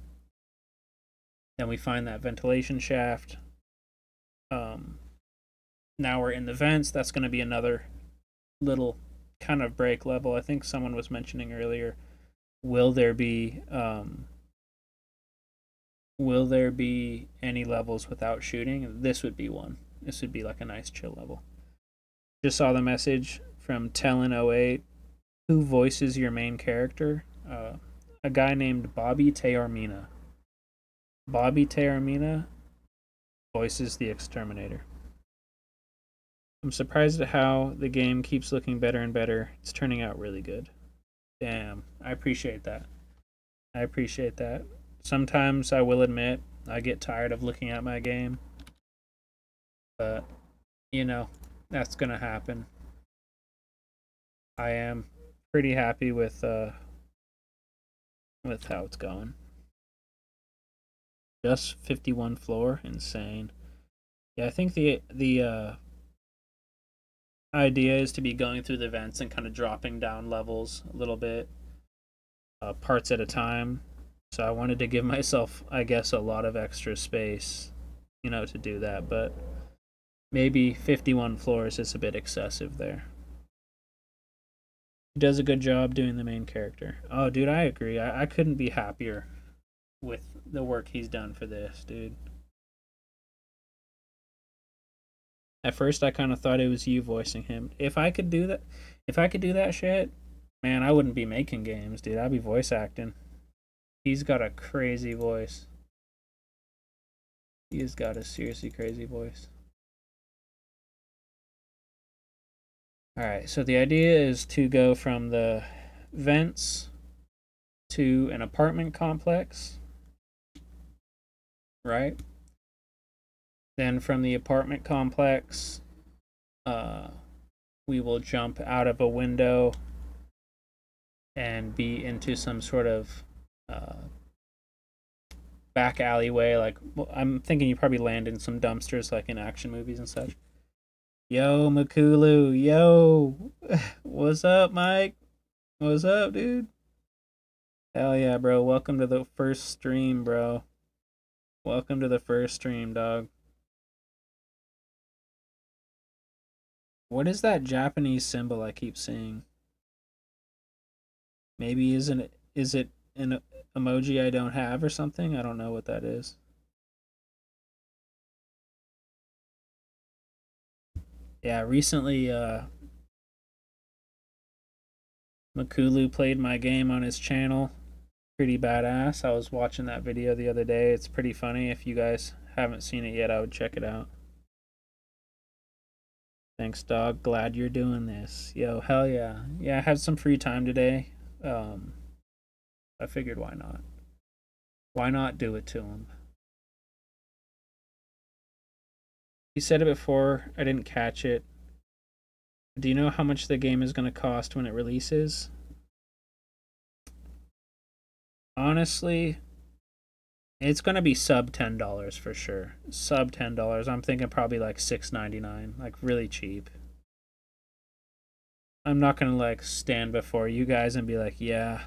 Speaker 2: Then we find that ventilation shaft. Now we're in the vents. That's going to be another little kind of break level. I think someone was mentioning earlier, will there be any levels without shooting? This would be one. This would be like a nice chill level. Just saw the message from Tellin08. Who voices your main character? A guy named Bobby Taormina. Bobby Taormina voices the Exterminator. I'm surprised at how the game keeps looking better and better. It's turning out really good. Damn, I appreciate that. I appreciate that. Sometimes I will admit I get tired of looking at my game. But, you know, that's gonna happen. I am pretty happy with how it's going. Just 51 floor, insane. Yeah, I think the idea is to be going through the vents and kind of dropping down levels a little bit, parts at a time. So I wanted to give myself, I guess, a lot of extra space you know, to do that, but maybe 51 floors is a bit excessive there. He does a good job doing the main character. Oh, dude, I agree. I couldn't be happier with the work he's done for this, dude. At first, I kind of thought it was you voicing him. If I could do that shit, man, I wouldn't be making games, dude. I'd be voice acting. He's got a crazy voice. He has got a seriously crazy voice. Alright, so the idea is to go from the vents to an apartment complex, right? Then from the apartment complex, we will jump out of a window and be into some sort of back alleyway. Like, I'm thinking you probably land in some dumpsters like in action movies and such. Yo, Makulu, yo. What's up, Mike? What's up, dude? Hell yeah, bro. Welcome to the first stream, bro. Welcome to the first stream, dog. What is that Japanese symbol I keep seeing? Maybe is it an emoji I don't have or something? I don't know what that is. Yeah, recently Makulu played my game on his channel. Pretty badass. I was watching that video the other day. It's pretty funny. If you guys haven't seen it yet, I would check it out. Thanks, dog. Glad you're doing this. Yo, hell yeah. Yeah, I had some free time today. I figured why not? Why not do it to him? You said it before, I didn't catch it. Do you know how much the game is going to cost when it releases? Honestly, it's going to be sub $10 for sure. Sub $10. I'm thinking probably like $6.99, like really cheap. I'm not going to like stand before you guys and be like, yeah,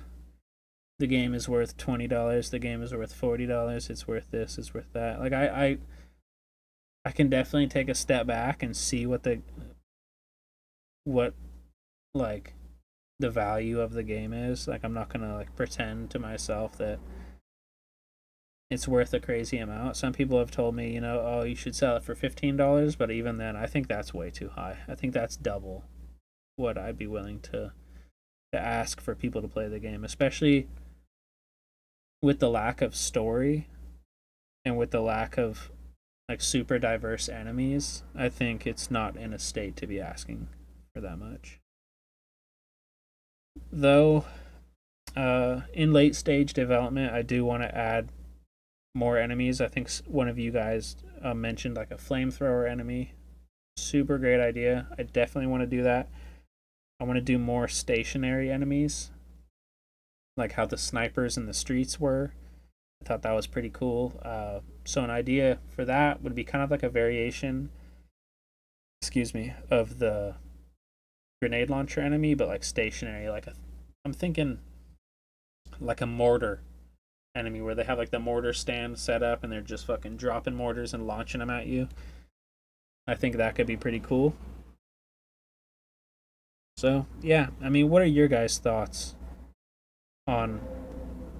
Speaker 2: the game is worth $20, the game is worth $40, it's worth this, it's worth that. Like I can definitely take a step back and see what like the value of the game is. Like, I'm not gonna like pretend to myself that it's worth a crazy amount. Some people have told me, you know, oh, you should sell it for $15, but even then, I think that's way too high. I think that's double what I'd be willing to ask for people to play the game, especially with the lack of story and with the lack of like super diverse enemies. I think it's not in a state to be asking for that much. Though, in late stage development, I do want to add more enemies. I think one of you guys mentioned like a flamethrower enemy. Super great idea. I definitely want to do that. I want to do more stationary enemies, like how the snipers in the streets were. I thought that was pretty cool. So an idea for that would be kind of like a variation, of the grenade launcher enemy, but like stationary. I'm thinking like a mortar enemy where they have like the mortar stand set up and they're just fucking dropping mortars and launching them at you. I think that could be pretty cool. So yeah, I mean, what are your guys' thoughts on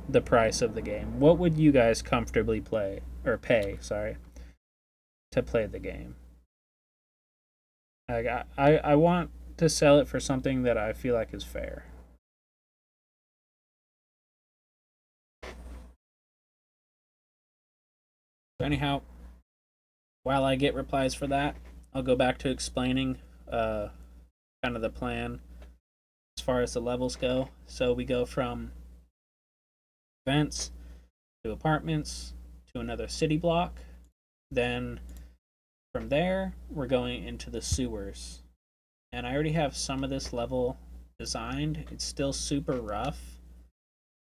Speaker 2: the price of the game? What would you guys comfortably pay to play the game? Like, I want to sell it for something that I feel like is fair. So anyhow, while I get replies for that, I'll go back to explaining kind of the plan as far as the levels go. So we go from vents to apartments to another city block. Then from there, we're going into the sewers. And I already have some of this level designed. It's still super rough.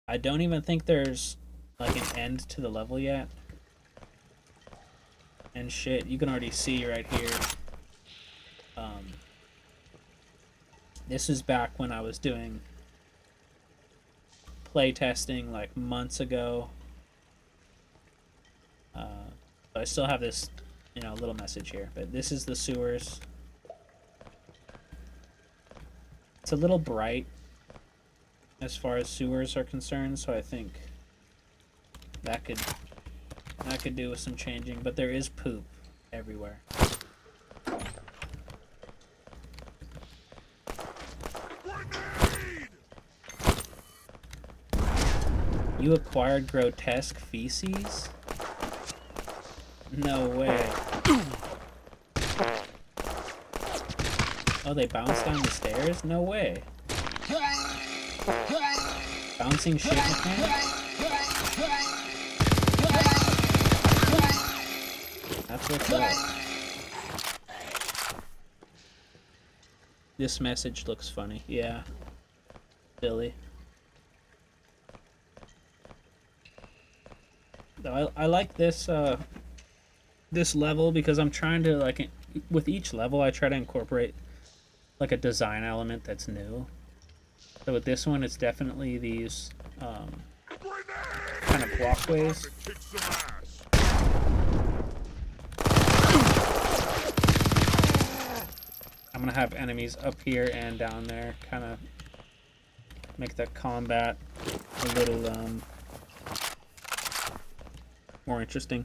Speaker 2: I don't even think there's like an end to the level yet. And shit, you can already see right here. This is back when I was doing play testing like months ago. So I still have this, you know, little message here, but this is the sewers. It's a little bright as far as sewers are concerned, so I think that could do with some changing, but there is poop everywhere.
Speaker 3: Grenade!
Speaker 2: You acquired grotesque feces? No way. Oh, they bounce down the stairs? No way. Bouncing shit mechanics? That's what's up. This message looks funny. Yeah. Silly. I like this this level because I'm trying to, like, with each level I try to incorporate like a design element that's new. So with this one, it's definitely these kind of walkways.
Speaker 3: Kick some ass.
Speaker 2: I'm gonna have enemies up here and down there, kind of make the combat a little more interesting.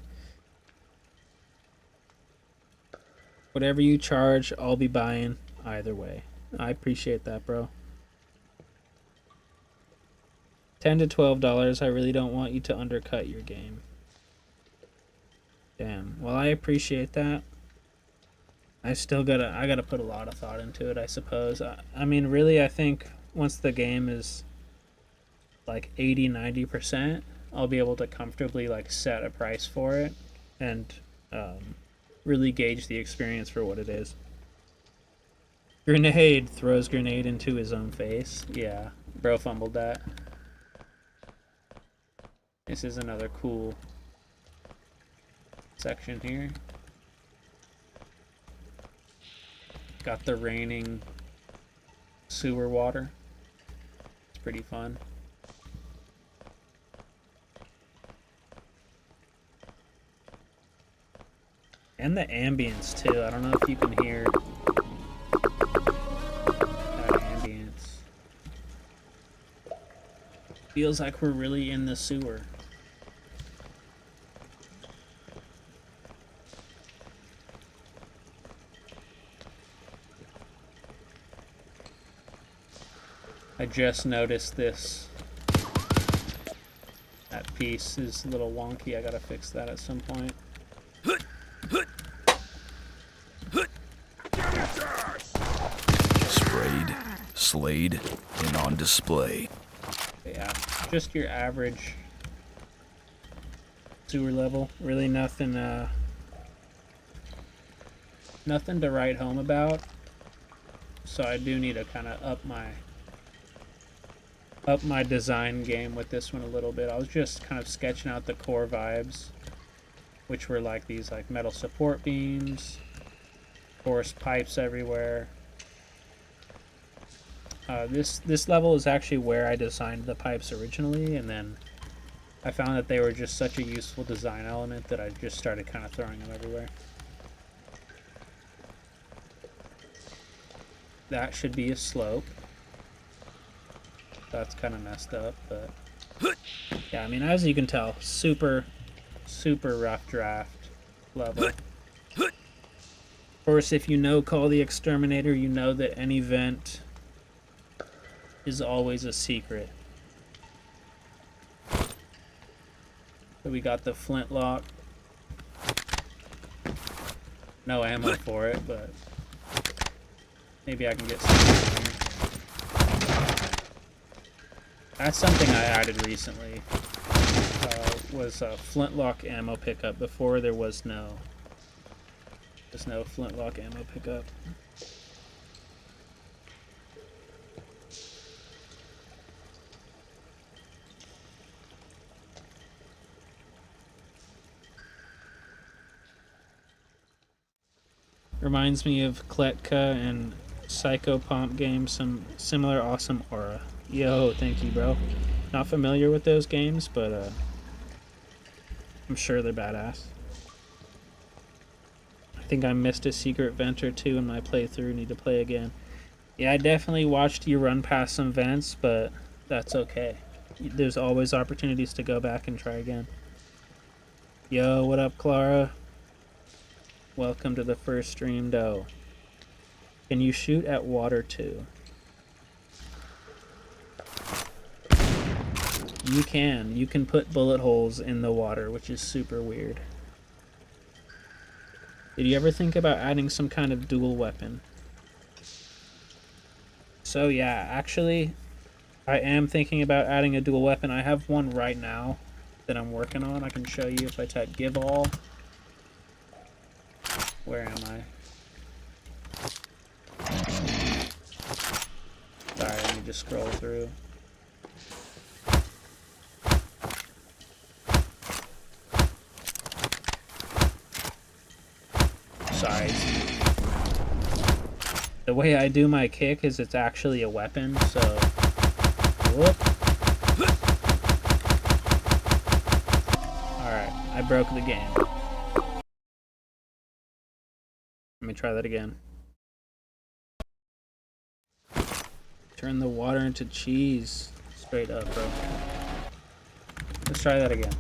Speaker 2: Whatever you charge, I'll be buying either way. I appreciate that, bro. $10 to $12. I really don't want you to undercut your game. Damn. Well, I appreciate that. I gotta put a lot of thought into it, I suppose. I mean, really, I think once the game is like 80-90%, I'll be able to comfortably like set a price for it and really gauge the experience for what it is. Grenade throws grenade into his own face. Yeah, bro fumbled that. This is another cool section here. Got the raining sewer water. It's pretty fun. And the ambience too. I don't know if you can hear that ambience. Feels like we're really in the sewer. I just noticed this. That piece is a little wonky. I gotta fix that at some point.
Speaker 1: Sprayed, slayed, and on display.
Speaker 2: Yeah, just your average sewer level. Really nothing nothing to write home about. So I do need to kind of up my design game with this one a little bit. I was just kind of sketching out the core vibes, which were like these like metal support beams, forced pipes everywhere. This level is actually where I designed the pipes originally, and then I found that they were just such a useful design element that I just started kind of throwing them everywhere. That should be a slope. That's kind of messed up, but yeah, I mean, as you can tell, super rough draft level. Of course, if you know Call the Exterminator, you know that any vent is always a secret. So we got the flintlock. No ammo for it, but maybe I can get some. That's something I added recently. Was a flintlock ammo pickup. Before there was no flintlock ammo pickup. Reminds me of Kletka and Psychopomp games, some similar awesome aura. Yo, thank you, bro. Not familiar with those games, but I'm sure they're badass. think I missed a secret vent or two in my playthrough. Need to play again. Yeah, I definitely watched you run past some vents, but that's okay. There's always opportunities to go back and try again. Yo, what up, Clara? Welcome to the first stream, though. Can you shoot at water too? You can. You can put bullet holes in the water, which is super weird. Did you ever think about adding some kind of dual weapon? So yeah, actually, I am thinking about adding a dual weapon. I have one right now that I'm working on. I can show you if I type give all. Where am I? Sorry, let me just scroll through. Sorry. The way I do my kick is it's actually a weapon, so... Whoop. Alright, I broke the game. Let me try that again. Turn the water into cheese. Straight up, bro. Let's try that again.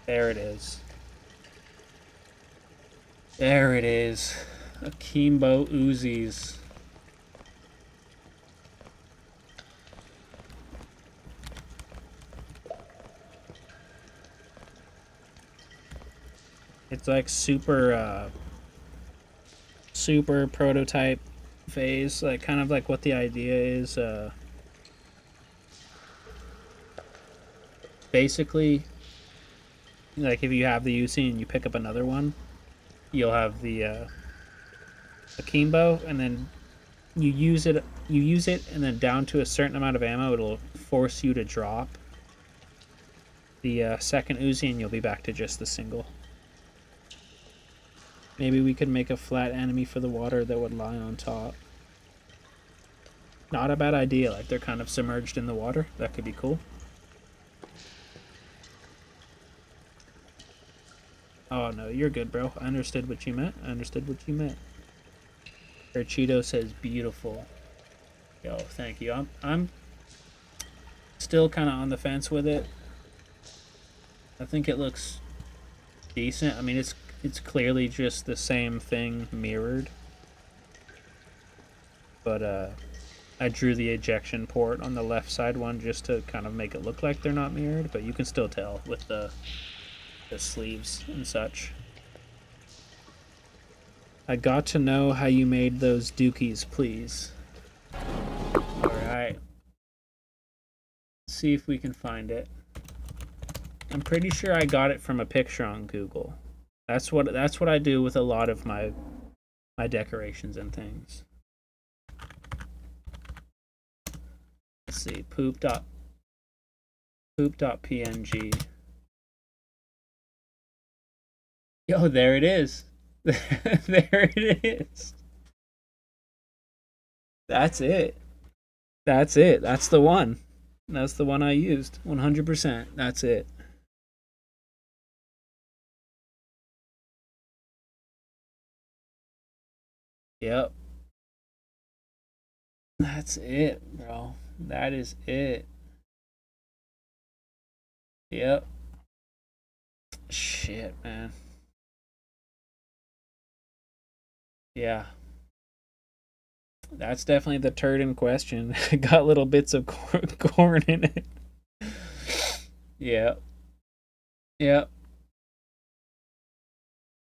Speaker 2: There it is. There it is. Akimbo Uzis. It's like super prototype phase, like kind of like what the idea is. Basically, like if you have the Uzi and you pick up another one, you'll have the Akimbo, and then you use it, and then down to a certain amount of ammo, it'll force you to drop the second Uzi, and you'll be back to just the single. Maybe we could make a flat enemy for the water that would lie on top. Not a bad idea, like they're kind of submerged in the water. That could be cool. Oh no, you're good, bro. I understood what you meant. Her Cheeto says beautiful. Yo, thank you. I'm still kind of on the fence with it. I think it looks decent. I mean, it's clearly just the same thing mirrored. But I drew the ejection port on the left side one just to kind of make it look like they're not mirrored, but you can still tell with the sleeves and such. I got to know how you made those dookies, please. Alright. See if we can find it. I'm pretty sure I got it from a picture on Google. That's what I do with a lot of my decorations and things. Let's see, poop.png. Yo, there it is. There it is. That's it. That's it. That's the one. That's the one I used. 100%. That's it. Yep. That's it, bro. That is it. Yep. Shit, man. Yeah. That's definitely the turd in question. Got little bits of corn in it. Yeah. Yep.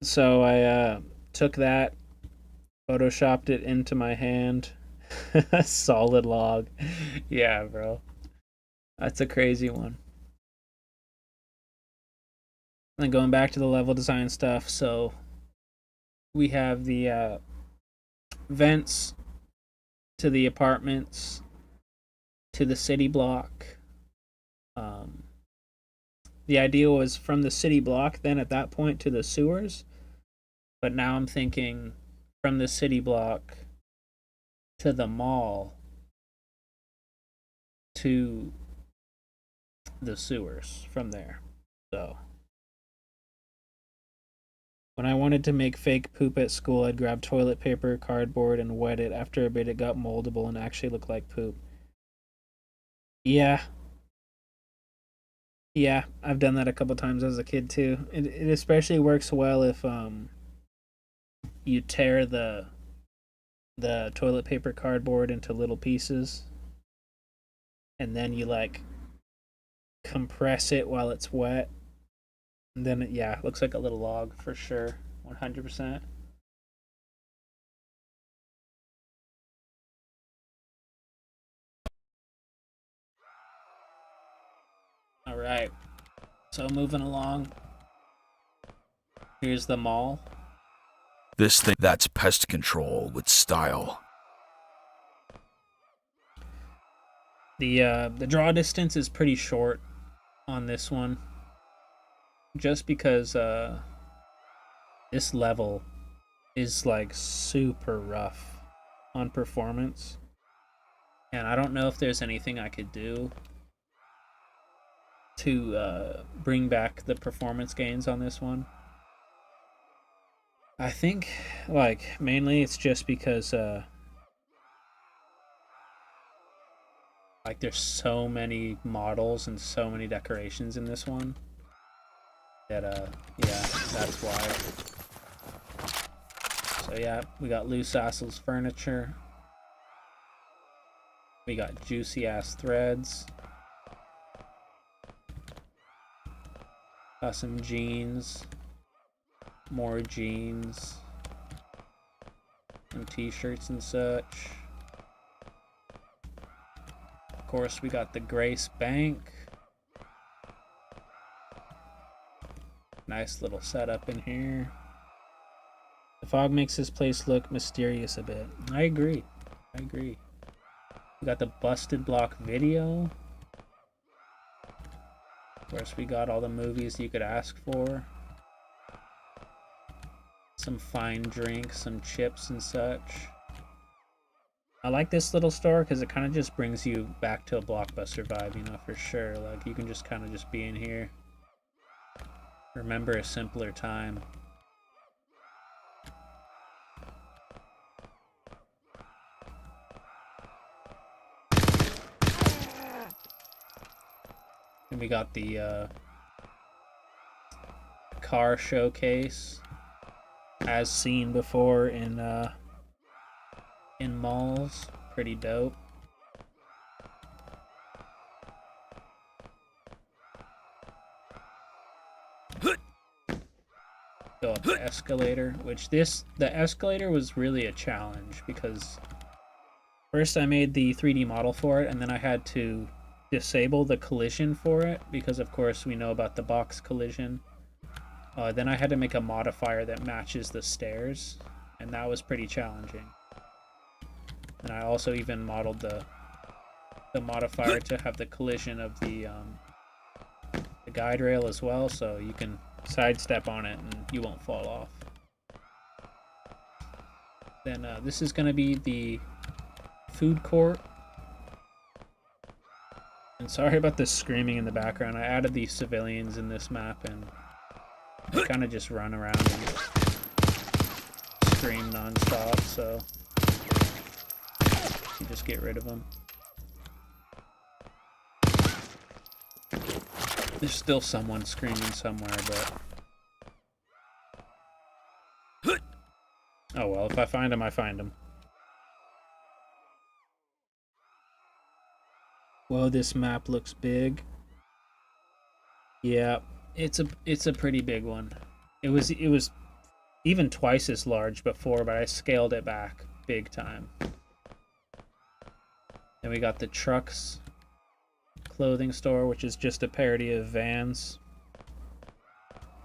Speaker 2: So I took that, photoshopped it into my hand. Solid log. Yeah, bro. That's a crazy one. And going back to the level design stuff, so we have the vents to the apartments, to the city block. The idea was from the city block, then at that point to the sewers. But now I'm thinking from the city block to the mall to the sewers from there. So When I wanted to make fake poop at school, I'd grab toilet paper, cardboard, and wet it. After a bit, it got moldable and actually looked like poop. Yeah. Yeah, I've done that a couple times as a kid too. It especially works well if you tear the toilet paper cardboard into little pieces and then you like compress it while it's wet. And then it looks like a little log for sure. 100%. All right. So moving along. Here's the mall.
Speaker 1: This thing, that's pest control with style.
Speaker 2: The draw distance is pretty short on this one. Just because this level is like super rough on performance. And I don't know if there's anything I could do to bring back the performance gains on this one. I think, like, mainly it's just because, like, there's so many models and so many decorations in this one that, yeah, that's why. So, yeah, we got Loose Assholes furniture. We got juicy ass threads. Got some jeans. More jeans. And t-shirts and such. Of course, we got the Grace Bank. Nice little setup in here. The fog makes this place look mysterious a bit. I agree. We got the Busted Block video. Of course, we got all the movies you could ask for. Some fine drinks, some chips and such. I like this little store because it kind of just brings you back to a Blockbuster vibe, you know, for sure. Like, you can just kind of just be in here. Remember a simpler time. And we got the car showcase, as seen before in malls. Pretty dope. Go up the escalator, which the escalator was really a challenge because first I made the 3D model for it and then I had to disable the collision for it because of course we know about the box collision. Then I had to make a modifier that matches the stairs and that was pretty challenging. And I also even modeled the modifier to have the collision of the guide rail as well, so you can sidestep on it and you won't fall off. Then this is going to be the food court. And sorry about the screaming in the background. I added the civilians in this map and they kind of just run around and scream non-stop, so you just get rid of them. There's still someone screaming somewhere, but oh well, if I find him, I find him. Whoa, this map looks big. Yeah, it's a pretty big one. It was even twice as large before, but I scaled it back big time. Then we got the trucks clothing store, which is just a parody of Vans.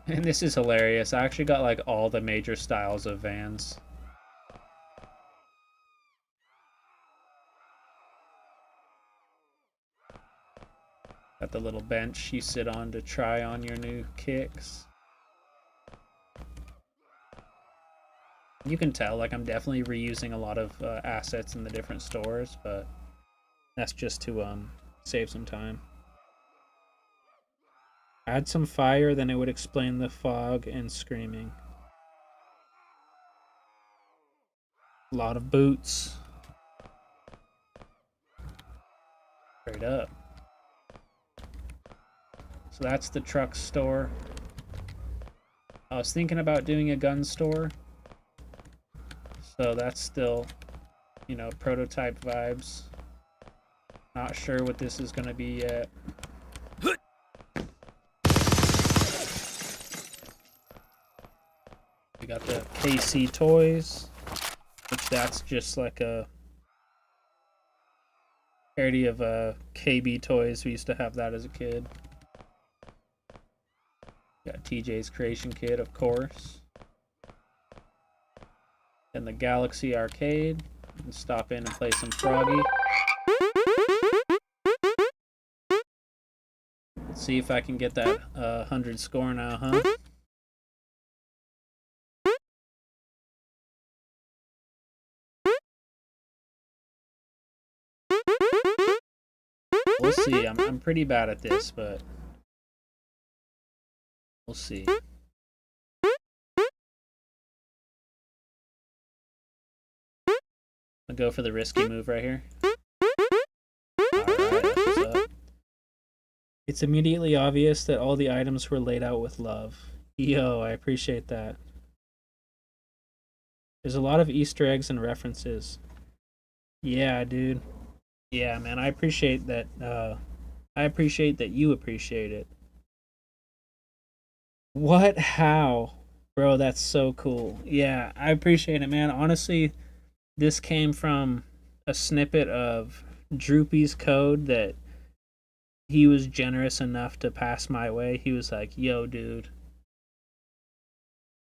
Speaker 2: And this is hilarious. I actually got like all the major styles of Vans. Got the little bench you sit on to try on your new kicks. You can tell, like, I'm definitely reusing a lot of assets in the different stores, but that's just to save some time. Add some fire, then it would explain the fog and screaming. A lot of boots. Straight up. So that's the truck store. I was thinking about doing a gun store. So that's still, you know, prototype vibes. Not sure what this is going to be yet. We got the KC Toys, which that's just like a parody of KB Toys. We used to have that as a kid. Got TJ's Creation Kit, of course. And the Galaxy Arcade. You can stop in and play some Froggy. Let's see if I can get that 100 score now, huh? We'll see. I'm pretty bad at this, but we'll see. I'll go for the risky move right here. Alright, that's what's up. It's immediately obvious that all the items were laid out with love. Yo, I appreciate that. There's a lot of Easter eggs and references. Yeah, dude. Yeah, man, I appreciate that. I appreciate that you appreciate it. What? How? Bro, that's so cool. Yeah, I appreciate it, man. Honestly, this came from a snippet of Droopy's code that he was generous enough to pass my way. He was like, yo, dude.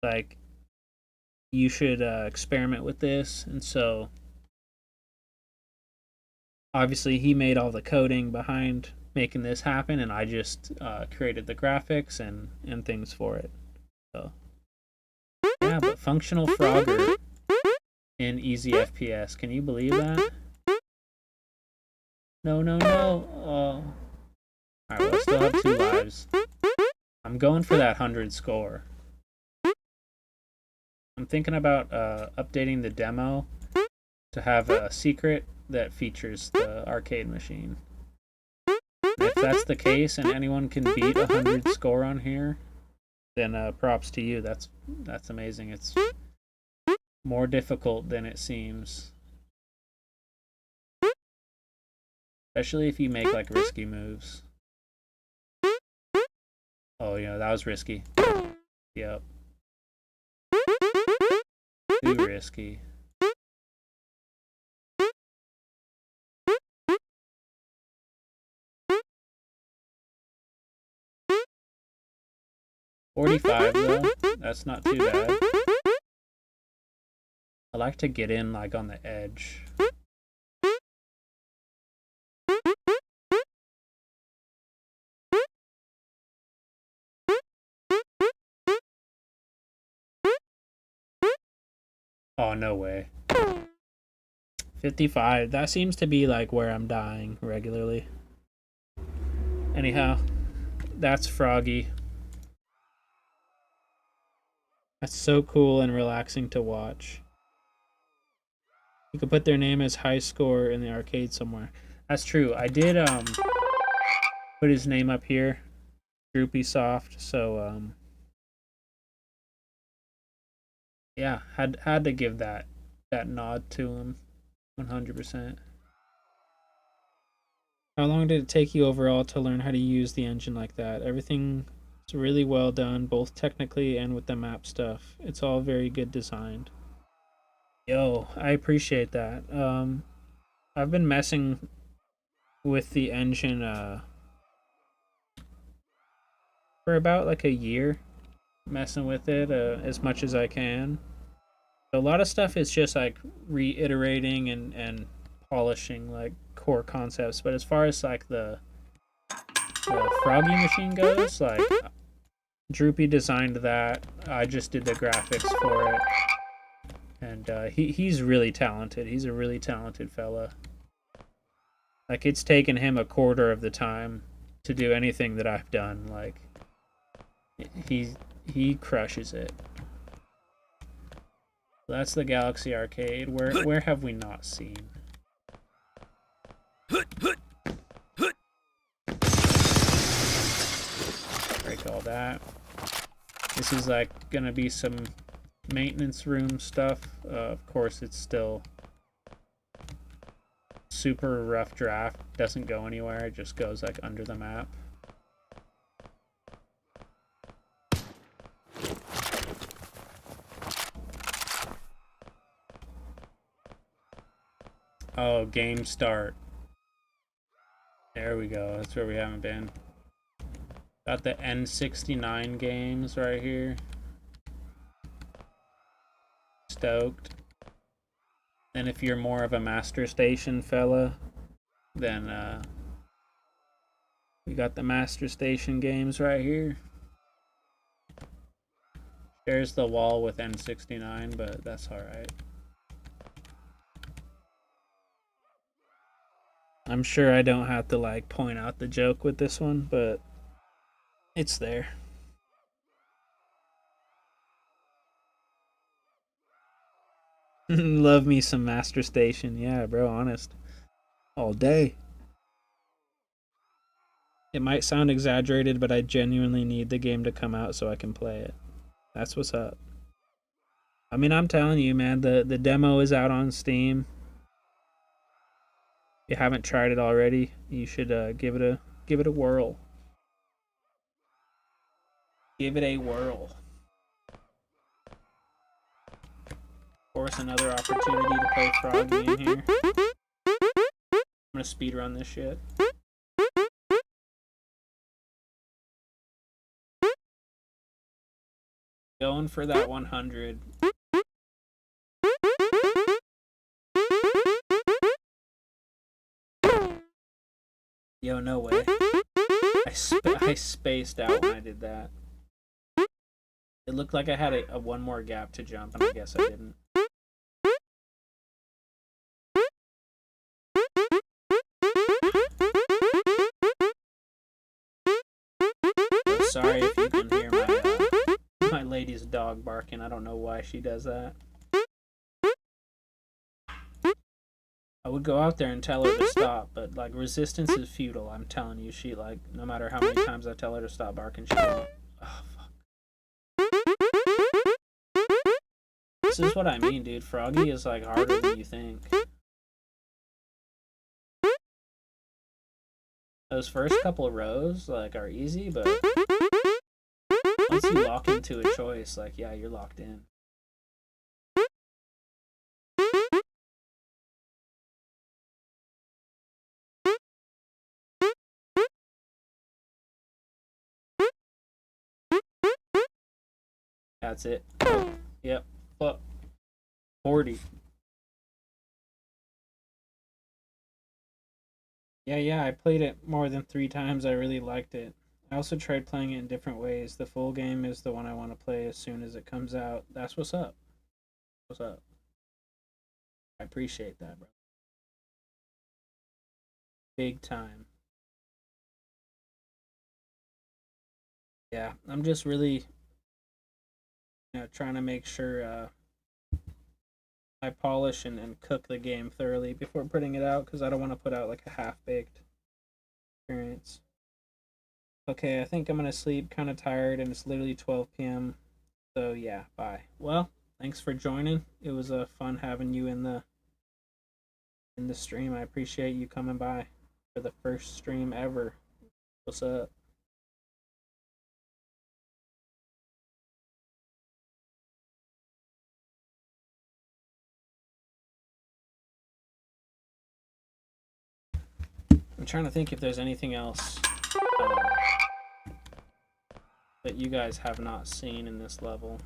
Speaker 2: Like, you should experiment with this. And so, obviously, he made all the coding behind making this happen, and I just created the graphics and things for it. So, yeah, but functional Frogger in easy FPS. Can you believe that? No, no, no. Oh. Alright, well, I still have 2 lives. I'm going for that 100 score. I'm thinking about updating the demo to have a secret that features the arcade machine. If that's the case and anyone can beat 100 score on here, then props to you. That's amazing. It's more difficult than it seems. Especially if you make like risky moves. Oh, yeah, that was risky. Yep. Too risky. $45 though. That's not too bad. I like to get in like on the edge. Oh, no way. 55. That seems to be like where I'm dying regularly. Anyhow, that's Froggy. That's so cool and relaxing to watch. You could put their name as high score in the arcade somewhere. That's true. I did put his name up here, Droopy Soft. So yeah, had to give that nod to him, 100%. How long did it take you overall to learn how to use the engine like that? Everything is really well done, both technically and with the map stuff. It's all very good designed. Yo, I appreciate that. I've been messing with the engine for about like a year, messing with it as much as I can. So a lot of stuff is just like reiterating and polishing like core concepts, but as far as like the Froggy machine goes, like Droopy designed that. I just did the graphics for it. And he's really talented. He's a really talented fella. Like, it's taken him a quarter of the time to do anything that I've done. Like, he crushes it. That's the Galaxy Arcade. Where have we not seen? Break all that. This is like gonna be some maintenance room stuff. Of course, it's still super rough draft. Doesn't go anywhere. It just goes like under the map. Oh, game start. There we go. That's where we haven't been. Got the N69 games right here. Stoked. And if you're more of a Master Station fella, then we got the Master Station games right here. Shares the wall with N69, but that's alright. I'm sure I don't have to like point out the joke with this one, but it's there. Love me some Master Station. Yeah, bro, honest. All day. It might sound exaggerated, but I genuinely need the game to come out so I can play it. That's what's up. I mean, I'm telling you, man, the demo is out on Steam. If you haven't tried it already, you should give it a whirl. Give it a whirl. Of course, another opportunity to play Froggy in here. I'm gonna speedrun this shit. Going for that 100. Yo, no way. I spaced out when I did that. It looked like I had a one more gap to jump, and I guess I didn't. So sorry if you can hear my lady's dog barking. I don't know why she does that. I would go out there and tell her to stop, but like resistance is futile. I'm telling you, she like no matter how many times I tell her to stop barking, she won't. Oh fuck. This is what I mean, dude. Froggy is like harder than you think. Those first couple rows like are easy, but once you lock into a choice, like yeah, you're locked in. That's it. Oh, yep. Fuck. 40. Yeah, I played it more than 3 times. I really liked it. I also tried playing it in different ways. The full game is the one I want to play as soon as it comes out. That's what's up. What's up? I appreciate that, bro. Big time. Yeah, I'm just really trying to make sure I polish and cook the game thoroughly before putting it out, because I don't want to put out like a half-baked experience. Okay, I think I'm gonna sleep, kind of tired, and it's literally 12 p.m. So yeah, bye. Well, thanks for joining. It was fun having you in the stream. I appreciate you coming by for the first stream ever. What's up? I'm trying to think if there's anything else that you guys have not seen in this level.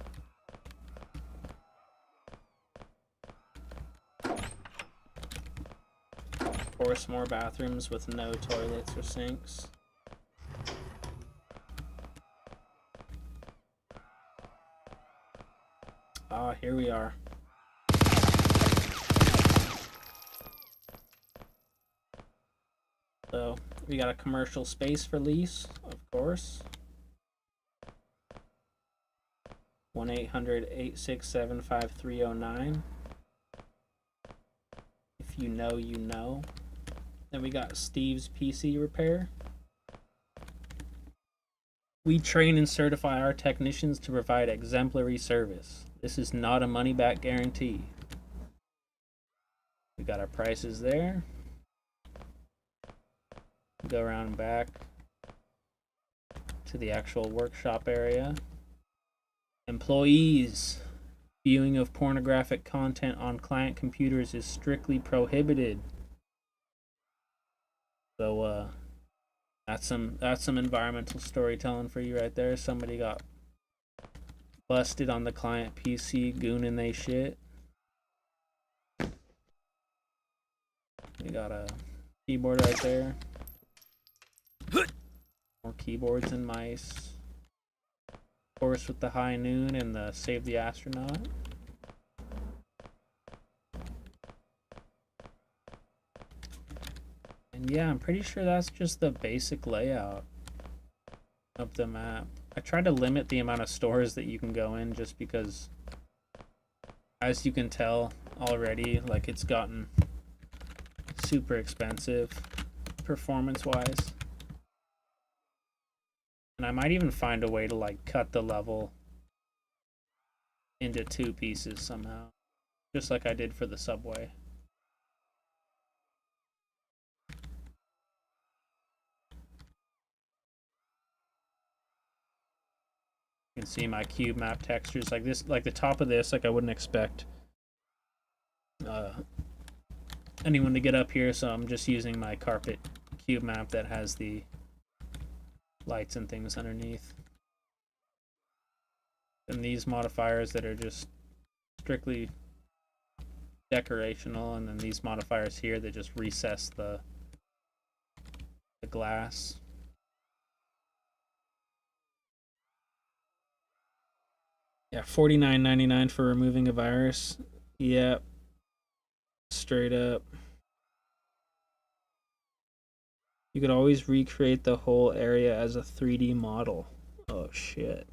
Speaker 2: Of course, more bathrooms with no toilets or sinks. Ah, here we are. So, we got a commercial space for lease, of course. 1-800-867-5309. If you know, you know. Then we got Steve's PC Repair. We train and certify our technicians to provide exemplary service. This is not a money-back guarantee. We got our prices there. Go around and back to the actual workshop area. Employees. Viewing of pornographic content on client computers is strictly prohibited. So that's some environmental storytelling for you right there. Somebody got busted on the client PC gooning they shit. We got a keyboard right there. More keyboards and mice. Of course, with the high noon and the Save the Astronaut. And yeah, I'm pretty sure that's just the basic layout of the map. I tried to limit the amount of stores that you can go in just because, as you can tell already, like, it's gotten super expensive performance-wise. And I might even find a way to, like, cut the level into 2 pieces somehow, just like I did for the subway. You can see my cube map textures like this, like the top of this, like I wouldn't expect anyone to get up here, so I'm just using my carpet cube map that has the lights and things underneath. And these modifiers that are just strictly decorational, and then these modifiers here that just recess the glass. Yeah, $49.99 for removing a virus. Yep. Straight up. You could always recreate the whole area as a 3D model. Oh shit.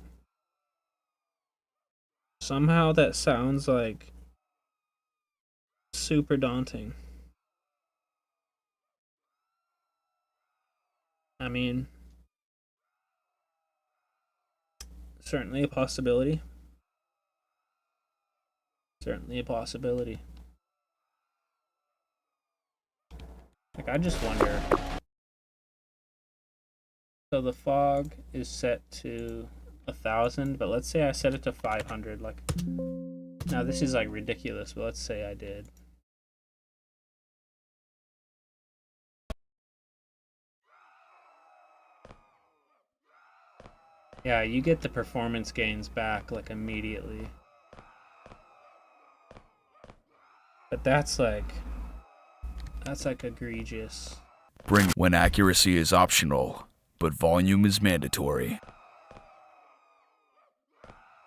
Speaker 2: Somehow that sounds like super daunting. I mean, certainly a possibility. Certainly a possibility. Like, I just wonder. So the fog is set to 1,000, but let's say I set it to 500. Like, now this is like ridiculous, but let's say I did. Yeah, you get the performance gains back like immediately. But that's like egregious.
Speaker 1: Bring when accuracy is optional, but volume is mandatory.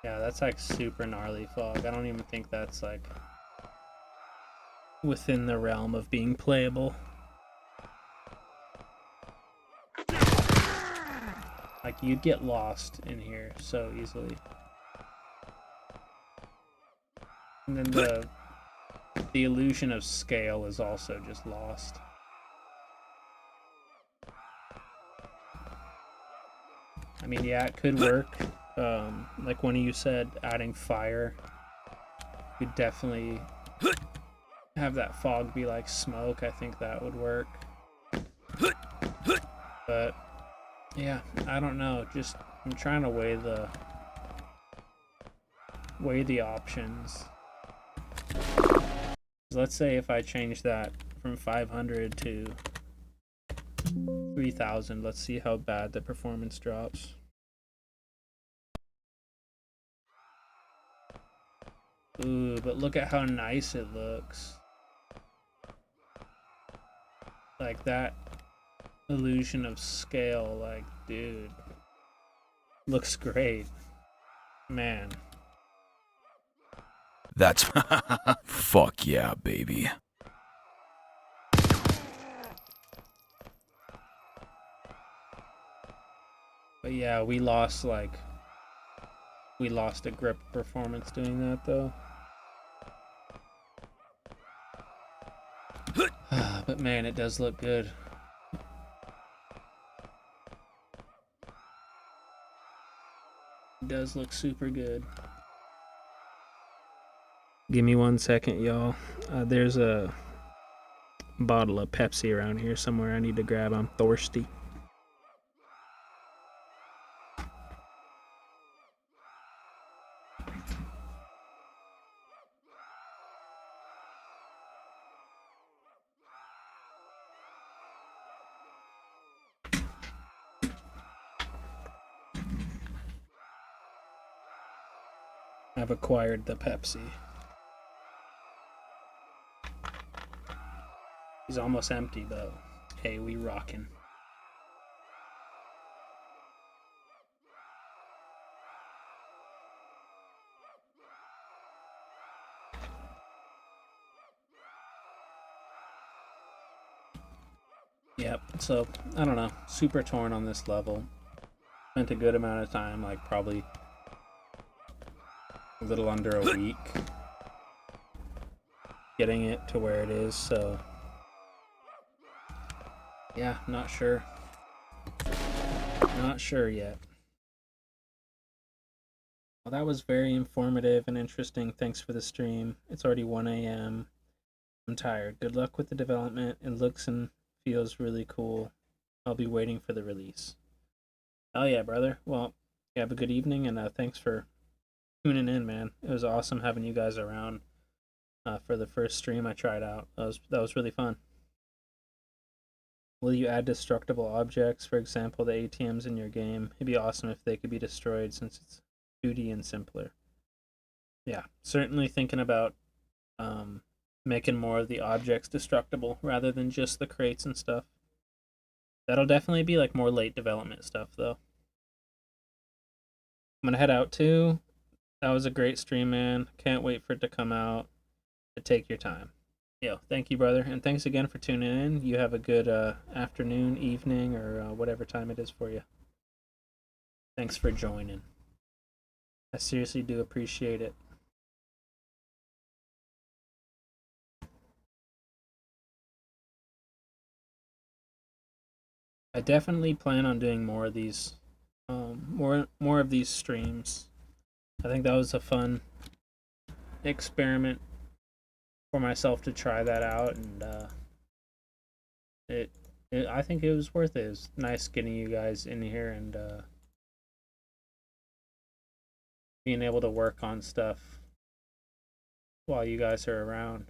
Speaker 2: Yeah, that's like super gnarly fog. I don't even think that's like within the realm of being playable. Like, you'd get lost in here so easily. And then the illusion of scale is also just lost. I mean, yeah, it could work. Like when you said adding fire, you'd definitely have that fog be like smoke. I think that would work. But yeah, I don't know. Just I'm trying to weigh the options. Let's say if I change that from 500 to 3,000, let's see how bad the performance drops. Ooh, but look at how nice it looks. Like, that illusion of scale, like, dude, looks great. Man.
Speaker 1: That's fuck yeah, baby.
Speaker 2: But yeah, we lost like We lost a grip performance doing that, though. But man, it does look good. It does look super good. Give me 1 second, y'all. There's a bottle of Pepsi around here somewhere I need to grab. I'm thirsty. I've acquired the Pepsi. He's almost empty, but hey, we rockin'. Yep, so, I don't know. Super torn on this level. Spent a good amount of time, like probably a little under a week getting it to where it is, so yeah, not sure. Not sure yet. Well, that was very informative and interesting. Thanks for the stream. It's already 1 a.m. I'm tired. Good luck with the development. It looks and feels really cool. I'll be waiting for the release. Oh yeah, brother. Well, you have a good evening, and thanks for tuning in, man. It was awesome having you guys around for the first stream I tried out. That was really fun. Will you add destructible objects, for example, the ATMs in your game? It'd be awesome if they could be destroyed since it's 2D and simpler. Yeah, certainly thinking about making more of the objects destructible rather than just the crates and stuff. That'll definitely be like more late development stuff, though. I'm gonna head out too. That was a great stream, man. Can't wait for it to come out. Take your time. Yo, thank you, brother, and thanks again for tuning in. You have a good afternoon, evening, or whatever time it is for you. Thanks for joining. I seriously do appreciate it. I definitely plan on doing more of these, more of these streams. I think that was a fun experiment for myself to try that out, and I think it was worth it. It was nice getting you guys in here and being able to work on stuff while you guys are around.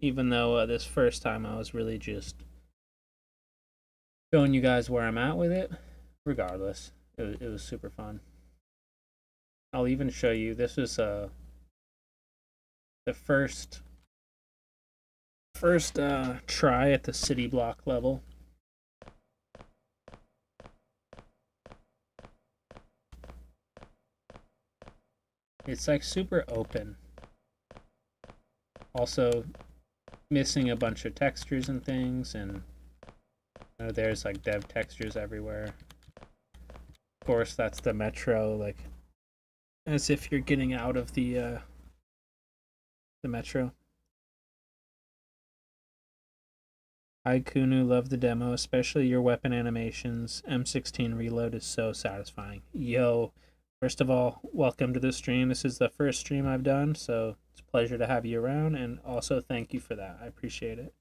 Speaker 2: Even though this first time I was really just showing you guys where I'm at with it, regardless, it was super fun. I'll even show you, this was the first try at the city block level. It's like super open. Also missing a bunch of textures and things, and there's like dev textures everywhere. Of course, that's the metro, like as if you're getting out of the metro. Hi Kunu, love the demo, especially your weapon animations. M16 reload is so satisfying. Yo, first of all, welcome to the stream. This is the first stream I've done, so it's a pleasure to have you around, and also thank you for that. I appreciate it.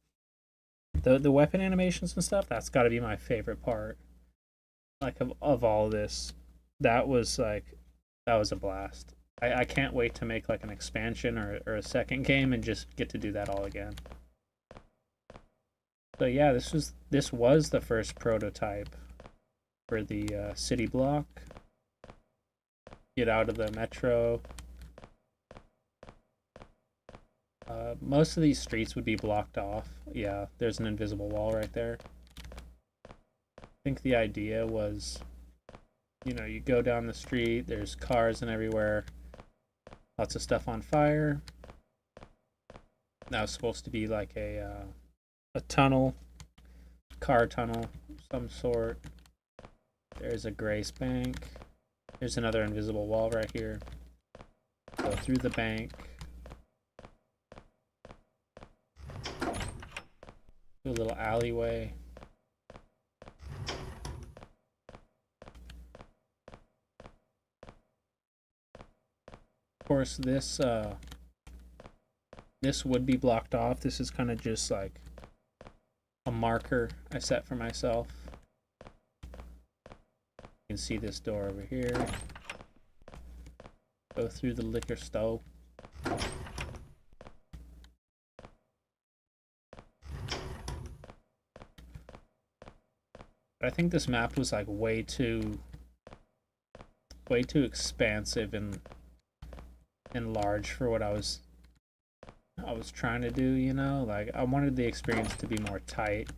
Speaker 2: The weapon animations and stuff, that's got to be my favorite part. Like of all of this, that was a blast. I can't wait to make like an expansion or a second game and just get to do that all again. So yeah, this was the first prototype for the city block. Get out of the metro. Most of these streets would be blocked off. Yeah, there's an invisible wall right there. I think the idea was, you go down the street, there's cars and everywhere, lots of stuff on fire. That was supposed to be like a tunnel, car tunnel, some sort. There's a grace bank. There's another invisible wall right here. Go through the bank. Do a little alleyway. Of course, this would be blocked off. This is kind of just like a marker I set for myself. You can see this door over here. Go through the liquor stove. But I think this map was like way too expansive and large for what I was trying to do, you know? Like, I wanted the experience to be more tight.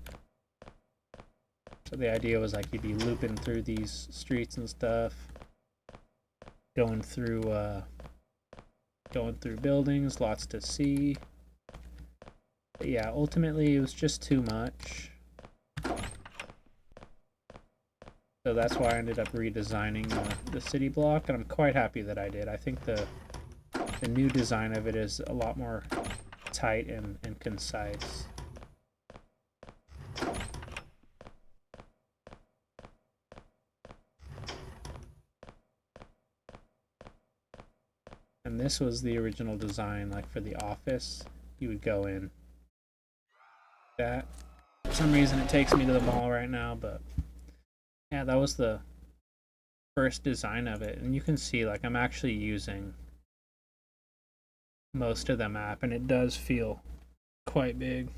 Speaker 2: So the idea was like you'd be looping through these streets and stuff, going through buildings, lots to see. But yeah, ultimately it was just too much. So that's why I ended up redesigning the city block, and I'm quite happy that I did. I think the new design of it is a lot more tight and concise. And this was the original design, like for the office. You would go in that. For some reason it takes me to the mall right now, but yeah, that was the first design of it. And you can see, like, I'm actually using most of the map, and it does feel quite big.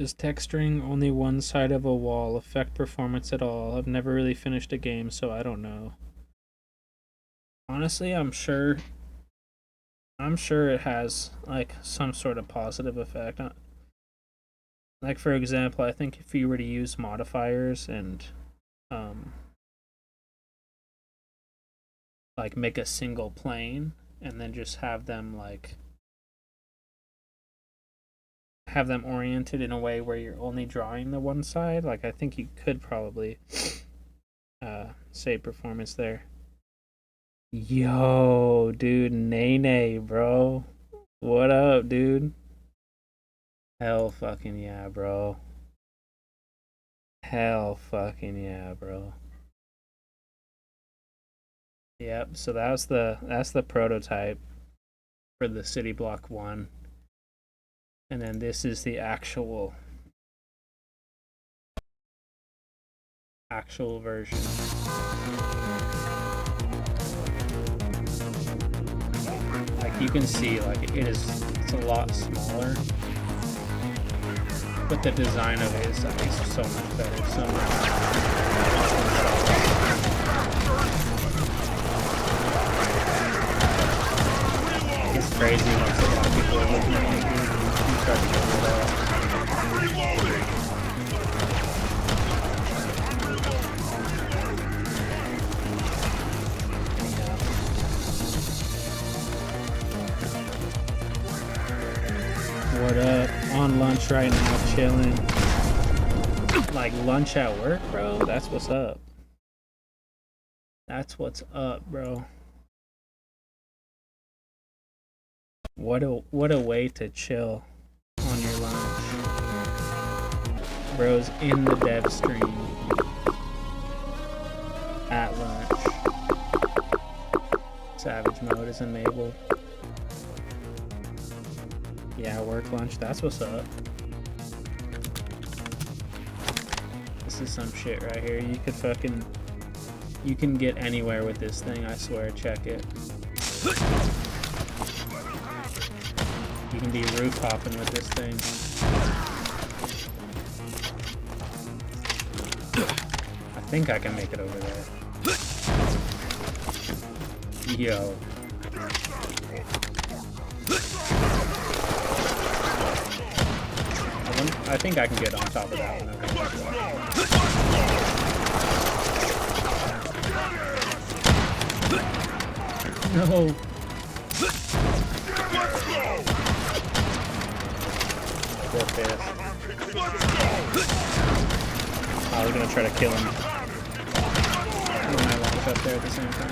Speaker 2: Does texturing only one side of a wall affect performance at all? I've never really finished a game, so I don't know. Honestly, I'm sure it has like some sort of positive effect. Like, for example, I think if you were to use modifiers and like make a single plane and then just have them oriented in a way where you're only drawing the one side, like, I think you could probably save performance there. Yo, dude, Nene, bro. What up, dude? Hell fucking yeah, bro. Hell fucking yeah, bro. Yep, so that's the prototype for the City Block 1. And then this is the actual version. Like, you can see, like, it's a lot smaller, but the design of it is so much better. So much. It's crazy once a lot of people are looking at you. You start to get rid of. What up? On lunch right now, chilling. Like, lunch at work, bro? That's what's up. That's what's up, bro. What a way to chill on your lunch. Bro's in the dev stream at lunch. Savage mode is enabled. Yeah, work lunch, that's what's up. This is some shit right here. You can get anywhere with this thing, I swear, check it. You can be roof-hopping with this thing. I think I can make it over there. Yo. I think I can get on top of that one. No. real fast.
Speaker 3: Let's go!
Speaker 2: Oh, we're gonna try to kill him. He might launch up there at the same time.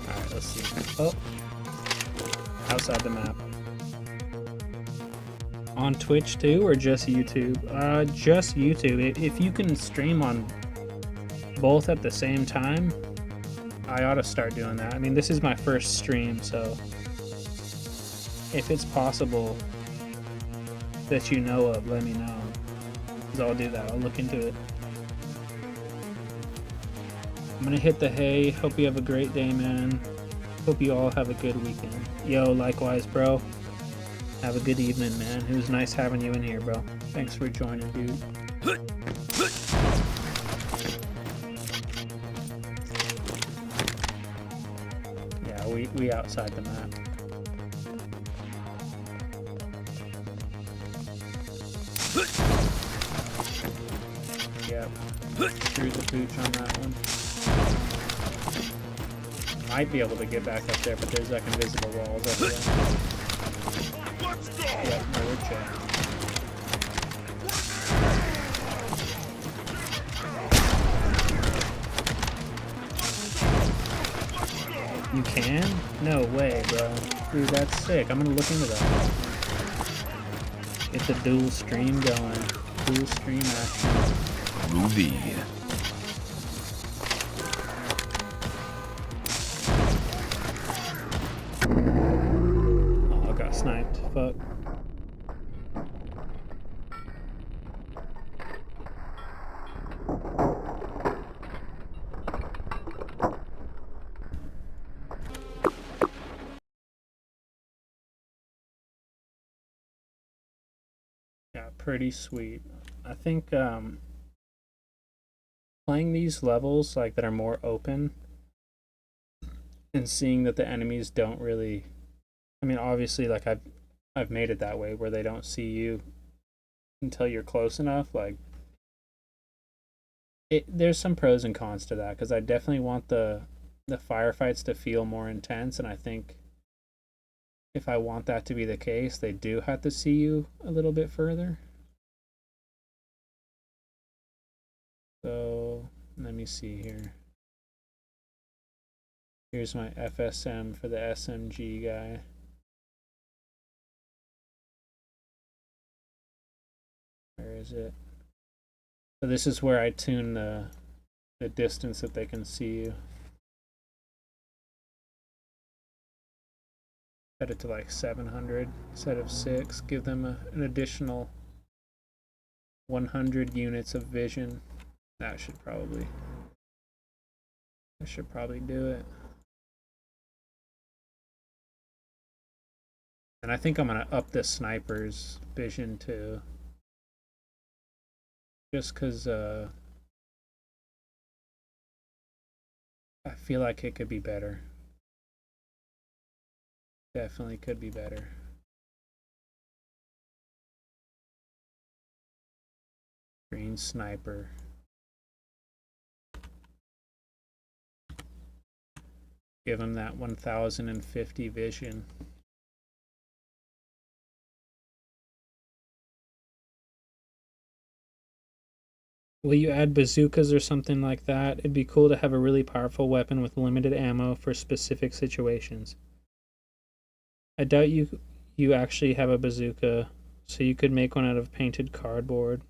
Speaker 2: Alright, let's see. Oh! Outside the map. On Twitch too, or just YouTube? Just YouTube. If you can stream on both at the same time, I ought to start doing that. I mean, this is my first stream, so if it's possible that you know of, let me know. Because I'll do that. I'll look into it. I'm gonna hit the hay. Hope you have a great day, man. Hope you all have a good weekend. Yo, likewise, bro. Have a good evening, man. It was nice having you in here, bro. Thanks for joining, dude. Yeah, we outside the map. Yep. Threw the pooch on that one. Might be able to get back up there, but there's like invisible walls over there.
Speaker 3: Let's go!
Speaker 2: Yep, another check. You can? No way, bro. Dude, that's sick. I'm gonna look into that. It's a dual stream going. Dual stream action.
Speaker 1: Ruby.
Speaker 2: Oh, I got sniped. Fuck. Yeah, pretty sweet. I think playing these levels like that are more open and seeing that the enemies don't really, I mean, obviously like I've made it that way where they don't see you until you're close enough. Like there's some pros and cons to that, because I definitely want the firefights to feel more intense, and I think if I want that to be the case, they do have to see you a little bit further. So let me see here. Here's my FSM for the SMG guy. Where is it? So this is where I tune the distance that they can see you. Set it to like 700 instead of 6. Give them an additional 100 units of vision. That should probably do it. And I think I'm gonna up the sniper's vision too. Just cause I feel like it could be better. Definitely could be better. Green sniper. Give him that 1050 vision. Will you add bazookas or something like that? It'd be cool to have a really powerful weapon with limited ammo for specific situations. I doubt you actually have a bazooka, so you could make one out of painted cardboard.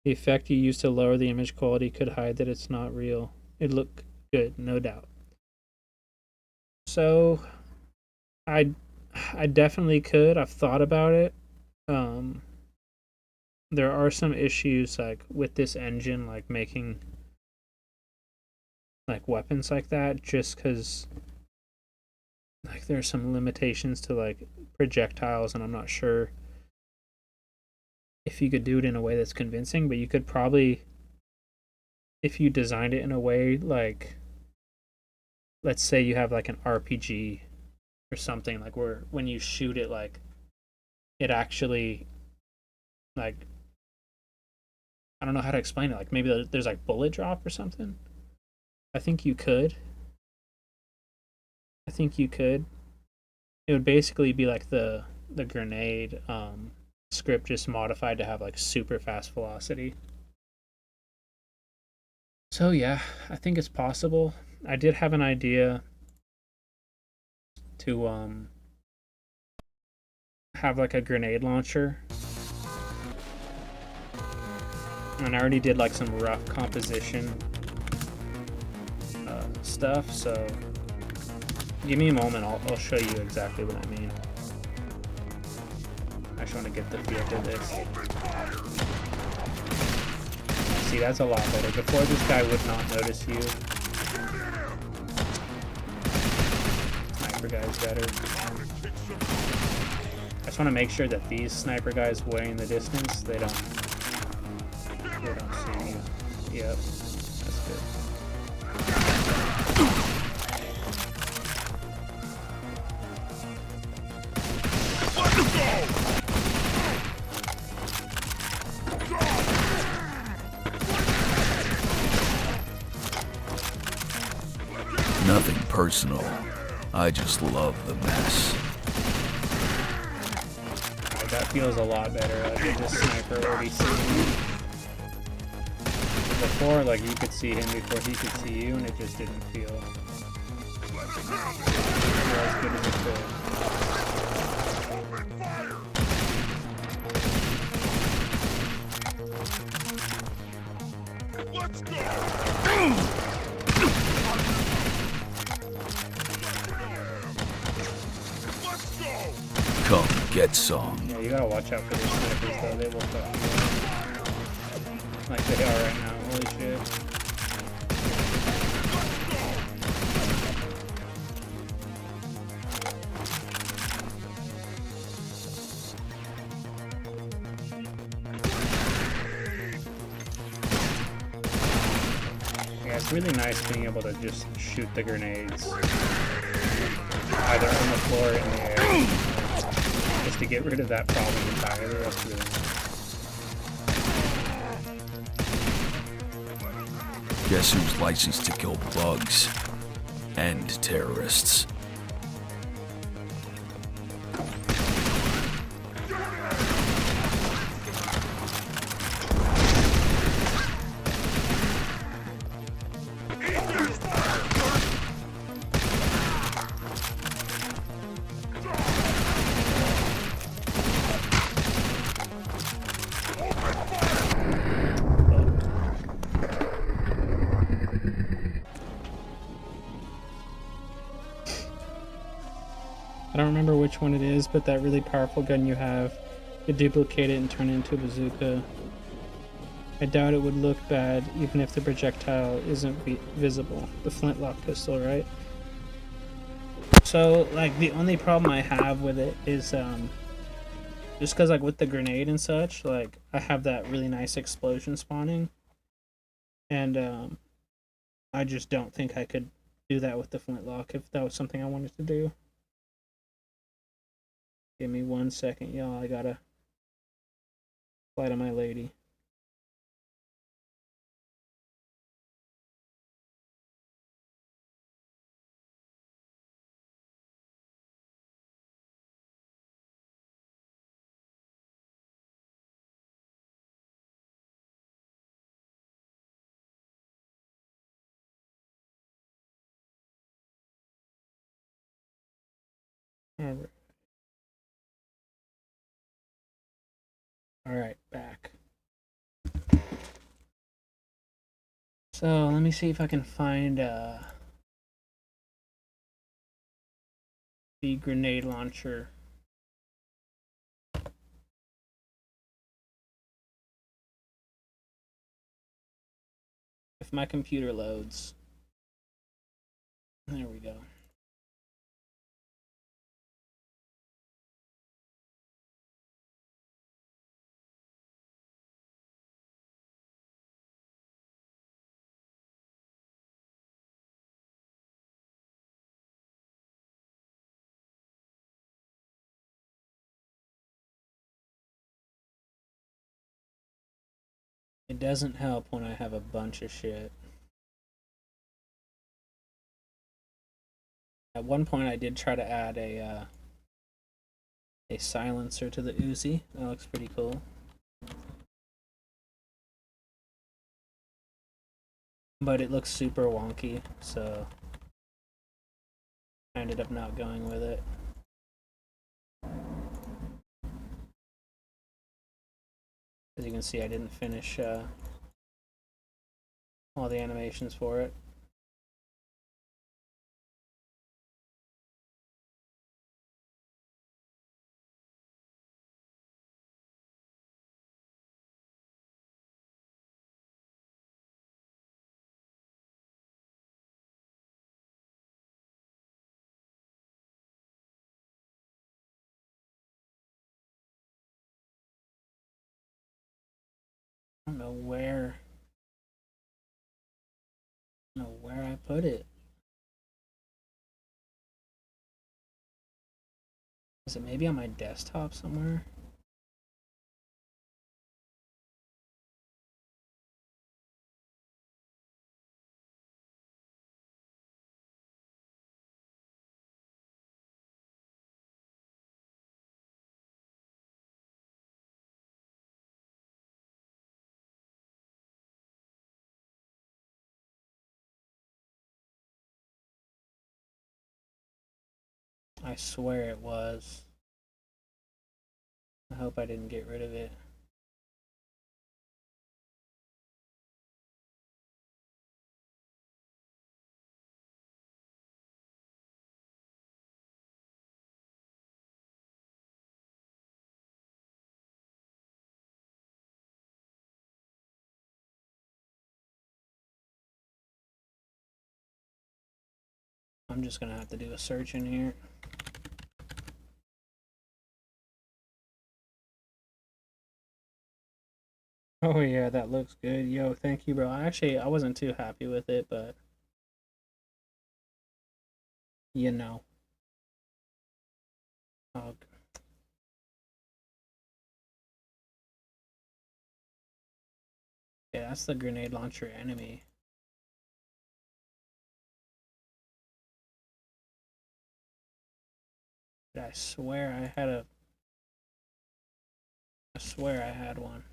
Speaker 2: The effect you use to lower the image quality could hide that it's not real. It'd look good, no doubt. So, I definitely could. I've thought about it. There are some issues like with this engine, like making like weapons like that, just because like there's some limitations to like projectiles, and I'm not sure if you could do it in a way that's convincing, but you could probably, if you designed it in a way like, let's say you have like an RPG or something, like where when you shoot it, like it actually, like, I don't know how to explain it, like maybe there's like bullet drop or something, I think you could. I think you could. It would basically be like the grenade script just modified to have like super fast velocity. So yeah, I think it's possible. I did have an idea to have like a grenade launcher. And I already did like some rough composition stuff, so give me a moment, I'll show you exactly what I mean. I just want to get the feel for this. See, that's a lot better. Before, this guy would not notice you. Sniper guy's better. I just want to make sure that these sniper guys way in the distance, they don't see me. Yep, that's good.
Speaker 1: Nothing personal. I just love the mess.
Speaker 2: That feels a lot better. Like, this sniper already see me. Before, like, you could see him before he could see you, and it just didn't feel as good as it could.
Speaker 3: Let's go! Let's go!
Speaker 1: Come get some.
Speaker 2: Yeah, you gotta watch out for these snipers, though. They will fuck you up. Like they are right now. Holy shit. Yeah, it's really nice being able to just shoot the grenades either on the floor or in the air, just to get rid of that problem entirely. That's really nice.
Speaker 1: Guess who's licensed to kill bugs and terrorists?
Speaker 2: I don't remember which one it is, but that really powerful gun you have, you could duplicate it and turn it into a bazooka. I doubt it would look bad, even if the projectile isn't visible. The flintlock pistol, right? So, like, the only problem I have with it is, just because, like, with the grenade and such, like, I have that really nice explosion spawning. And, I just don't think I could do that with the flintlock if that was something I wanted to do. Give me 1 second, y'all. I gotta fly to my lady. Alright. Alright, back. So, let me see if I can find the grenade launcher. If my computer loads. There we go. It doesn't help when I have a bunch of shit. At one point, I did try to add a silencer to the Uzi. That looks pretty cool. But it looks super wonky, so I ended up not going with it. As you can see, I didn't finish all the animations for it. I don't know where I put it. Is it maybe on my desktop somewhere? I swear it was. I hope I didn't get rid of it. I'm just gonna have to do a search in here. Oh yeah, that looks good. Yo, thank you, bro. I wasn't too happy with it, but you know. Oh, yeah, that's the grenade launcher enemy. I swear I had one.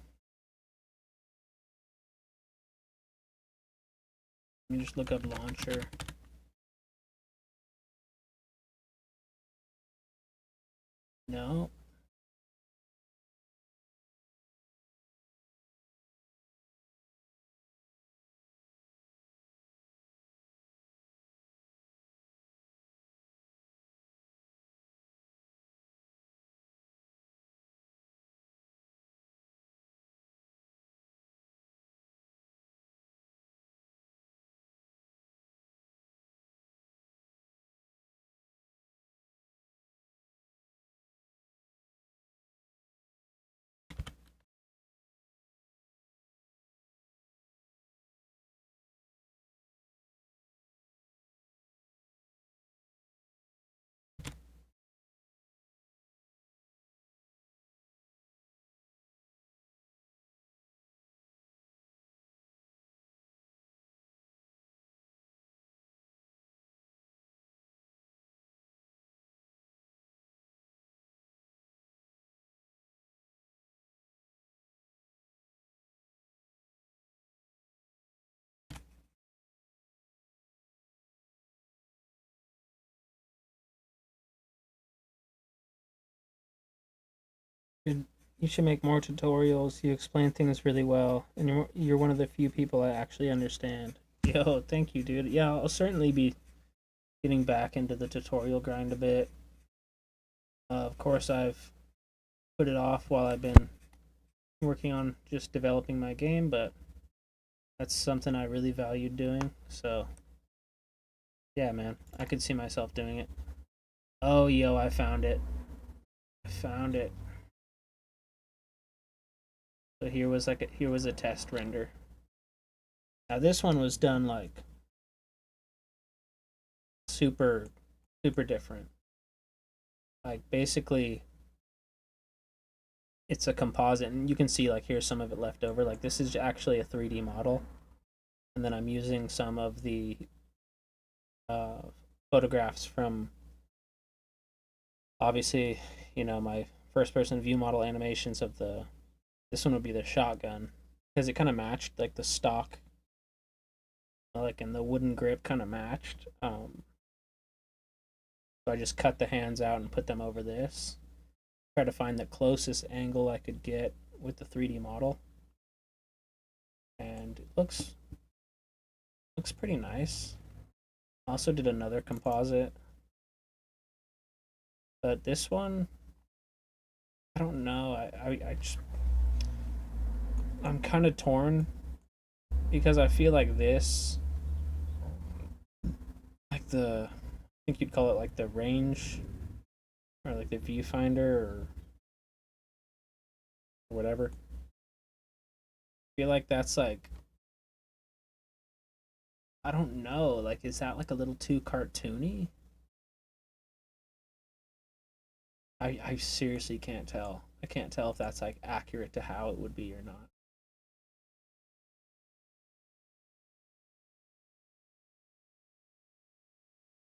Speaker 2: Let me just look up launcher. No. You should make more tutorials. You explain things really well, and you're one of the few people I actually understand. Yo, thank you, dude. Yeah, I'll certainly be getting back into the tutorial grind a bit. Of course, I've put it off while I've been working on just developing my game, but that's something I really valued doing. So, yeah, man, I could see myself doing it. Oh, yo, I found it. I found it. So here was a test render. Now this one was done like super different. Like basically it's a composite, and you can see like here's some of it left over. Like this is actually a 3D model, and then I'm using some of the photographs from, obviously, my first person view model animations of this one would be the shotgun, because it kind of matched like the stock, like, and the wooden grip kind of matched. So I just cut the hands out and put them over this. Try to find the closest angle I could get with the 3D model. And it looks pretty nice. Also did another composite. But this one, I don't know. I'm kind of torn because I feel like this, like I think you'd call it like the range or like the viewfinder or whatever. I feel like that's like, I don't know, like, is that like a little too cartoony? I seriously can't tell. I can't tell if that's like accurate to how it would be or not.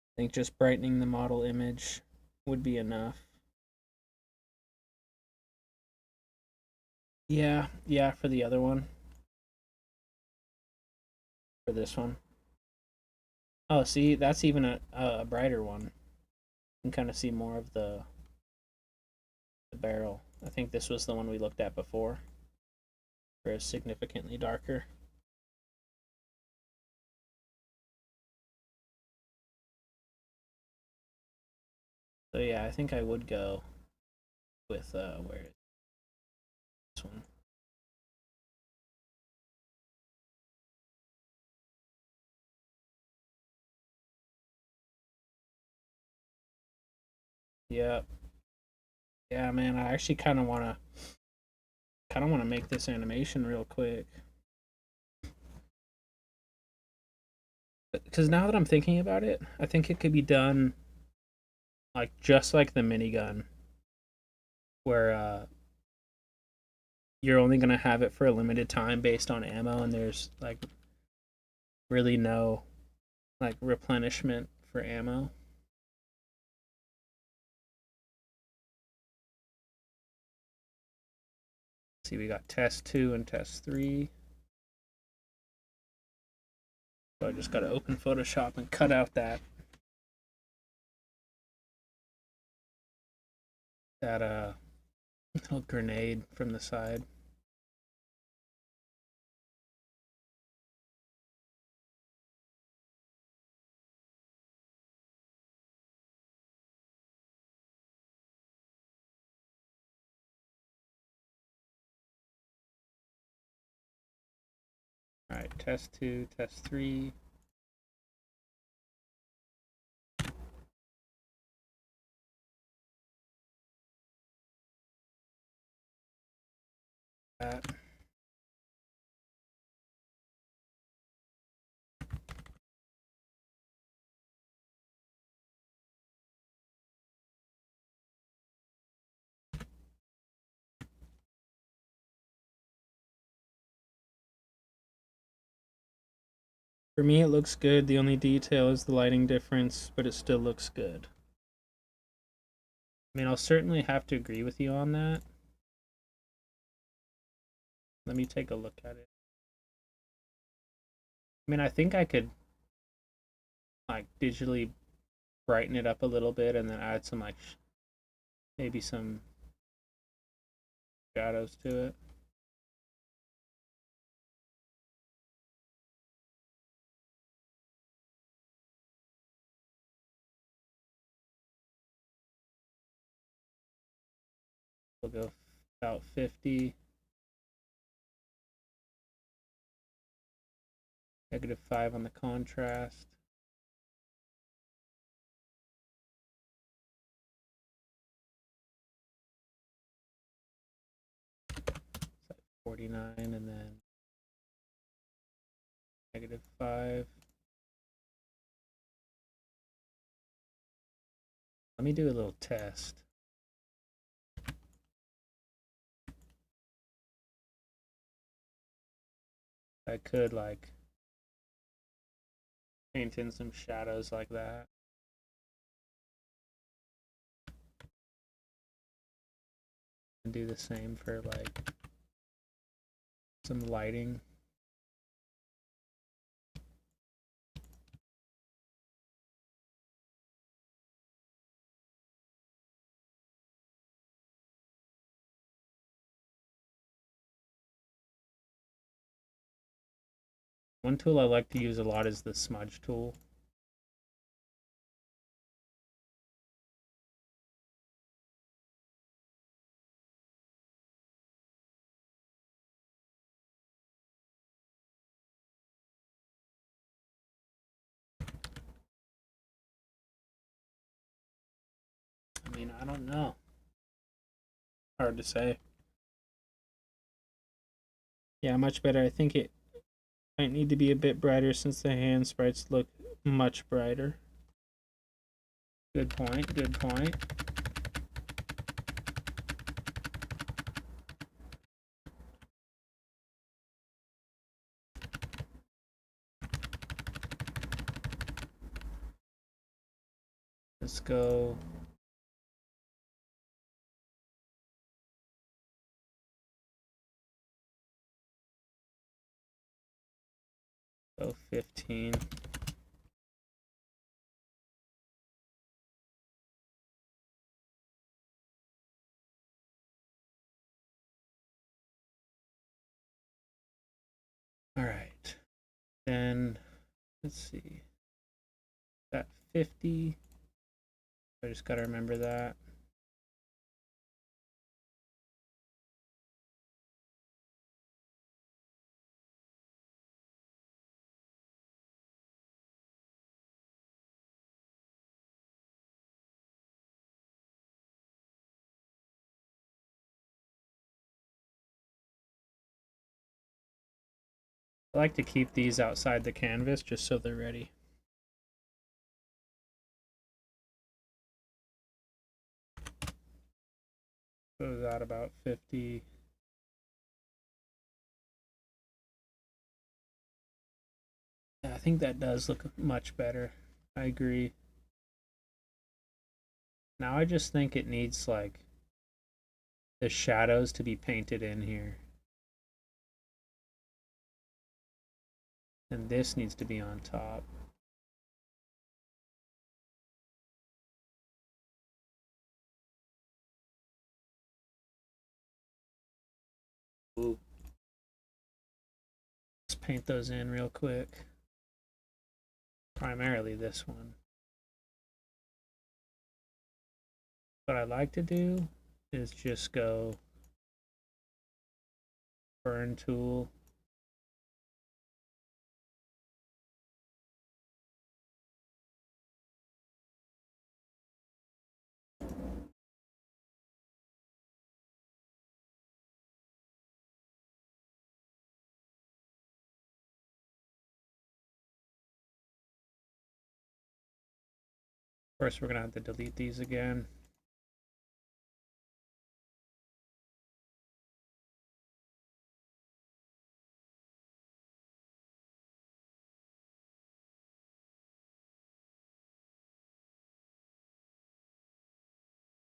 Speaker 2: I think just brightening the model image would be enough. Yeah, for the other one. For this one. Oh, see, that's even a brighter one. You can kind of see more of the barrel. I think this was the one we looked at before, where it's significantly darker. So yeah, I think I would go with where this one. Yeah, yeah, man. I actually kind of wanna make this animation real quick. Because now that I'm thinking about it, I think it could be done like just like the minigun, where you're only gonna have it for a limited time based on ammo, and there's like really no like replenishment for ammo. See, we got test 2 and test 3. So I just gotta open Photoshop and cut out that little grenade from the side. All right, test 2, test 3. That. For me, it looks good. The only detail is the lighting difference, but it still looks good. I mean, I'll certainly have to agree with you on that. Let me take a look at it. I mean, I think I could like digitally brighten it up a little bit and then add some like maybe some shadows to it. We'll go about 50. -5 on the contrast. It's like 49 and then -5. Let me do a little test. I could like paint in some shadows like that. do the same for like some lighting. One tool I like to use a lot is the smudge tool. I mean, I don't know. Hard to say. Yeah, much better. I think it might need to be a bit brighter since the hand sprites look much brighter. Good point, good point. Let's go. Go 15. All right. Then let's see. That 50. I just got to remember that. I like to keep these outside the canvas just so they're ready. So that about 50. Yeah, I think that does look much better. I agree. Now I just think it needs like the shadows to be painted in here. And this needs to be on top. Ooh. Let's paint those in real quick. Primarily this one. What I like to do is just go burn tool. First, we're gonna have to delete these again.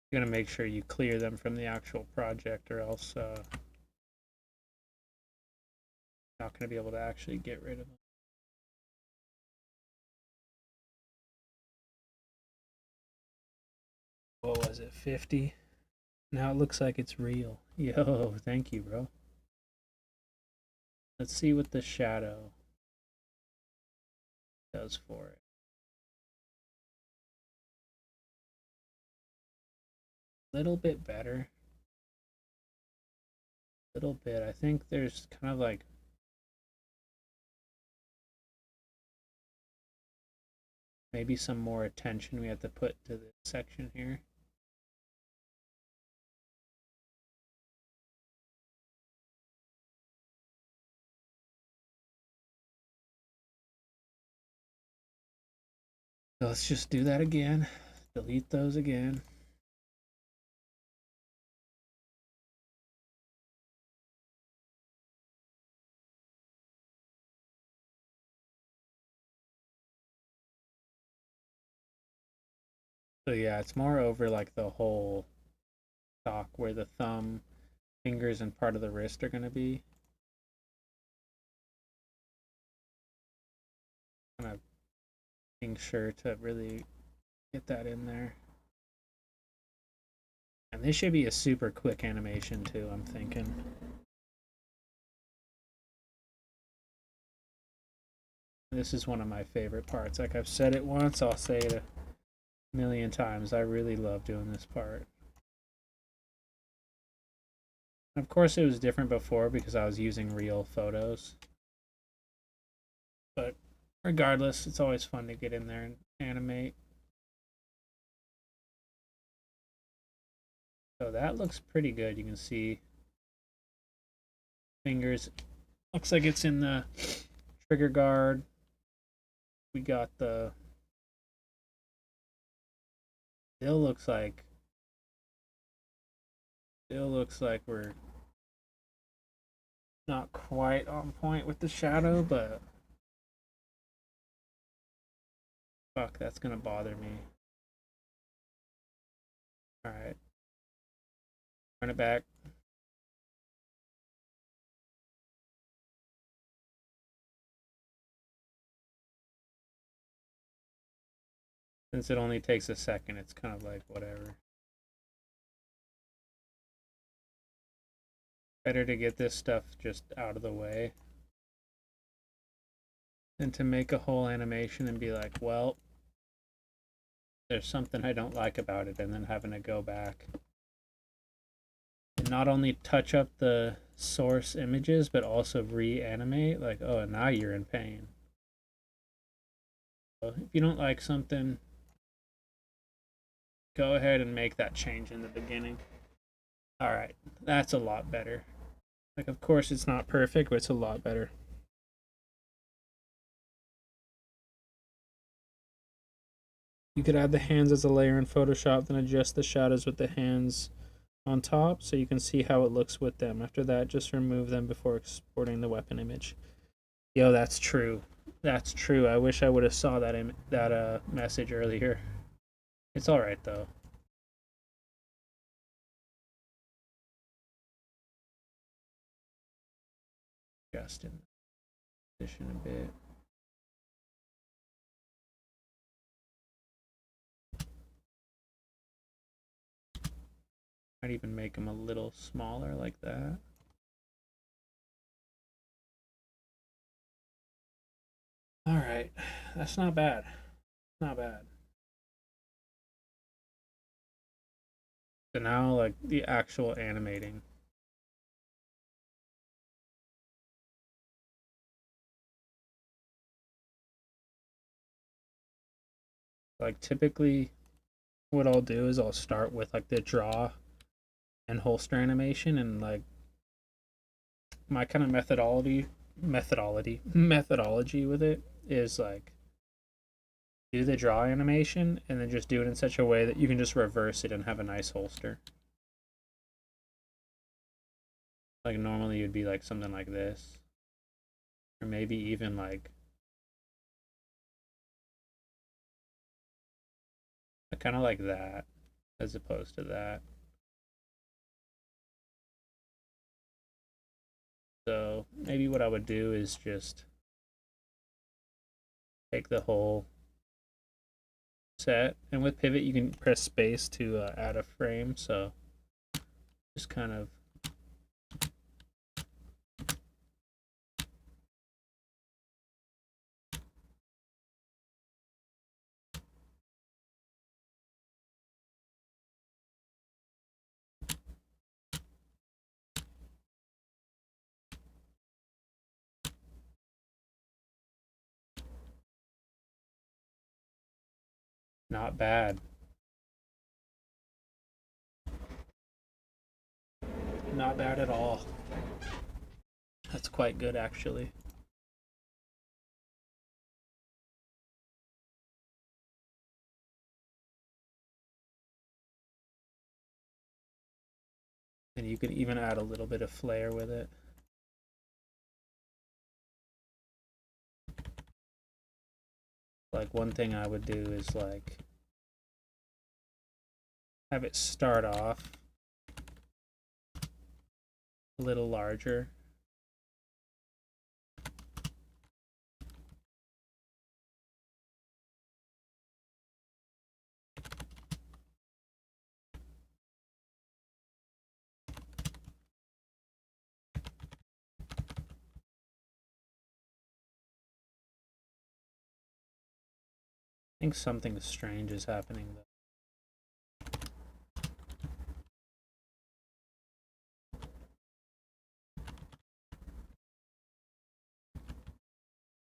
Speaker 2: You're gonna make sure you clear them from the actual project, or else not gonna be able to actually get rid of them. What was it, 50? Now it looks like it's real. Yo, thank you, bro. Let's see what the shadow does for it. Little bit better. Little bit. I think there's kind of like maybe some more attention we have to put to this section here. So let's just do that again. Delete those again. So yeah, it's more over like the whole stock where the thumb, fingers, and part of the wrist are going to be. Kind of being sure to really get that in there. And this should be a super quick animation too, I'm thinking. This is one of my favorite parts. Like I've said it once, I'll say it a million times. I really love doing this part. Of course, it was different before because I was using real photos. But regardless, it's always fun to get in there and animate. So that looks pretty good. You can see fingers. Looks like it's in the trigger guard. We got the... Still looks like we're not quite on point with the shadow, but fuck, that's gonna bother me. Alright. Run it back. Since it only takes a second, it's kind of like whatever. Better to get this stuff just out of the way than to make a whole animation and be like, well, there's something I don't like about it, and then having to go back and not only touch up the source images, but also reanimate. Like, oh, now you're in pain. So if you don't like something, go ahead and make that change in the beginning. Alright, that's a lot better. Like, of course it's not perfect, but it's a lot better. You could add the hands as a layer in Photoshop, then adjust the shadows with the hands on top so you can see how it looks with them. After that, just remove them before exporting the weapon image. Yo, that's true. That's true. I wish I would have saw that message earlier. It's alright though. Just in position a bit. Might even make them a little smaller like that. Alright, that's not bad. Not bad. So now, like, the actual animating. Like, typically, what I'll do is I'll start with, like, the draw and holster animation, and, like, my kind of methodology with it is, like, do the draw animation and then just do it in such a way that you can just reverse it and have a nice holster. Like normally you'd be like something like this, or maybe even like kind of like that as opposed to that. So maybe what I would do is just take the whole set, and with pivot you can press space to add a frame, so just kind of not bad. Not bad at all. That's quite good actually. And you can even add a little bit of flair with it. Like one thing I would do is like have it start off a little larger. I think something strange is happening though.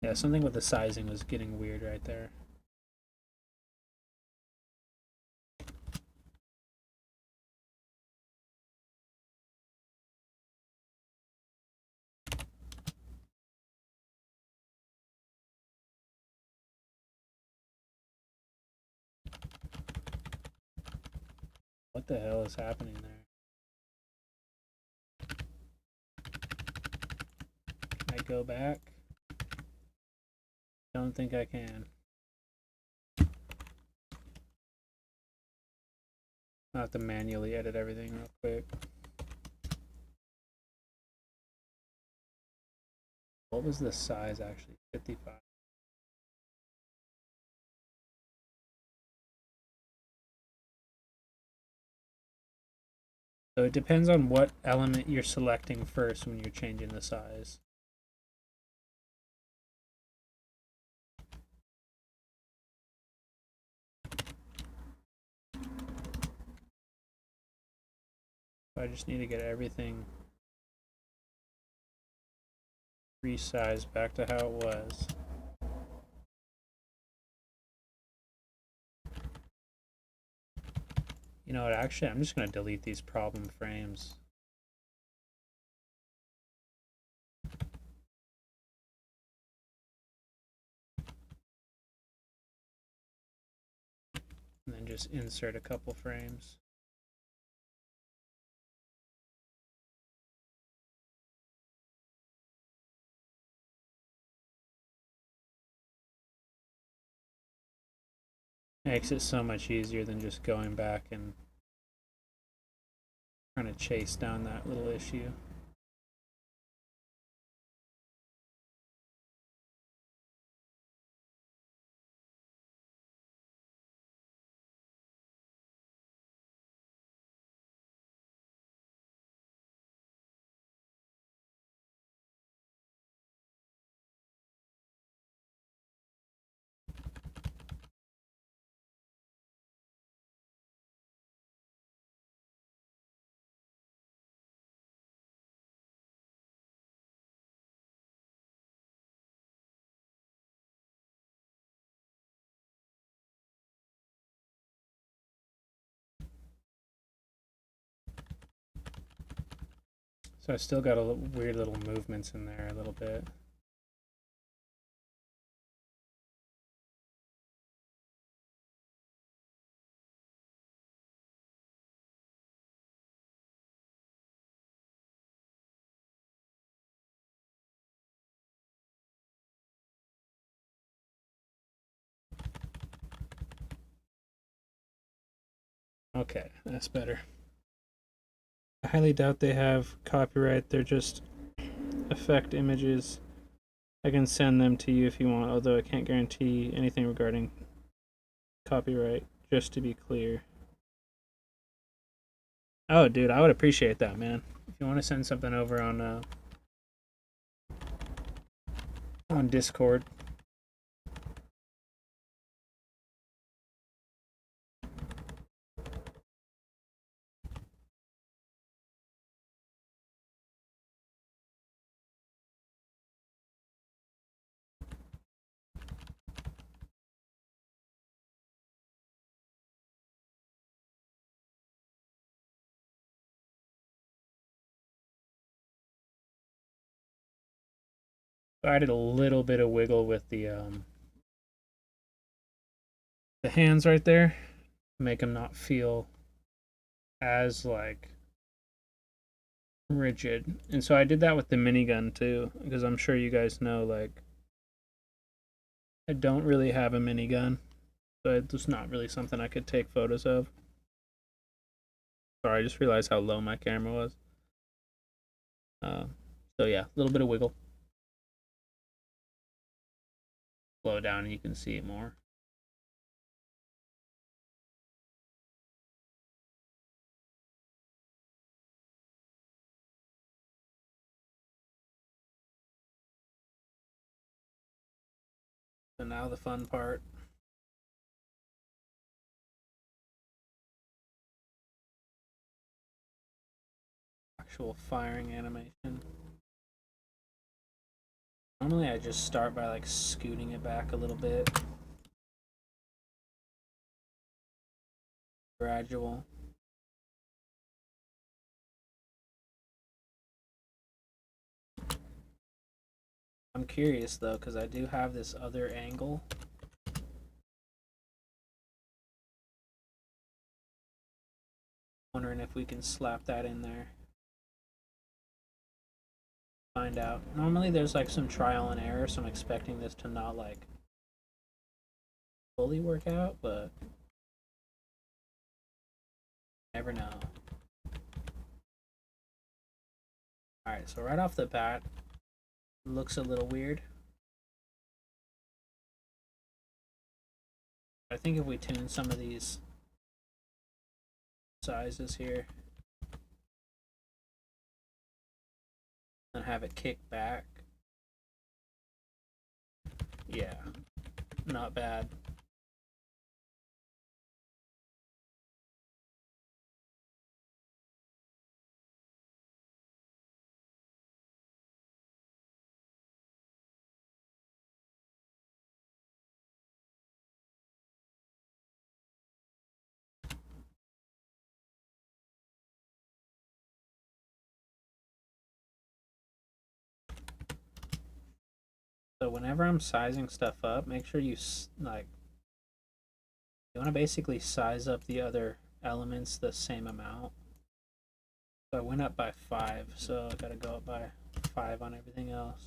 Speaker 2: Yeah, something with the sizing was getting weird right there. What the hell is happening there? Can I go back? Don't think I can. I'll have to manually edit everything real quick. What was the size actually? 55. So it depends on what element you're selecting first when you're changing the size. I just need to get everything resized back to how it was. You know what, actually, I'm just going to delete these problem frames. And then just insert a couple frames. Makes it so much easier than just going back and trying to chase down that little issue. So I still got a weird little movements in there a little bit. Okay, that's better. I highly doubt they have copyright. They're just effect images. I can send them to you if you want, although I can't guarantee anything regarding copyright, just to be clear. Oh, dude, I would appreciate that, man. If you want to send something over on Discord. I added a little bit of wiggle with the hands right there, to make them not feel as like rigid. And so I did that with the minigun too, because I'm sure you guys know, like, I don't really have a minigun, so it's just not really something I could take photos of. Sorry, I just realized how low my camera was. So yeah, a little bit of wiggle. Slow it down and you can see it more. So now the fun part. Actual firing animation. Normally I just start by like scooting it back a little bit. Gradual. I'm curious though, because I do have this other angle. Wondering if we can slap that in there. Find out. Normally there's like some trial and error, so I'm expecting this to not like fully work out, but never know. Alright, so right off the bat, looks a little weird. I think if we tune some of these sizes here and have it kick back, yeah, not bad. So whenever I'm sizing stuff up, make sure you like, you want to basically size up the other elements the same amount. So I went up by 5, so I gotta go up by 5 on everything else.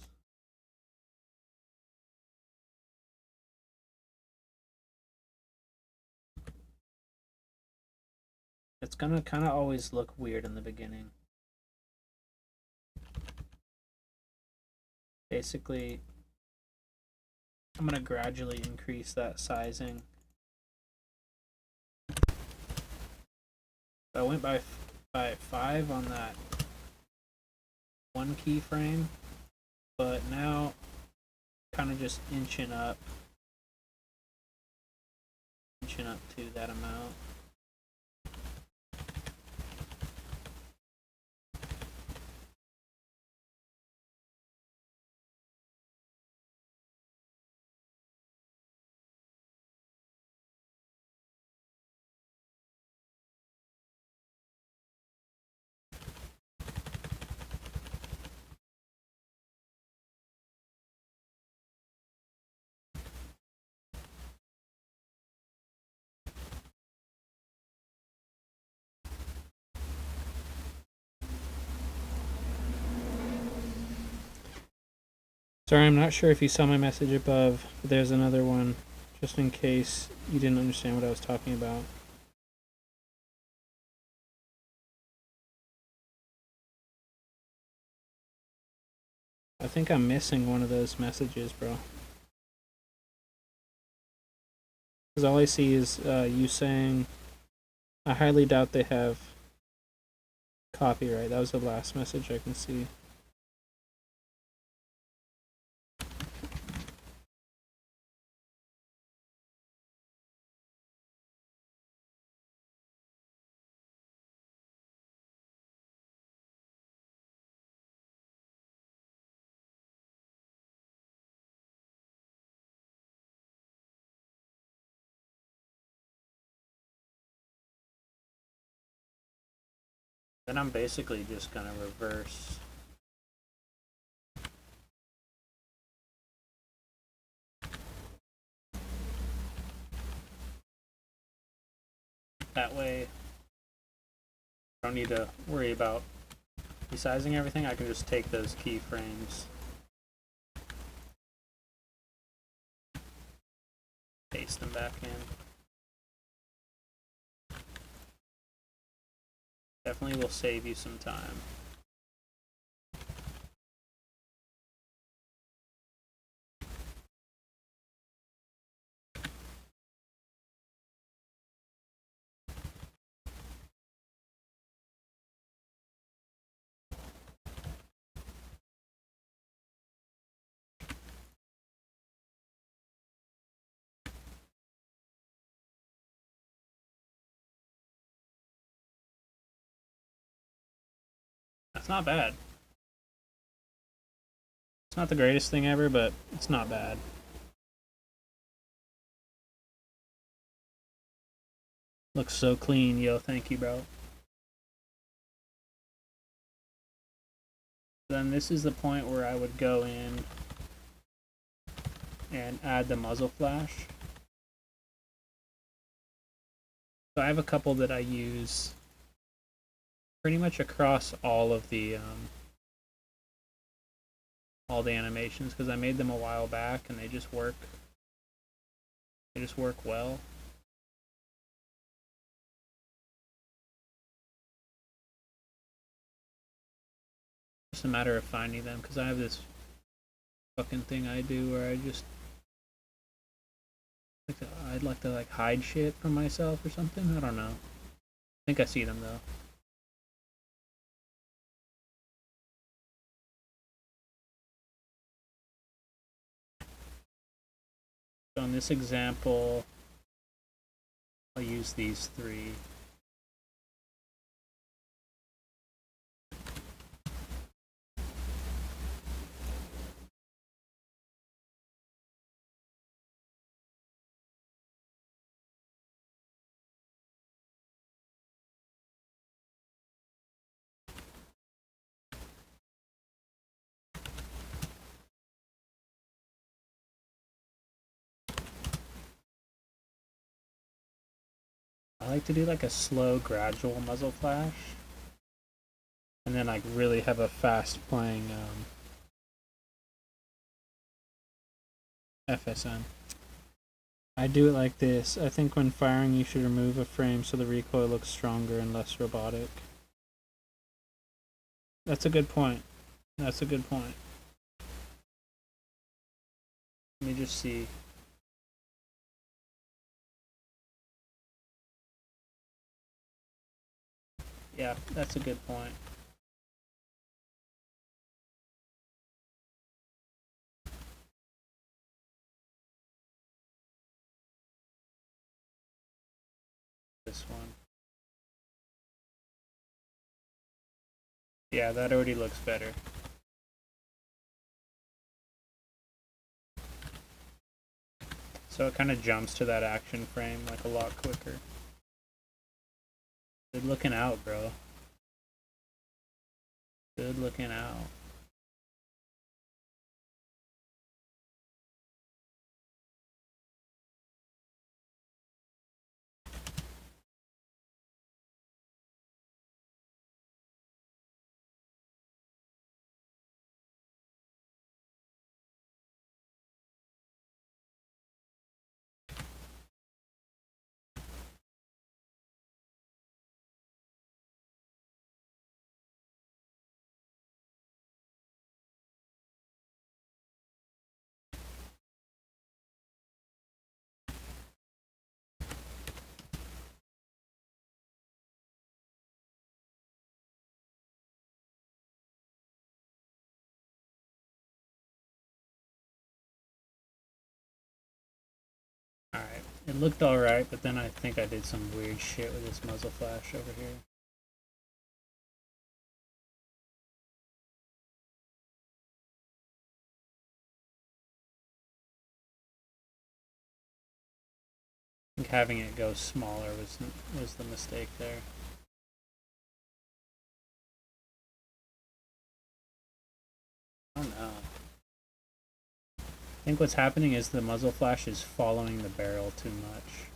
Speaker 2: It's gonna kind of always look weird in the beginning. Basically, I'm gonna gradually increase that sizing. So I went by 5 on that one keyframe, but now kind of just inching up to that amount. Sorry, I'm not sure if you saw my message above, but there's another one, just in case you didn't understand what I was talking about. I think I'm missing one of those messages, bro. Because all I see is you saying, I highly doubt they have copyright. That was the last message I can see. Then I'm basically just gonna reverse. That way, I don't need to worry about resizing everything. I can just take those keyframes, paste them back in. Definitely will save you some time. It's not bad. It's not the greatest thing ever, but it's not bad. Looks so clean, yo. Thank you, bro. Then this is the point where I would go in and add the muzzle flash. So I have a couple that I use pretty much across all the animations because I made them a while back and they just work. They just work well. It's a matter of finding them because I have this fucking thing I do where I just I'd like to like hide shit from myself or something. I don't know. I think I see them though. So in this example, I'll use these three. I like to do like a slow, gradual muzzle flash, and then like really have a fast playing FSN. I do it like this. I think when firing you should remove a frame so the recoil looks stronger and less robotic. That's a good point. That's a good point. Let me just see. Yeah, that's a good point. This one. Yeah, that already looks better. So it kind of jumps to that action frame like a lot quicker. Good looking out, bro. Good looking out. Alright, it looked alright, but then I think I did some weird shit with this muzzle flash over here. I think having it go smaller was the mistake there. I don't know. I think what's happening is the muzzle flash is following the barrel too much.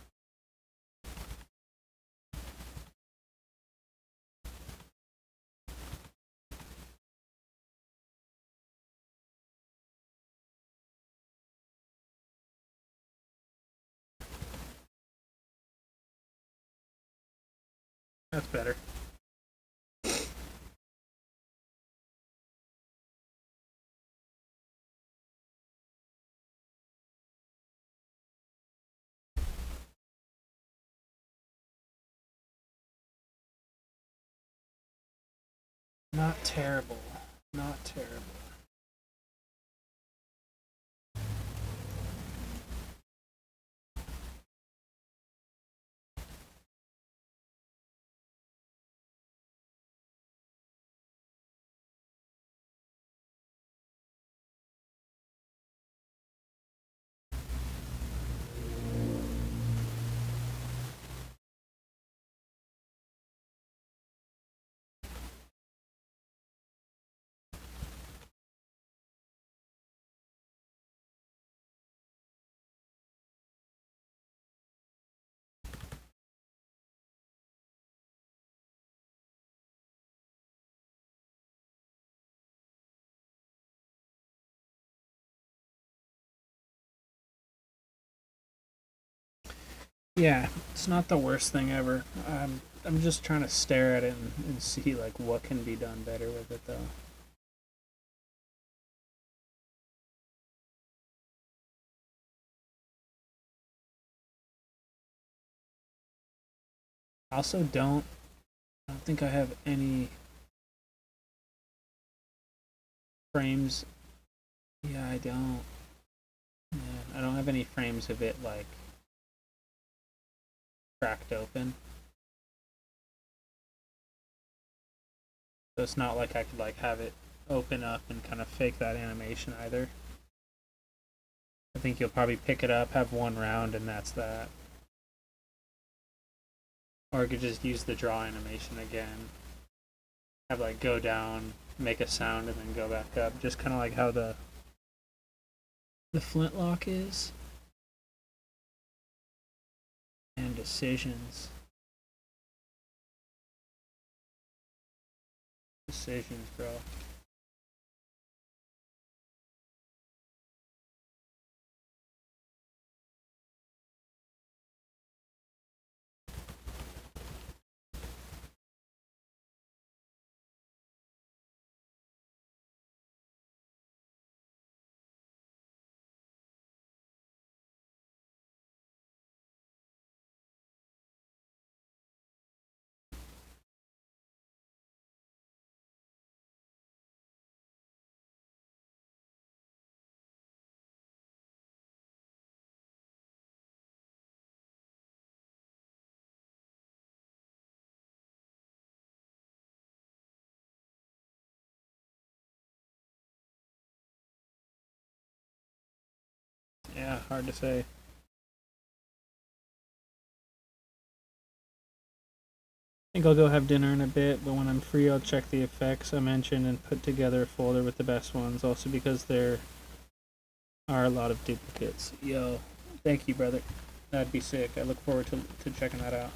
Speaker 2: That's better. Not terrible. Not terrible. Yeah, it's not the worst thing ever. I'm just trying to stare at it and see like what can be done better with it though. I also I don't think I have any frames. Yeah, I don't. Yeah, I don't have any frames of it like cracked open. So it's not like I could like have it open up and kind of fake that animation either. I think you'll probably pick it up, have one round, and that's that. Or I could just use the draw animation again. Have like go down, make a sound, and then go back up. Just kind of like how the flintlock is. And decisions. Decisions, bro. Yeah, hard to say. I think I'll go have dinner in a bit, but when I'm free, I'll check the effects I mentioned and put together a folder with the best ones. Also, because there are a lot of duplicates. Yo, thank you, brother. That'd be sick. I look forward to checking that out.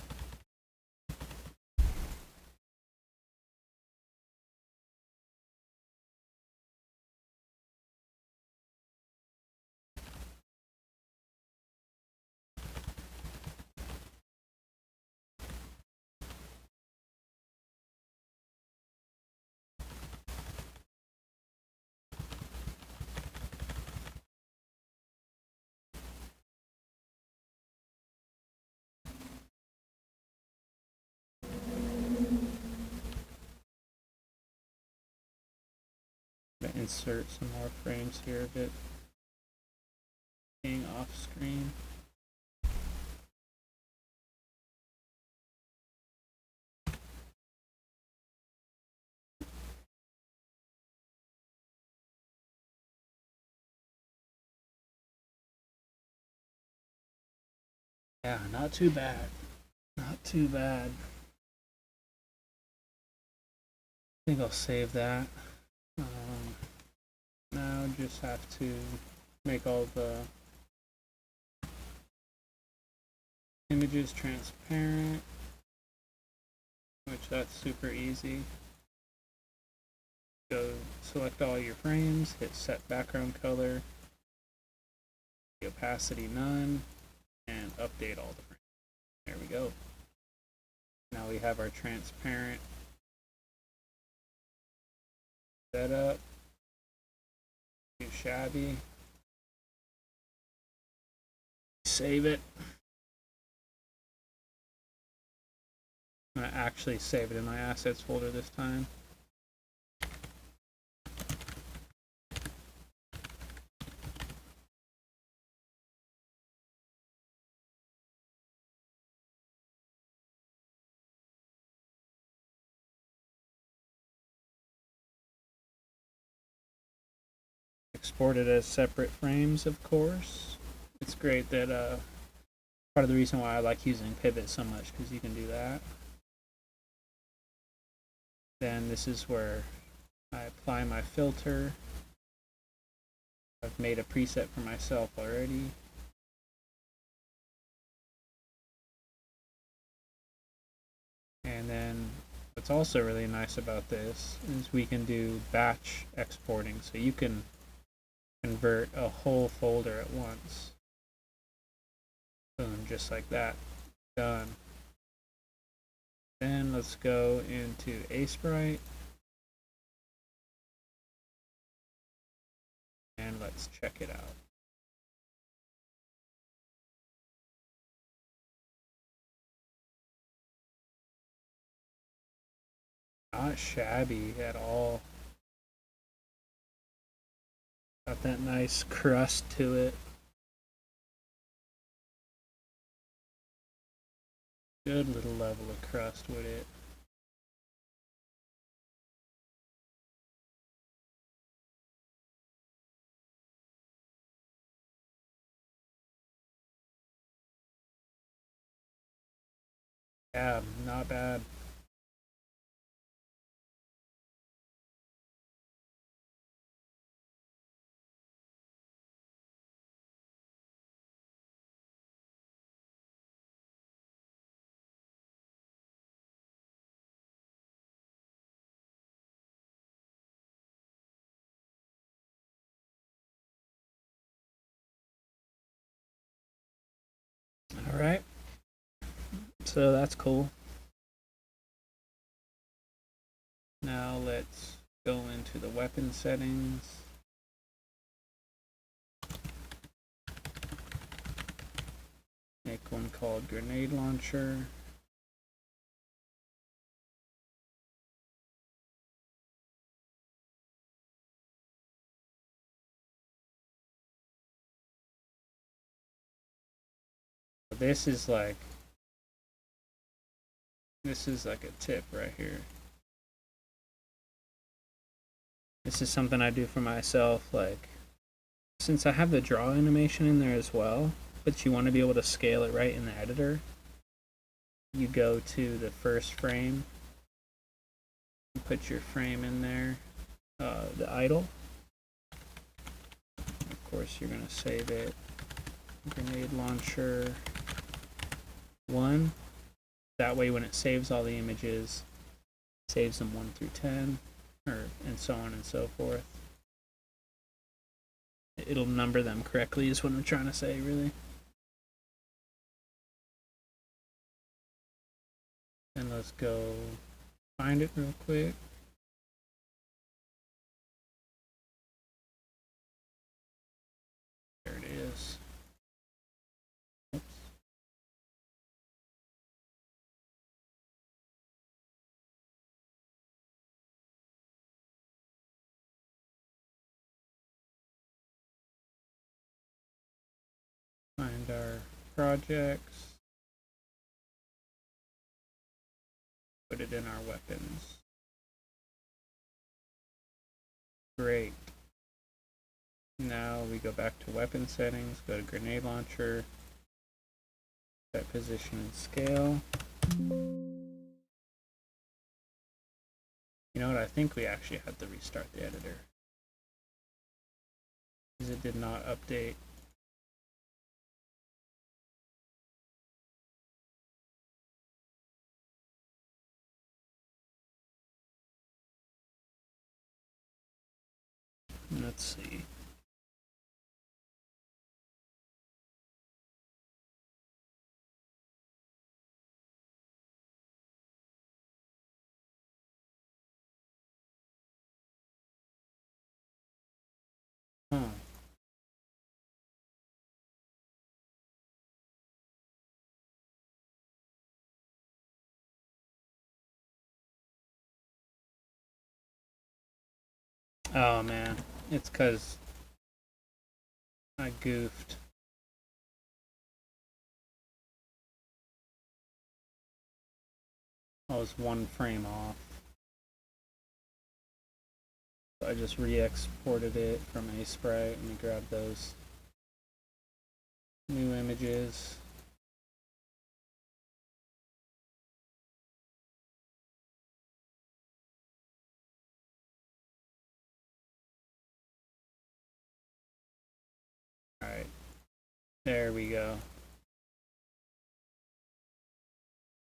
Speaker 2: Insert some more frames here of it being off screen. Yeah, not too bad. Not too bad. I think I'll save that. Now just have to make all the images transparent, which that's super easy. Go select all your frames, hit set background color, the opacity none, and update all the frames. There we go. Now we have our transparent setup. Too shabby. Save it. I'm gonna actually save it in my assets folder this time. Export it as separate frames, of course. It's great that part of the reason why I like using Pivot so much, because you can do that. Then this is where I apply my filter. I've made a preset for myself already. And then what's also really nice about this is we can do batch exporting, so you can convert a whole folder at once. Boom, just like that. Done. Then let's go into Sprite. And let's check it out. Not shabby at all. Got that nice crust to it. Good little level of crust with it. Yeah, not bad. Alright. So that's cool. Now let's go into the weapon settings. Make one called grenade launcher. This is like a tip right here. This is something I do for myself, like, since I have the draw animation in there as well, but you want to be able to scale it right in the editor, you go to the first frame, put your frame in there, the idle. Of course, you're going to save it. Grenade launcher 1. That way, when it saves all the images, it saves them 1 through 10, and so on and so forth. It'll number them correctly, is what I'm trying to say, really. And let's go find it real quick. There it is. Oops. Find our projects. Put it in our weapons. Great. Now we go back to weapon settings, go to grenade launcher, set position and scale. You know what, I think we actually had to restart the editor, because it did not update. Let's see. Huh. Oh man, it's because I goofed. I was one frame off. So I just re-exported it from Sprite. Let me grab those new images. Alright, there we go.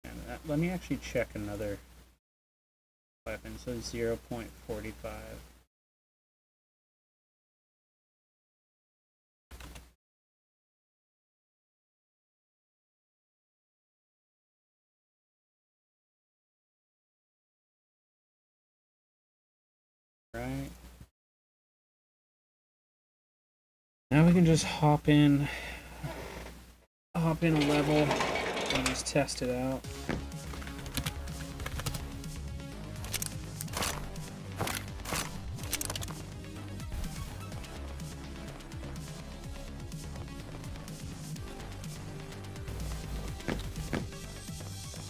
Speaker 2: And let me actually check another weapon. So 0.45. Right. Now we can just hop in a level and just test it out.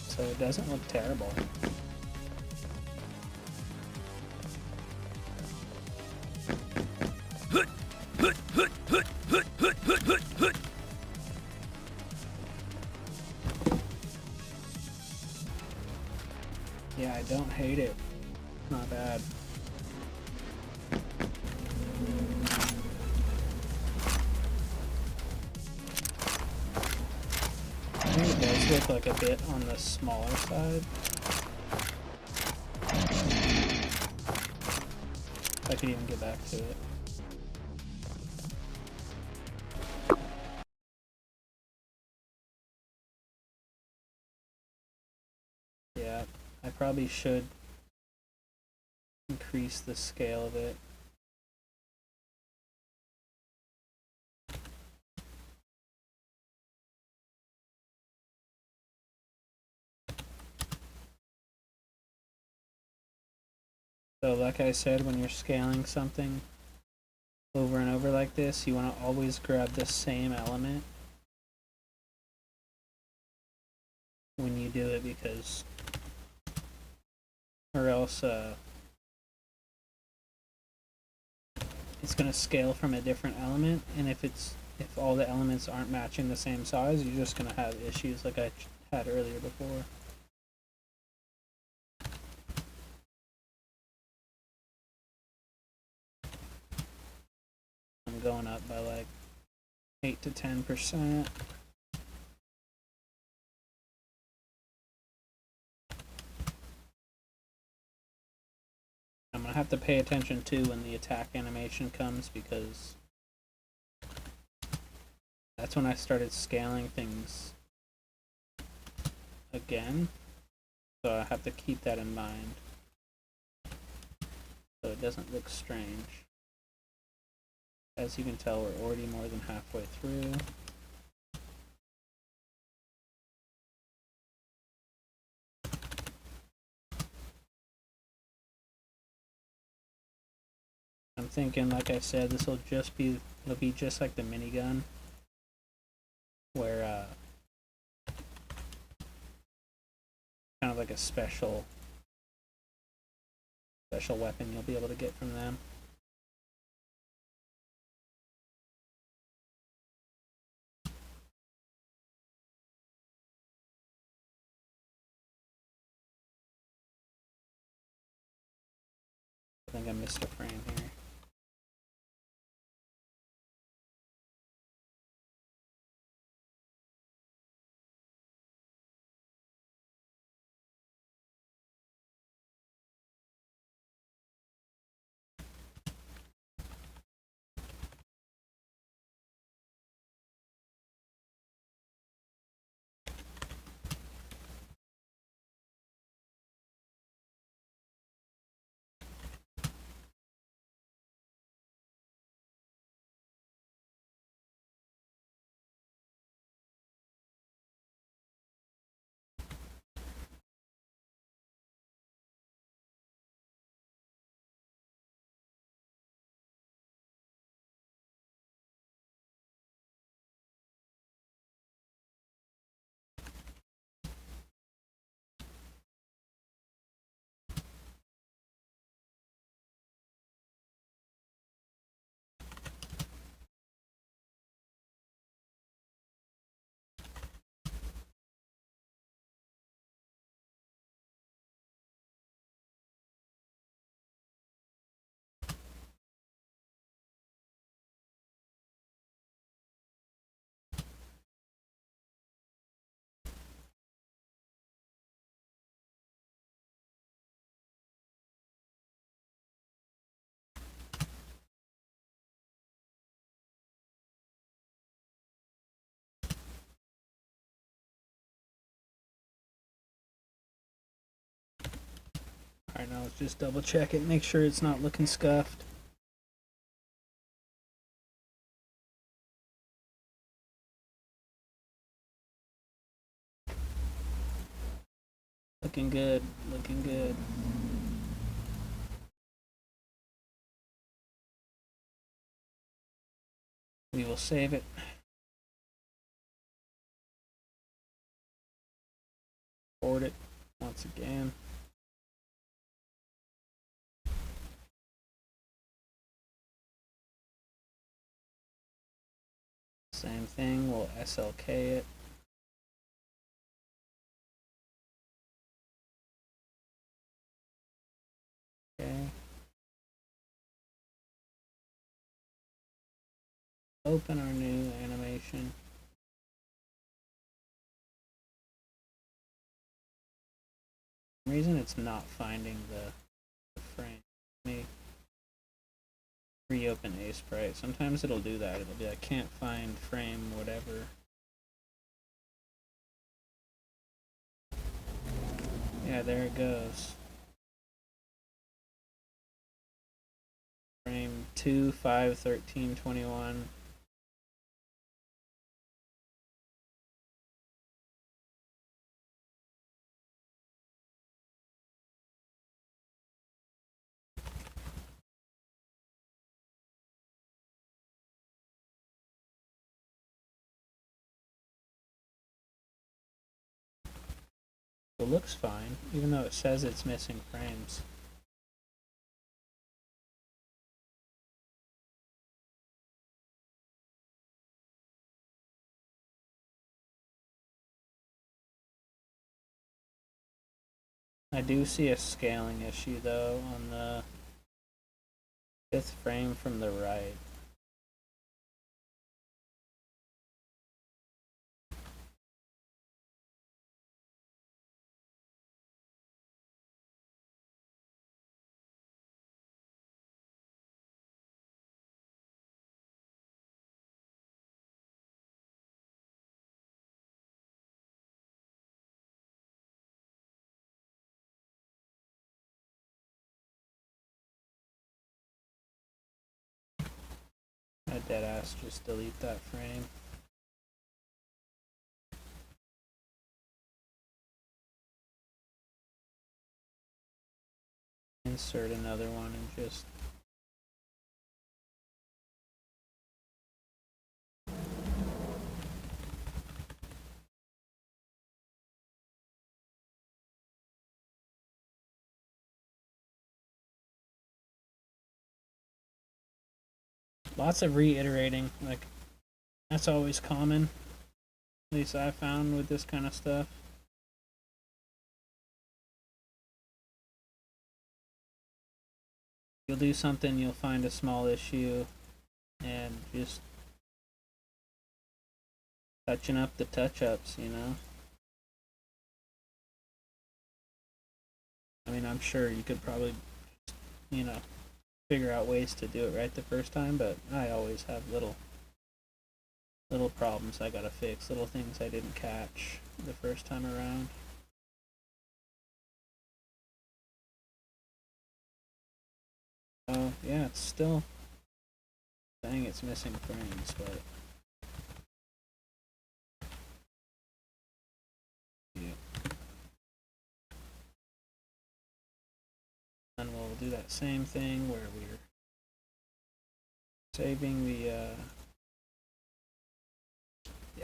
Speaker 2: So it doesn't look terrible. Yeah, I don't hate it. Not bad. I think it does look like a bit on the smaller side. I could even get back to it. Yeah, I probably should increase the scale of it. So like I said, when you're scaling something over and over like this, you want to always grab the same element when you do it, because or else it's going to scale from a different element, and if all the elements aren't matching the same size, you're just going to have issues like I had earlier before. I'm going up by like 8 to 10%. I'm going to have to pay attention too when the attack animation comes, because that's when I started scaling things again. So I have to keep that in mind so it doesn't look strange. As you can tell, we're already more than halfway through. I'm thinking, like I said, this will just be, it'll be just like the minigun, where kind of like a special weapon you'll be able to get from them. I think I missed a frame here. Alright, now let's just double check it, make sure it's not looking scuffed. Looking good, looking good. We will save it. Board it once again. Same thing, we'll SLK it. Okay. Open our new animation. For some reason it's not finding the frame. Let me reopen Sprite. Sometimes it'll do that. It'll be like, can't find frame, whatever. Yeah, there it goes. Frame 2, 5, 13, 21. It looks fine, even though it says it's missing frames. I do see a scaling issue though on the 5th frame from the right. I deadass just delete that frame. Insert another one and just lots of reiterating, like that's always common. At least I found with this kind of stuff. You'll do something, you'll find a small issue, and just touching up the touch-ups, you know? I mean, I'm sure you could probably, you know, figure out ways to do it right the first time, but I always have little problems I gotta fix, little things I didn't catch the first time around. Oh, yeah, it's still saying it's missing frames, but yeah. And we'll do that same thing where we're saving the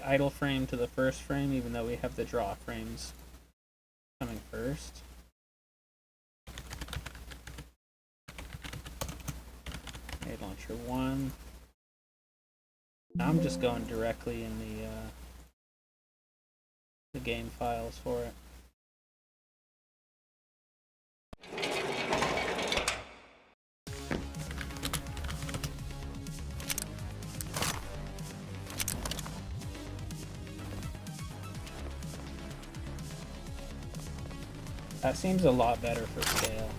Speaker 2: idle frame to the first frame, even though we have the draw frames coming first. Okay, launcher 1. Now I'm just going directly in the game files for it. That seems a lot better for scale.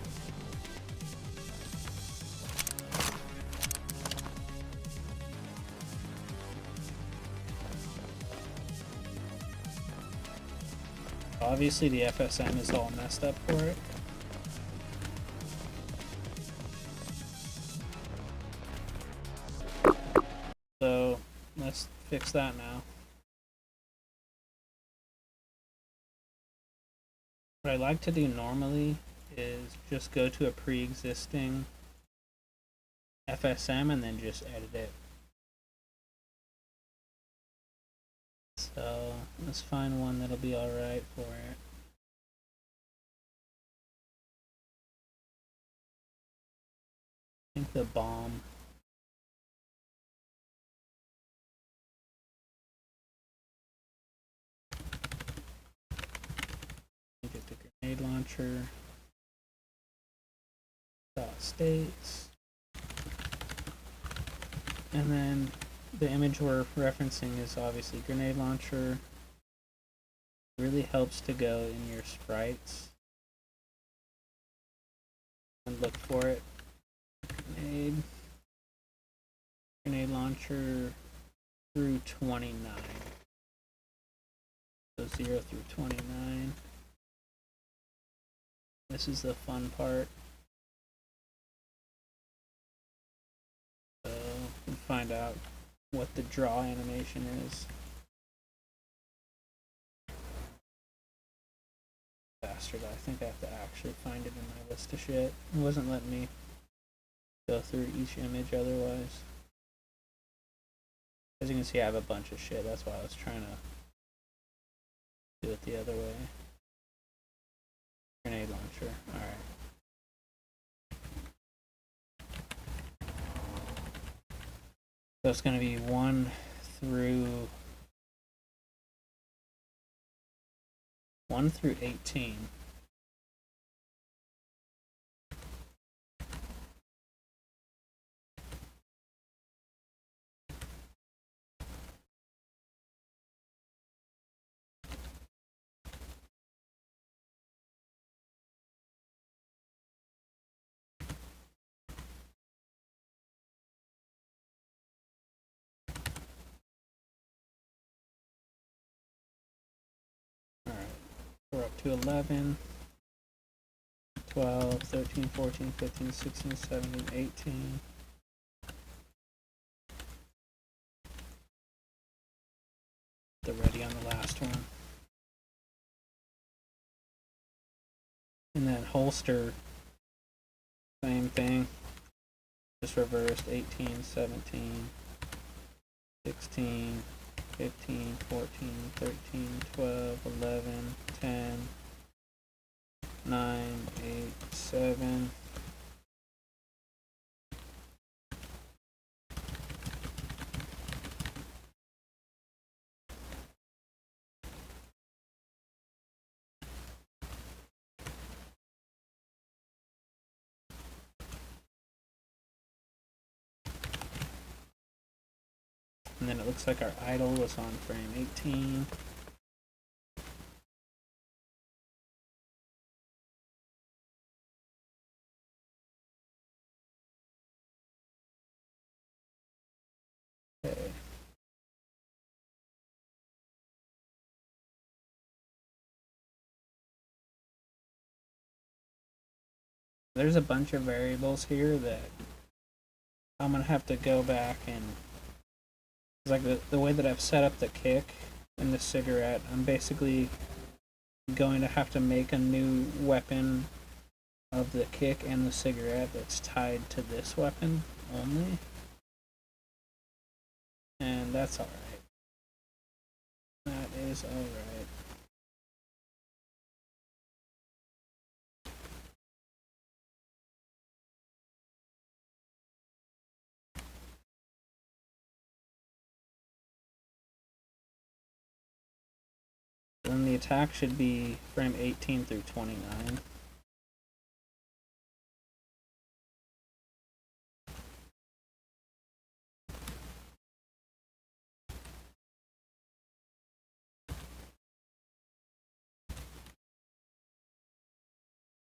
Speaker 2: Obviously the FSM is all messed up for it. fix that now. What I like to do normally is just go to a pre-existing FSM and then just edit it. So let's find one that'll be alright for it. I think the bomb. Get the grenade launcher. .states. And then the image we're referencing is obviously grenade launcher. It really helps to go in your sprites and look for it. Grenade launcher through 29. So 0 through 29. This is the fun part. So we can find out what the draw animation is. Bastard, I think I have to actually find it in my list of shit. It wasn't letting me go through each image otherwise. As you can see, I have a bunch of shit. That's why I was trying to do it the other way. Grenade launcher. Alright. So it's going to be 1 through 18. We're up to 11, 12, 13, 14, 15, 16, 17, 18. They're ready on the last one. And then holster, same thing. Just reversed 18, 17, 16, 15, 14, 13, 12, 11, 10, 9, 8, 7. And then it looks like our idle was on frame 18. Okay. There's a bunch of variables here that I'm gonna have to go back and like the way that I've set up the kick and the cigarette, I'm basically going to have to make a new weapon of the kick and the cigarette that's tied to this weapon only. And that's alright. That is alright. Then the attack should be frame 18 through 29.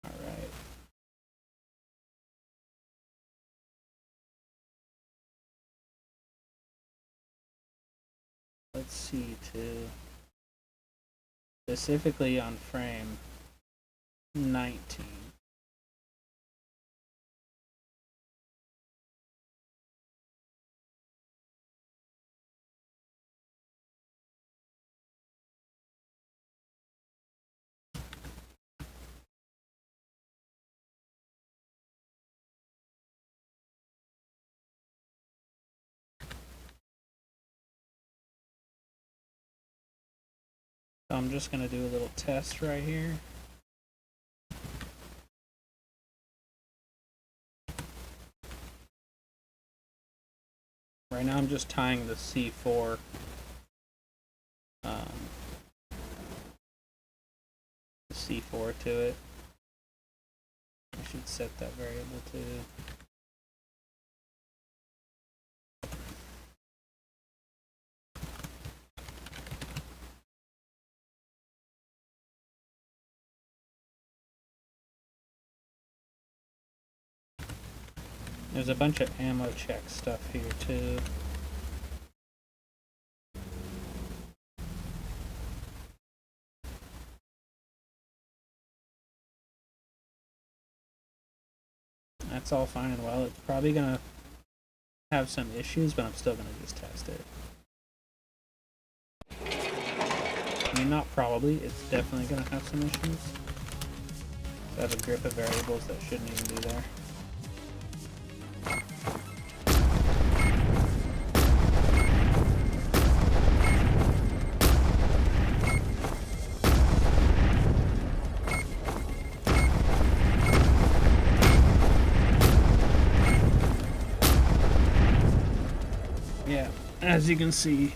Speaker 2: Alright. Let's see too. Specifically on frame 19. So I'm just gonna do a little test right here. Right now I'm just tying the C4 to it. I should set that variable to. There's a bunch of ammo check stuff here too. That's all fine and well. It's probably gonna have some issues, but I'm still gonna just test it. I mean, not probably, it's definitely gonna have some issues. I have a grip of variables that shouldn't even be there. Yeah, as you can see,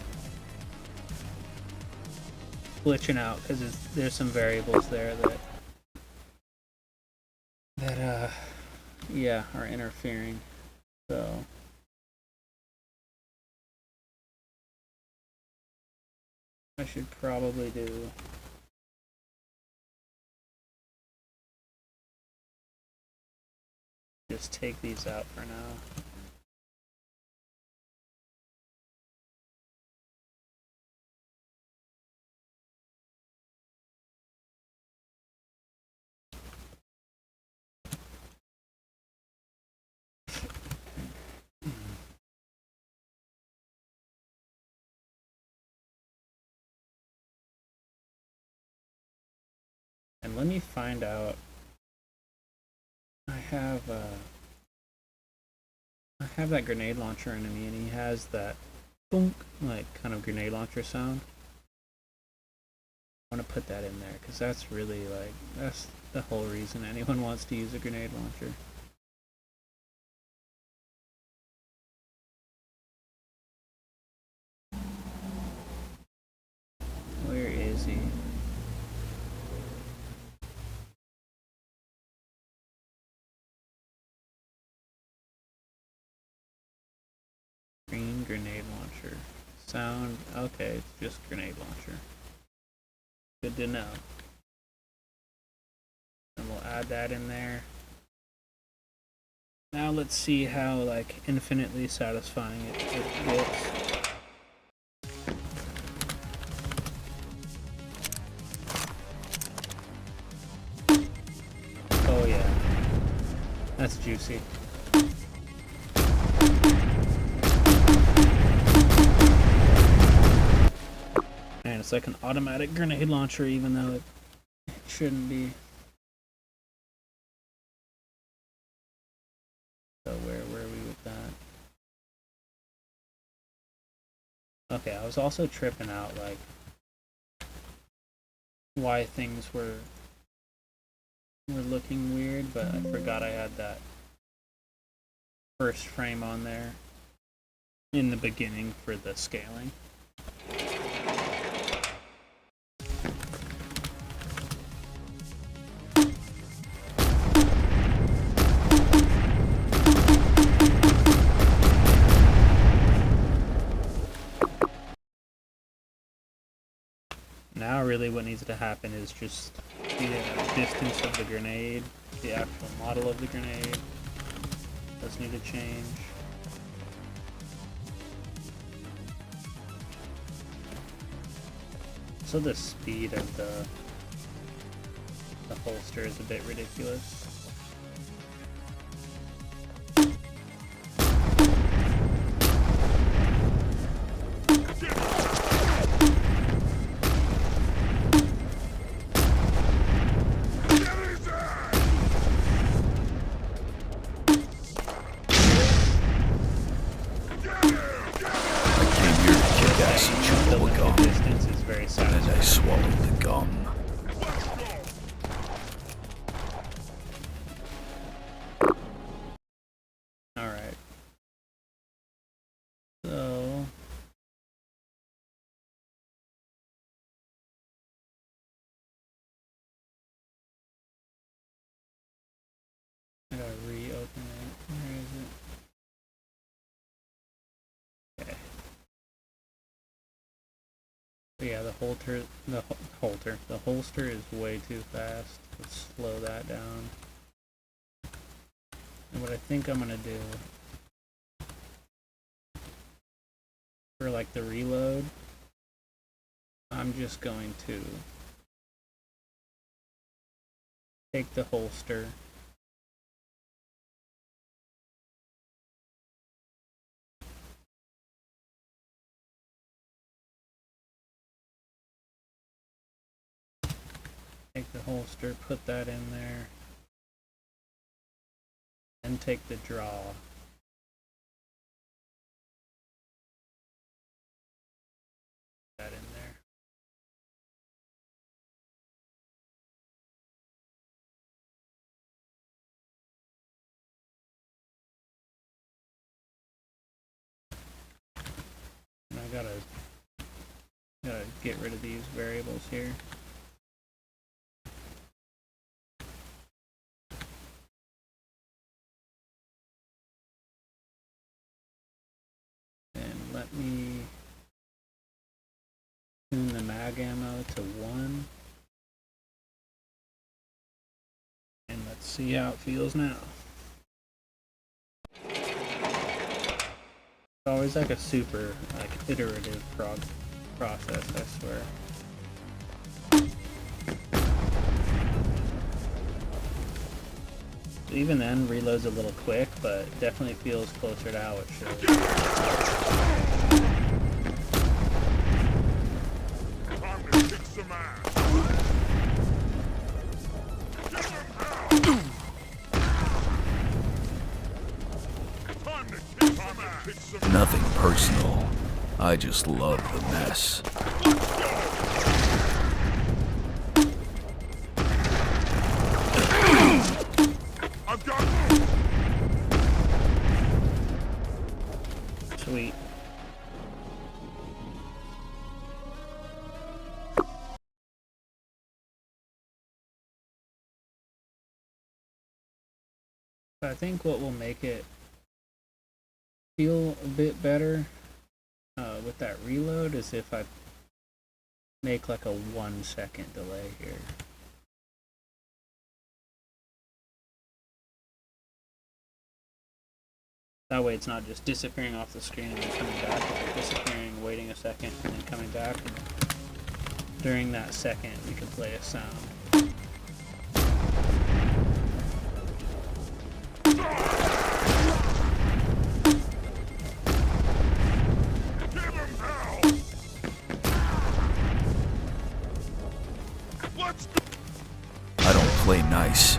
Speaker 2: glitching out because there's some variables there that yeah, are interfering. So I should probably do just take these out for now. And let me find out. I have that grenade launcher enemy, and he has that boom, like kind of grenade launcher sound. I want to put that in there because that's really like that's the whole reason anyone wants to use a grenade launcher. Where is he? Green grenade launcher. Sound, okay, it's just grenade launcher. Good to know. And we'll add that in there. Now let's see how like infinitely satisfying it gets. Oh yeah. That's juicy. And it's like an automatic grenade launcher, even though it shouldn't be. So where were we with that? Okay, I was also tripping out like why things were looking weird, but I forgot I had that first frame on there in the beginning for the scaling. Now really what needs to happen is just the distance of the grenade, the actual model of the grenade. Those need to change. So the speed of the holster is a bit ridiculous.
Speaker 1: Distance is very satisfying. And I swallowed the
Speaker 2: I gotta reopen it. Where is it? Okay. But yeah, the holster is way too fast. Let's slow that down. And what I think I'm gonna do for like the reload, I'm just going to take the holster, put that in there, and take the draw. That in there. And I gotta get rid of these variables here. And let me tune the mag ammo to 1. And let's see how it feels now. It's always like a super iterative process, I swear. Even then, reload's a little quick, but definitely feels closer to how it should.
Speaker 3: Time to kick some ass. Give him hell. Time to kick some ass.
Speaker 1: Nothing personal. I just love the mess.
Speaker 3: I've got
Speaker 2: Sweet. I think what will make it feel a bit better with that reload is if I make like a 1 second delay here. That way it's not just disappearing off the screen and then coming back. If it's disappearing, waiting a second, and then coming back. And during that second, we can play a sound.
Speaker 3: Give him hell. Let's go.
Speaker 1: I don't play nice.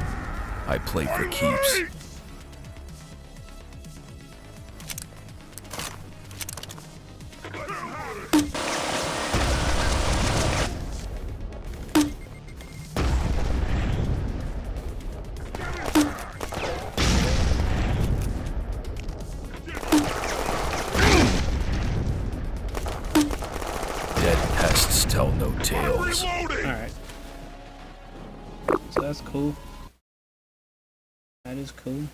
Speaker 1: I play for keeps. Dead pests tell no tales.
Speaker 2: Alright. So that's cool. That is cool.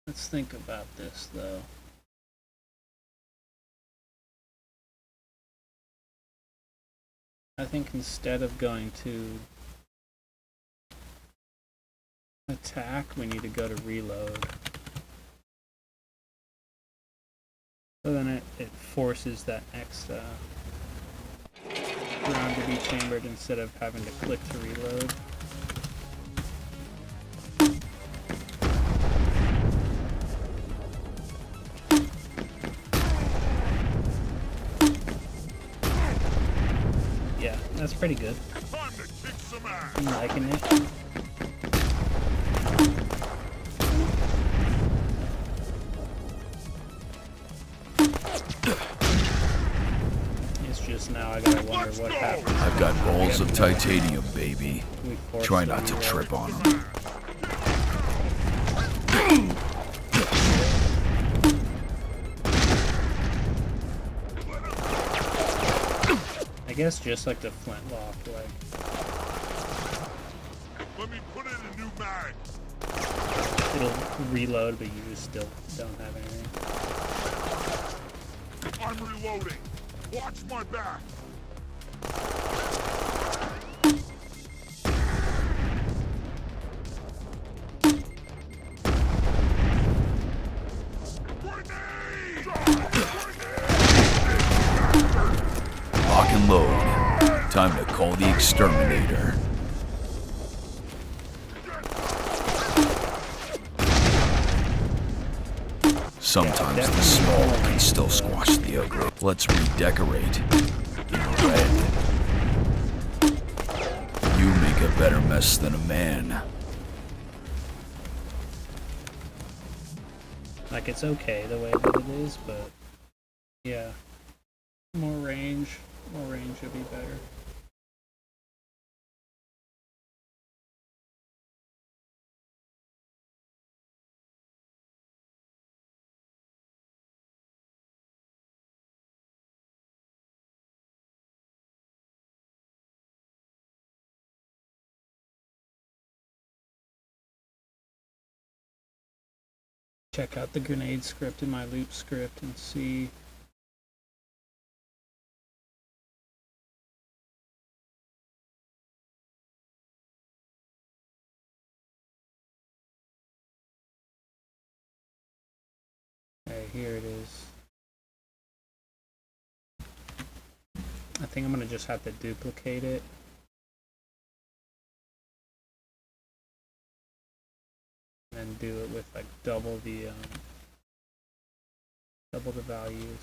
Speaker 2: Let's think about this though. I think instead of going to attack, we need to go to reload. So then it forces that next round to be chambered instead of having to click to reload. Yeah, that's pretty good.
Speaker 3: Time to kick some ass.
Speaker 2: I'm liking it. It's just now I gotta wonder what happened.
Speaker 1: I've got balls of titanium, baby.
Speaker 2: We forced
Speaker 1: Try
Speaker 2: the
Speaker 1: not to
Speaker 2: reload.
Speaker 1: trip on them.
Speaker 2: guess just like the flintlock, like
Speaker 3: Let me put in a new mag.
Speaker 2: it'll reload, but you just still don't have anything.
Speaker 3: I'm reloading. Watch my back. Grenade!
Speaker 1: Lock and load. Time to call the Exterminator. Sometimes the small can still squash the ugly. Let's redecorate. In red. You make a better mess than a man.
Speaker 2: Like, it's okay the way that it is, but yeah, more range would be better. Check out the grenade script in my loop script and see. Okay, here it is. I think I'm gonna just have to duplicate it. And do it with like double the values.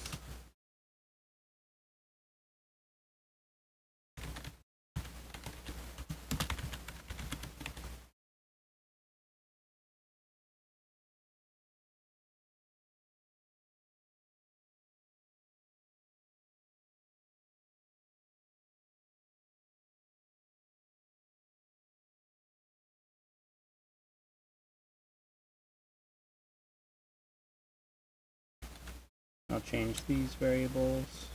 Speaker 2: I'll change these variables.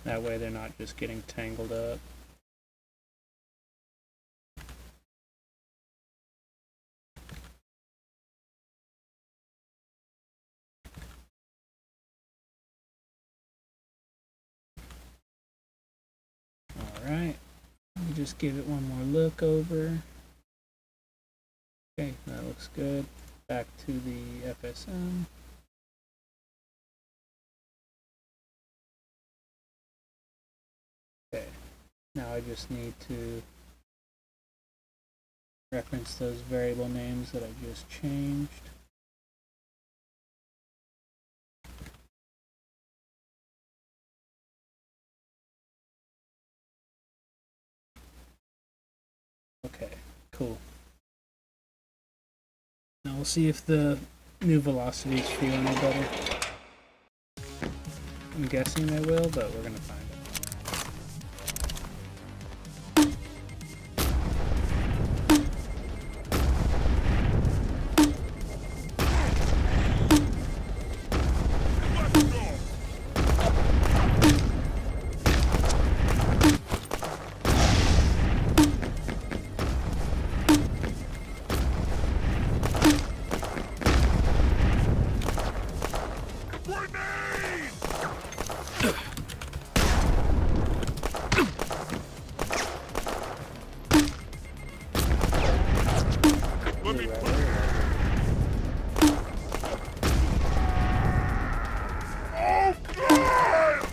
Speaker 2: That way they're not just getting tangled up. All right. Let me just give it one more look over. Okay, that looks good. Back to the FSM. Okay, now I just need to reference those variable names that I just changed. Okay, cool. Now we'll see if the new velocities feel any better. I'm guessing they will, but we're gonna find out.
Speaker 3: Let's go. Grenade! Let me put Oh, God!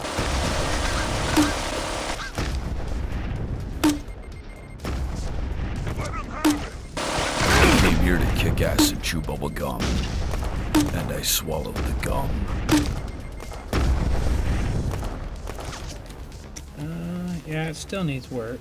Speaker 3: Let him have it!
Speaker 1: I came here to kick ass and chew bubble gum. And I swallowed the gum.
Speaker 2: Yeah, it still needs work.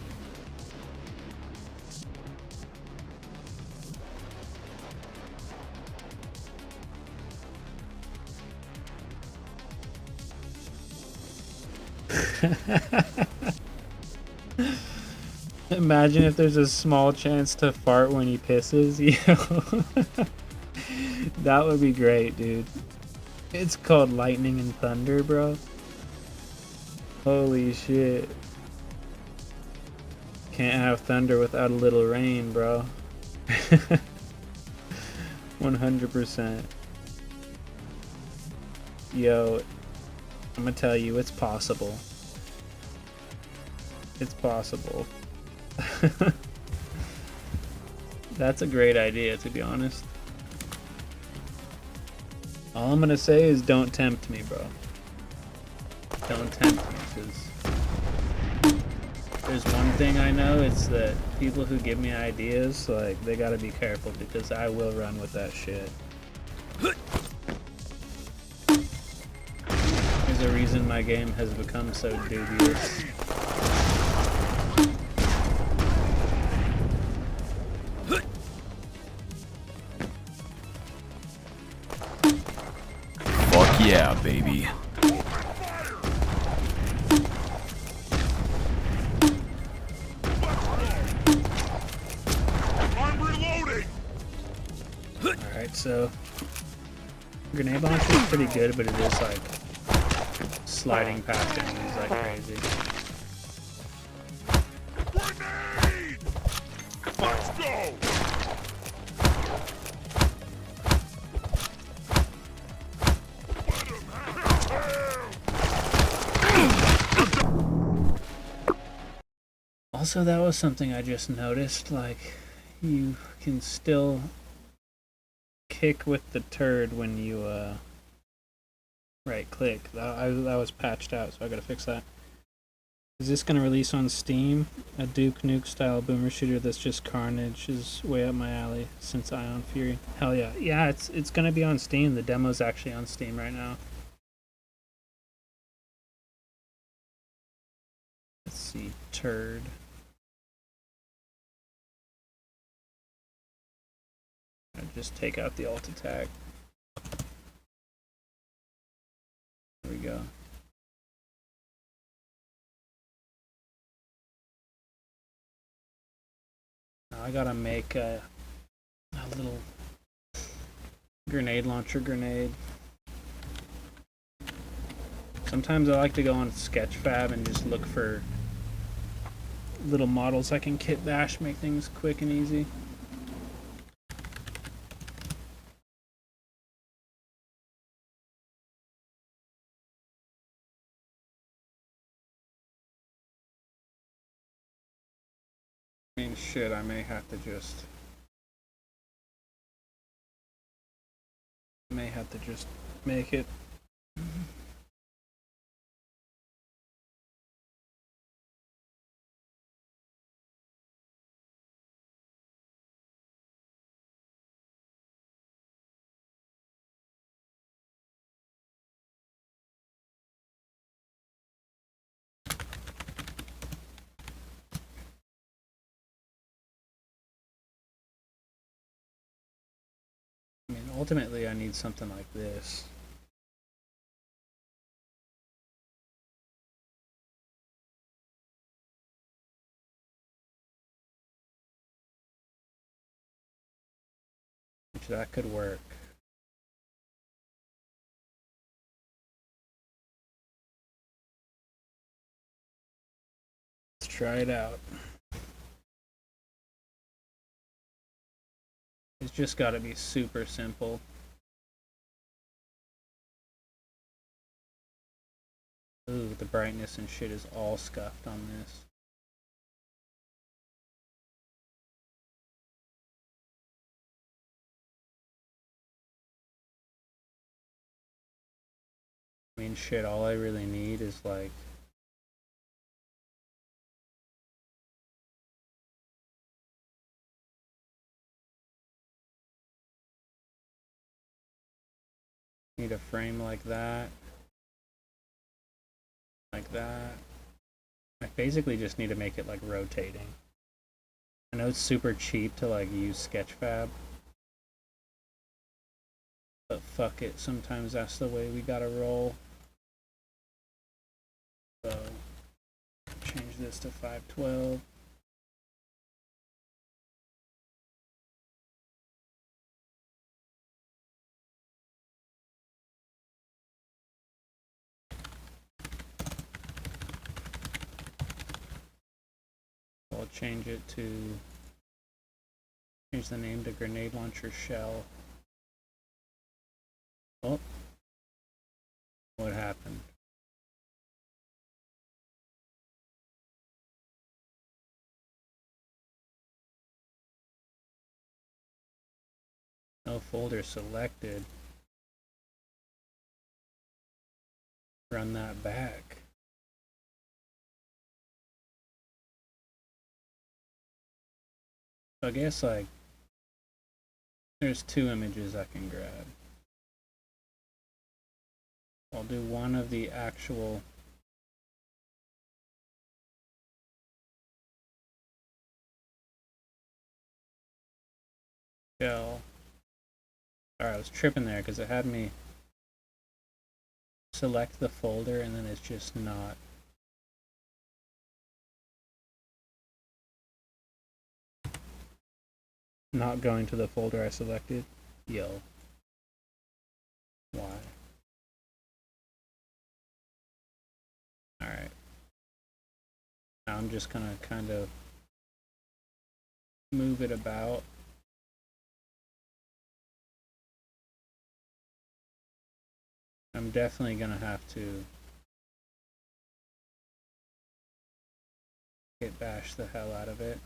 Speaker 2: Imagine if there's a small chance to fart when he pisses, you know? That would be great, dude. It's called Lightning and Thunder, bro. Holy shit. Can't have thunder without a little rain, bro. 100%. Yo, I'm gonna tell you, it's possible. It's possible. That's a great idea, to be honest. All I'm gonna say is don't tempt me, bro. Don't tempt me, because there's one thing I know, it's that people who give me ideas, like, they gotta be careful, because I will run with that shit. There's a reason my game has become so dubious.
Speaker 1: Fuck yeah, baby.
Speaker 3: I'm reloading.
Speaker 2: Alright, so grenade launcher is pretty good, but it is like sliding past enemies like crazy.
Speaker 3: Grenade! Let's go! Let him have it.
Speaker 2: Also, that was something I just noticed, like, you can still kick with the turd when you right click. That was patched out, so I gotta fix that. Is this gonna release on Steam? A Duke Nuke style boomer shooter that's just carnage is way up my alley since Ion Fury. Hell yeah. Yeah, it's gonna be on Steam. The demo's actually on Steam right now. Let's see, turd. I just take out the alt attack. There we go. Now I gotta make a little grenade launcher grenade. Sometimes I like to go on Sketchfab and just look for little models I can kit bash, make things quick and easy. I mean, shit, I may have to just make it. I mean, ultimately I need something like this. Which that could work. Let's try it out. It's just gotta be super simple. Ooh, the brightness and shit is all scuffed on this. I mean, shit, all I really need is like need a frame like that. Like that. I basically just need to make it like rotating. I know it's super cheap to like use Sketchfab, but fuck it, sometimes that's the way we gotta roll. So change this to 512. I'll change the name to grenade launcher shell. Oh, what happened? No folder selected. Run that back. So I guess like there's two images I can grab. I'll do one of the actual shell. Alright, I was tripping there because it had me select the folder and then it's just not going to the folder I selected. Yo. Why? Alright. Now I'm just gonna kind of move it about. I'm definitely gonna have to bash the hell out of it.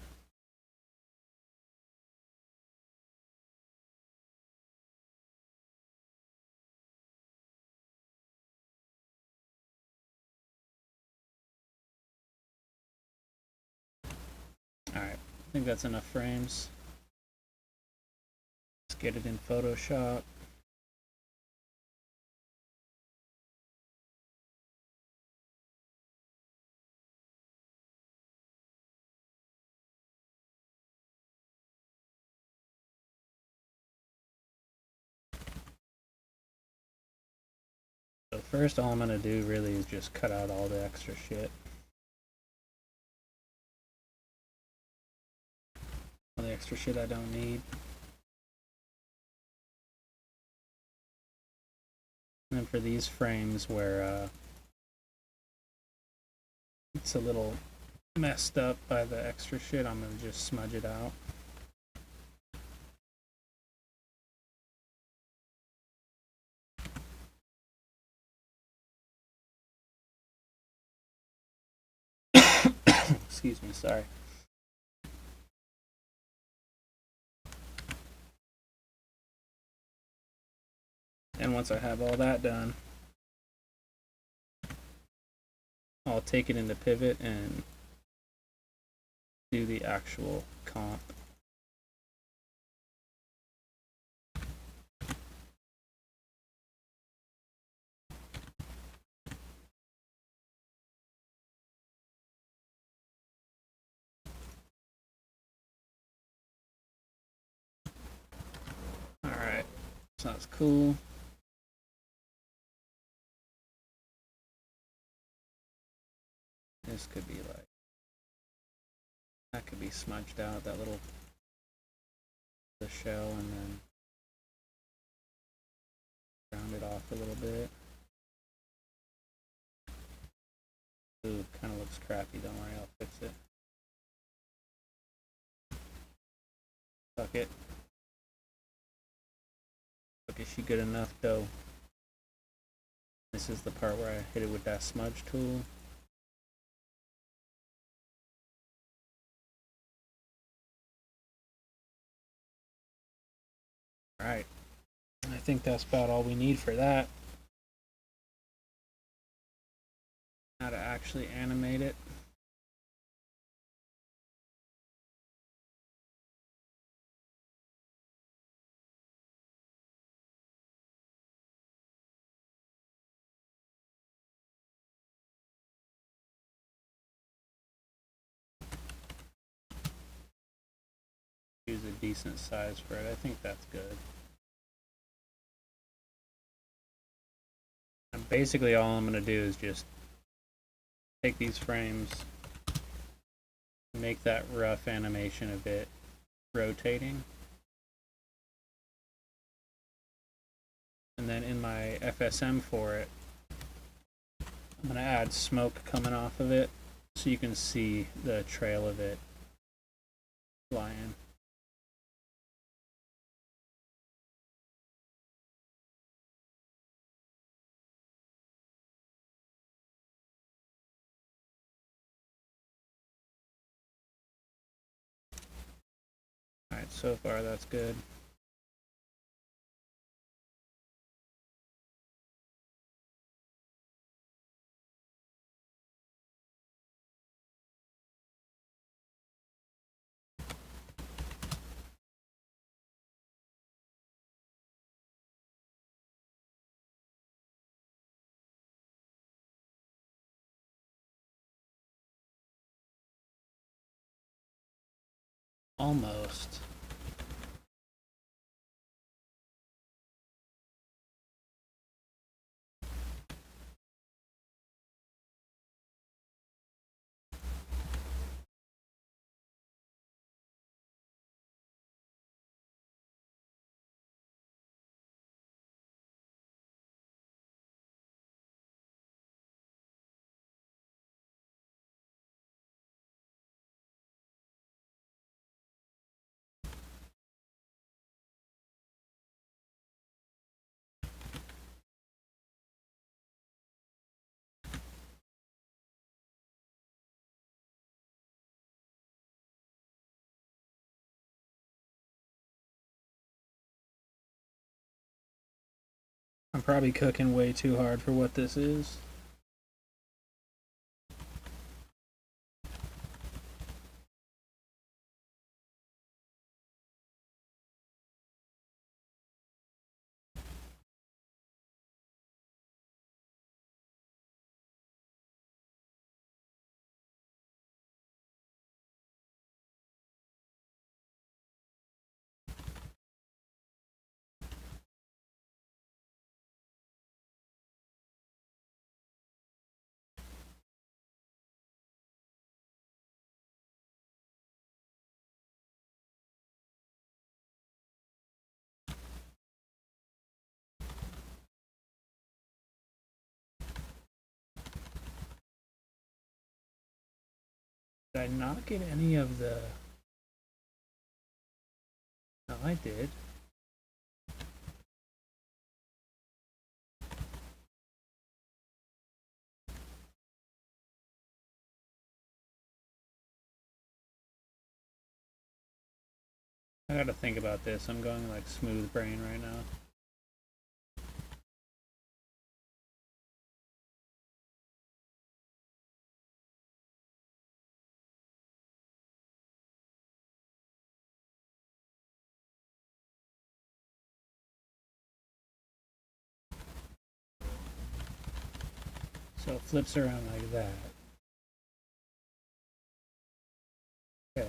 Speaker 2: Alright, I think that's enough frames. Let's get it in Photoshop. So first, all I'm going to do really is just cut out all the extra shit. All the extra shit I don't need. And then for these frames where it's a little messed up by the extra shit, I'm going to just smudge it out. Excuse me, sorry. And once I have all that done, I'll take it into Pivot and do the actual comp. Alright, sounds cool. This could be like, that could be smudged out, that little, the shell, and then round it off a little bit. Ooh, kind of looks crappy, don't worry, I'll fix it. Fuck it. Fuck, is she good enough though? This is the part where I hit it with that smudge tool. Alright, I think that's about all we need for that. How to actually animate it. Use a decent size for it. I think that's good. And basically all I'm going to do is just take these frames, make that rough animation of it rotating. And then in my FSM for it, I'm going to add smoke coming off of it so you can see the trail of it flying. Alright, so far that's good. Almost. I'm probably cooking way too hard for what this is. Did I not get any of the... No, I did. I gotta think about this. I'm going like smooth brain right now. So it flips around like that. Okay.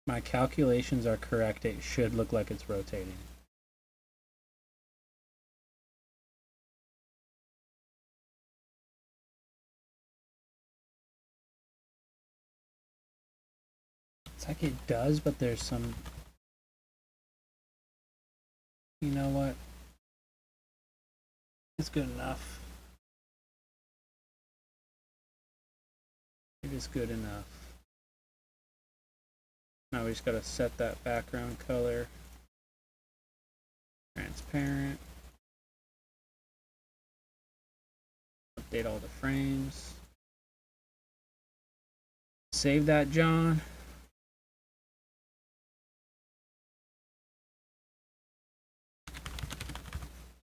Speaker 2: My calculations are correct. It should look like it's rotating. It's like it does, but there's some... You know what? It's good enough. It is good enough. Now we just gotta set that background color. Transparent. Update all the frames. Save that, John.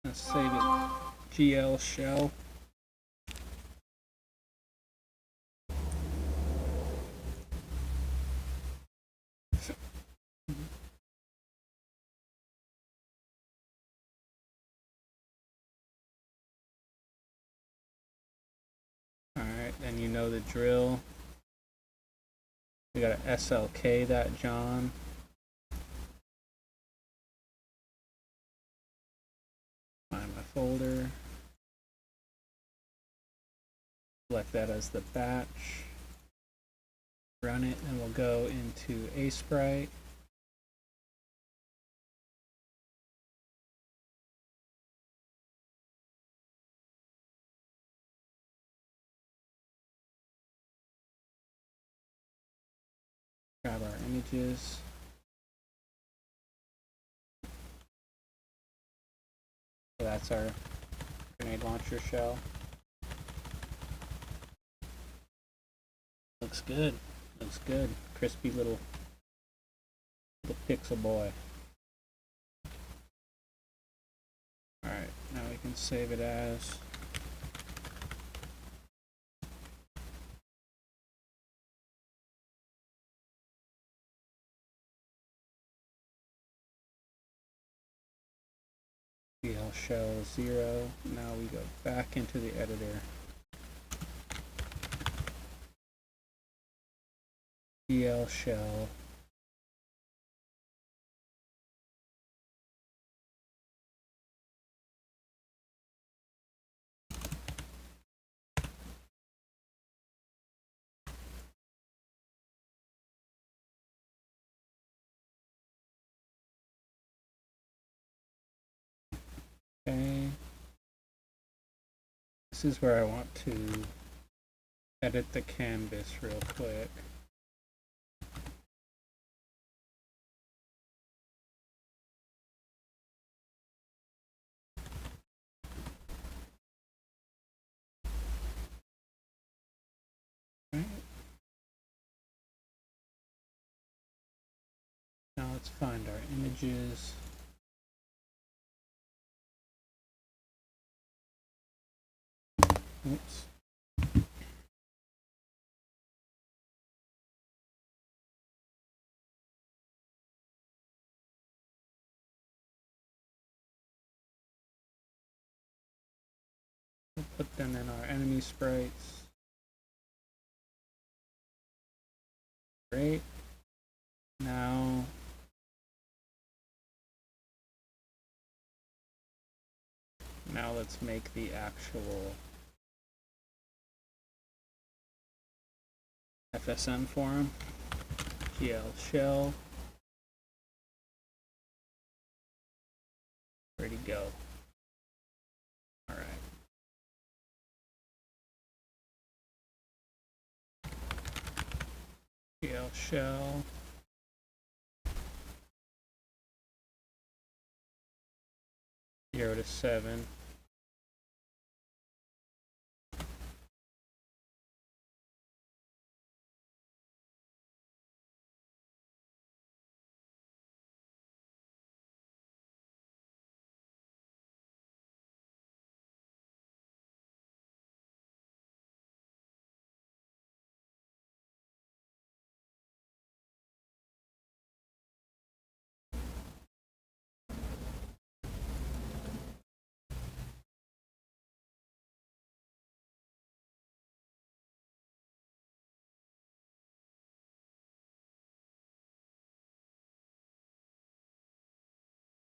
Speaker 2: Let's save it. GL shell. and you know the drill. We gotta SLK that John. Find my folder. Select that as the batch. Run it, and we'll go into Sprite. Grab our images. So that's our grenade launcher shell. Looks good. Looks good. Crispy little pixel boy. Alright, now we can save it as DL shell 0. Now we go back into the editor. DL shell. Okay. This is where I want to edit the canvas real quick. Right. Now let's find our images. Oops. We'll put them in our enemy sprites. Great. Now let's make the actual FSM for him. GL shell. Ready to go. Alright. GL shell. Zero to 7.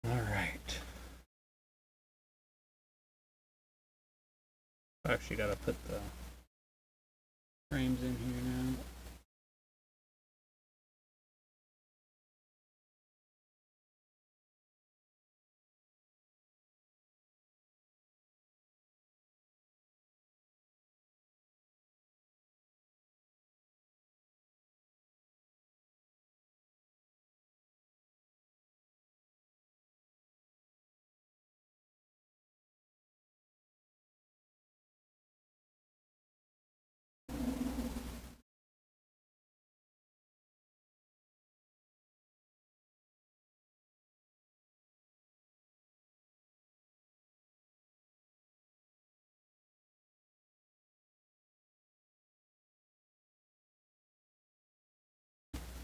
Speaker 2: Alright. Actually gotta put the frames in here now.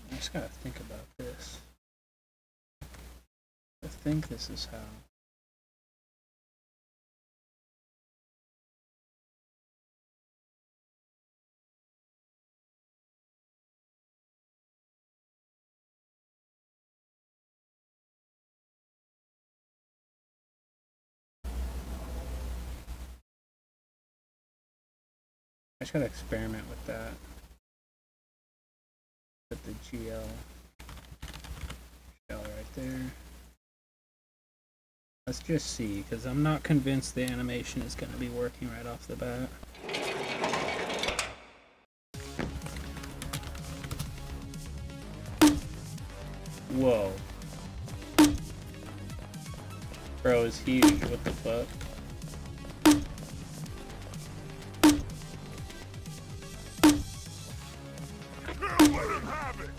Speaker 2: I just gotta think about this. I think this is how. I just gotta experiment with that. Put the GL shell right there. Let's just see, because I'm not convinced the animation is going to be working right off the bat. Whoa. Bro is huge, what the fuck?
Speaker 3: Let him have it!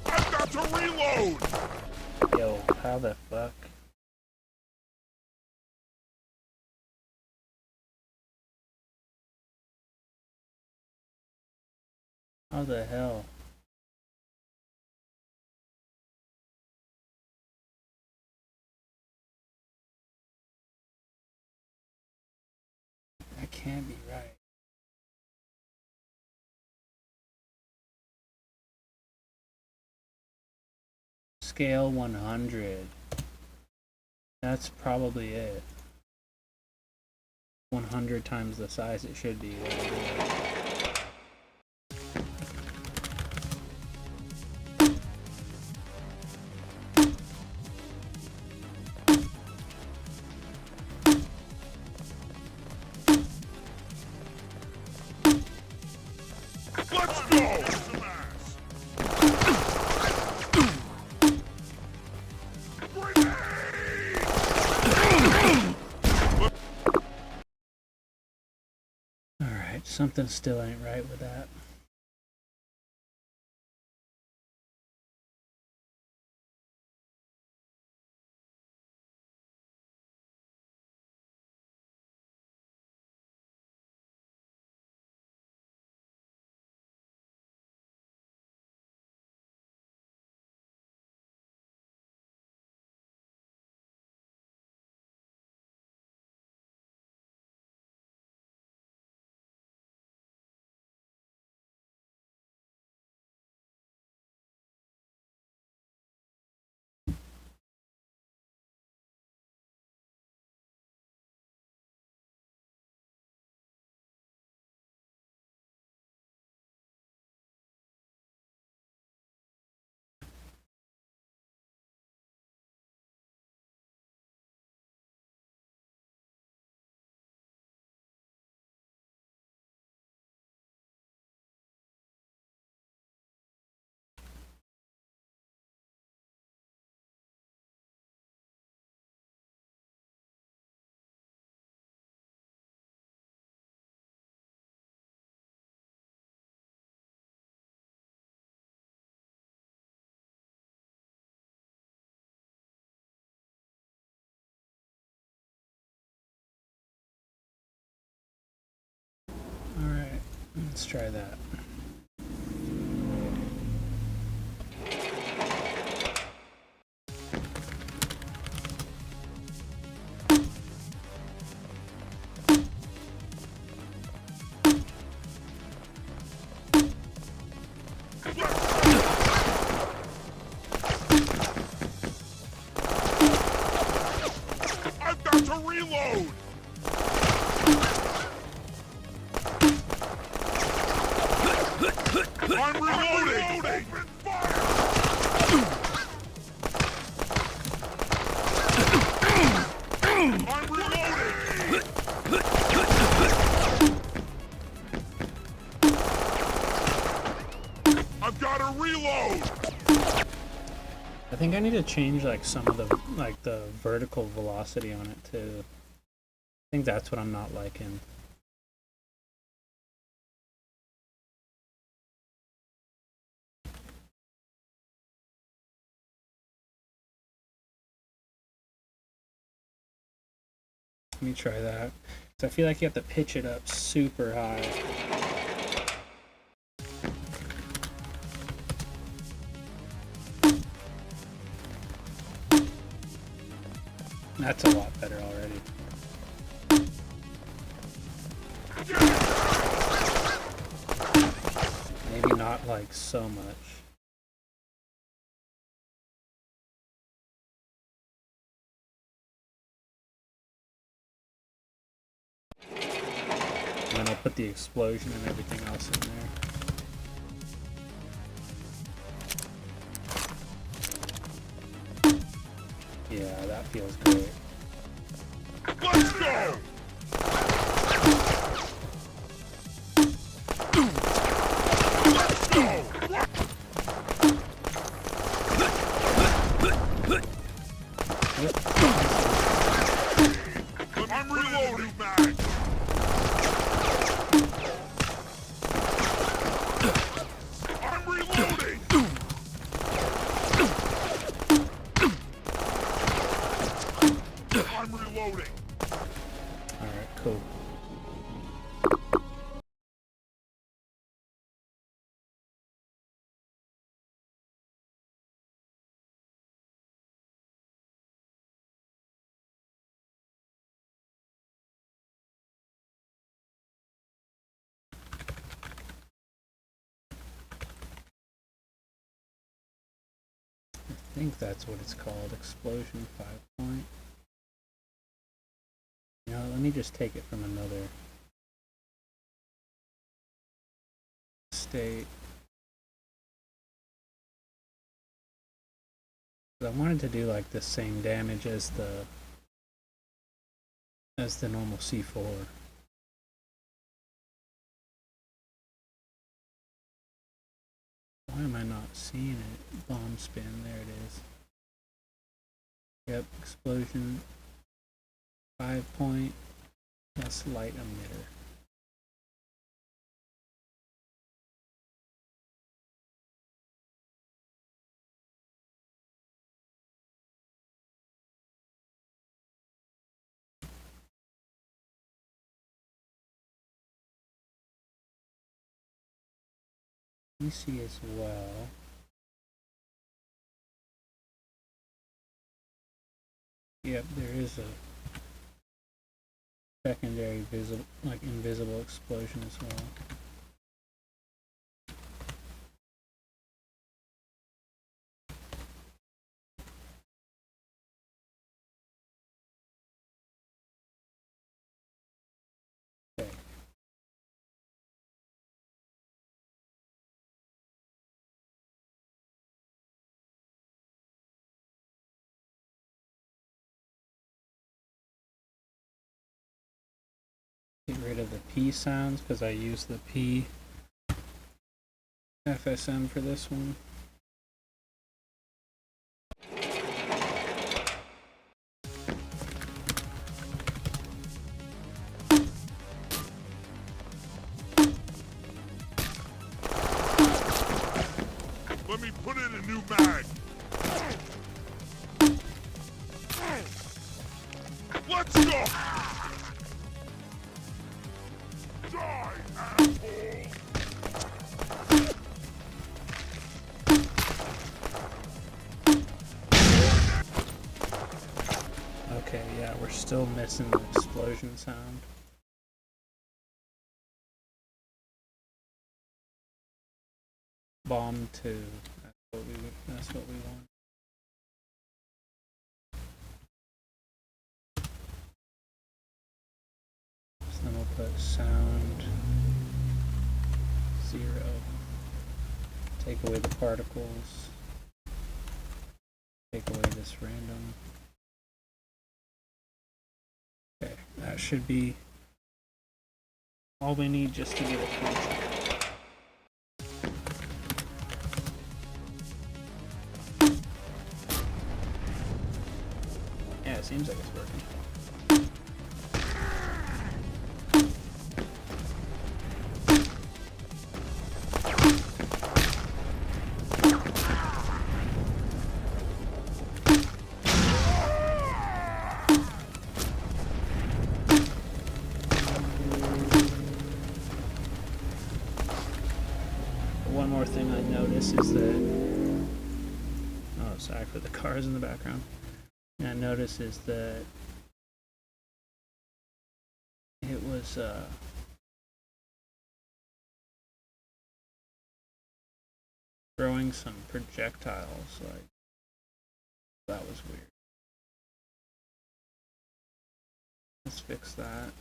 Speaker 3: I've got to reload!
Speaker 2: Yo, how the fuck? How the hell? That can't be right. Scale 100. That's probably it. 100 times the size it should be.
Speaker 3: Let's go!
Speaker 2: Alright, something still ain't right with that. Alright, let's try that.
Speaker 3: I've got to reload! I'm reloading! Open fire! I'm reloading! I've got to reload!
Speaker 2: I think I need to change like some of the vertical velocity on it too. I think that's what I'm not liking. Let me try that. So I feel like you have to pitch it up super high. That's a lot better already. Maybe not like so much. I'll put the explosion and everything else in there. Yeah, that feels great.
Speaker 3: Let's go! Let's go! I'm reloading, mag. I'm reloading. I'm reloading.
Speaker 2: Alright, cool. I think that's what it's called, explosion 5-point. You know, let me just take it from another state. I wanted to do like the same damage as the normal C4. Why am I not seeing it? Bomb spin, there it is. Yep, explosion 5-point. That's light emitter. EC as well. Yep, there is a secondary visible, like invisible explosion as well. Okay. Get rid of the P sounds because I use the P FSM for this one.
Speaker 3: Let me put in a new mag. Let's go! Die, asshole!
Speaker 2: Okay, yeah, we're still missing the explosion sound. Bomb 2. That's what we want. So then we'll put sound 0. Take away the particles. Take away this random. Okay, that should be all we need just to get it functional. Yeah, it seems like it's working. One more thing I noticed is that, oh, sorry for the cars in the background. And I noticed is that it was throwing some projectiles, like that was weird. Let's fix that.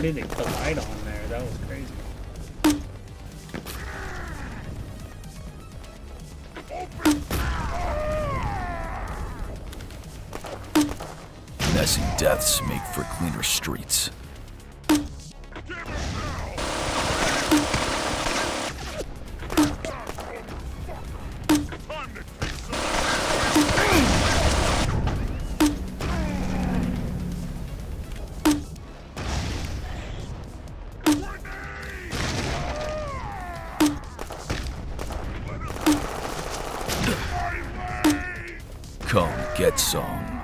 Speaker 2: did it collide on there? That was crazy.
Speaker 1: Messy deaths make for cleaner streets. Come get some.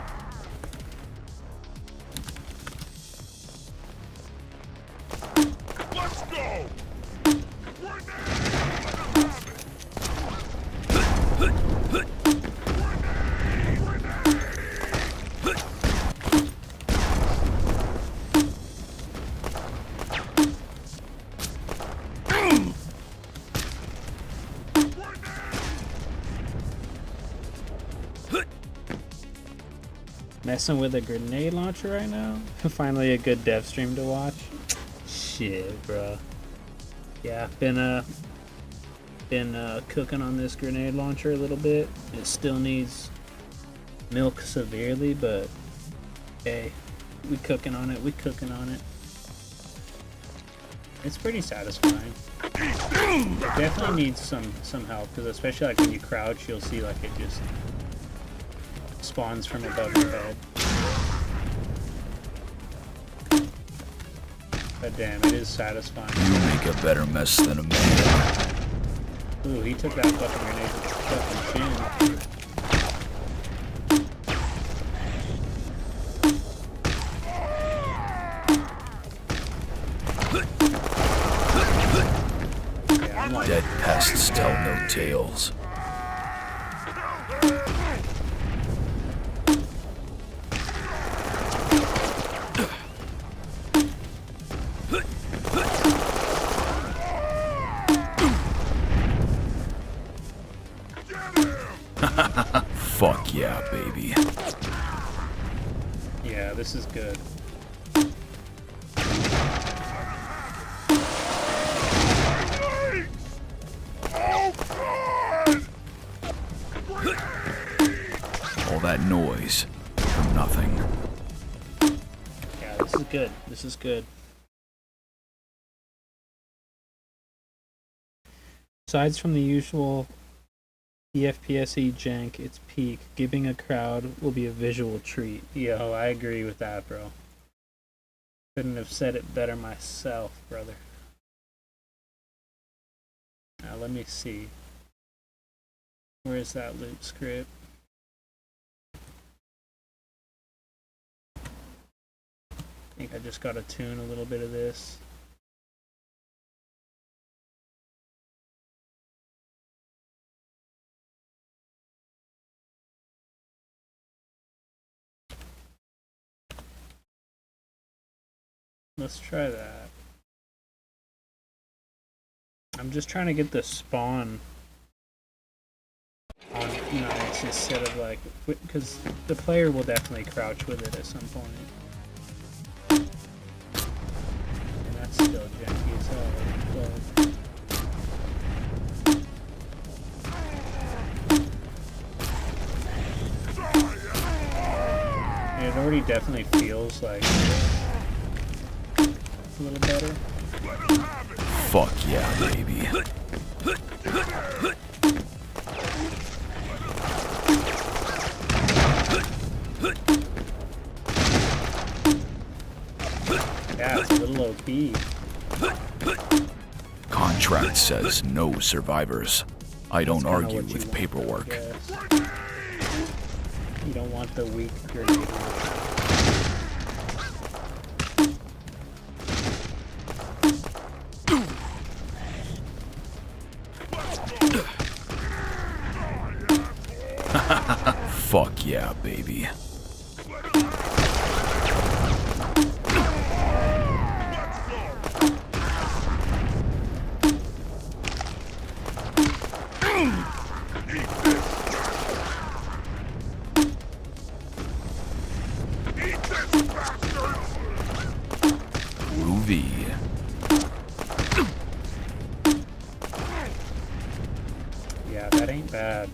Speaker 3: Let's go!
Speaker 2: Messing with a grenade launcher right now? Finally a good dev stream to watch. Shit, bro. Yeah, been cooking on this grenade launcher a little bit. It still needs milk severely, but hey, we cooking on it. It's pretty satisfying. It definitely needs some help, because especially like when you crouch, you'll see like it just spawns from above your head. But damn, it is satisfying.
Speaker 1: You make a better mess than a man.
Speaker 2: Ooh, he took that fucking grenade with his fucking chin. Yeah, I'm like,
Speaker 1: Dead pests tell no tales. Fuck yeah, baby.
Speaker 2: yeah, this is good.
Speaker 1: All that noise for nothing.
Speaker 2: Yeah, this is good. This is good. Aside from the usual EFPSE jank, its peak, giving a crowd will be a visual treat. Yo, I agree with that, bro. Couldn't have said it better myself, brother. Now, let me see. Where is that loop script? I think I just gotta tune a little bit of this. Let's try that. I'm just trying to get the spawn on nice instead of like, because the player will definitely crouch with it at some point. And that's still janky as hell, but it already definitely feels like a little better.
Speaker 1: Fuck yeah, baby.
Speaker 2: Yeah, it's a little OP.
Speaker 1: Contract says no survivors. I don't
Speaker 2: That's kinda
Speaker 1: argue
Speaker 2: what you
Speaker 1: with
Speaker 2: want,
Speaker 1: paperwork.
Speaker 2: I guess. You don't want the weak grenade launcher.
Speaker 1: Fuck yeah, baby. V.
Speaker 2: Yeah, that ain't bad.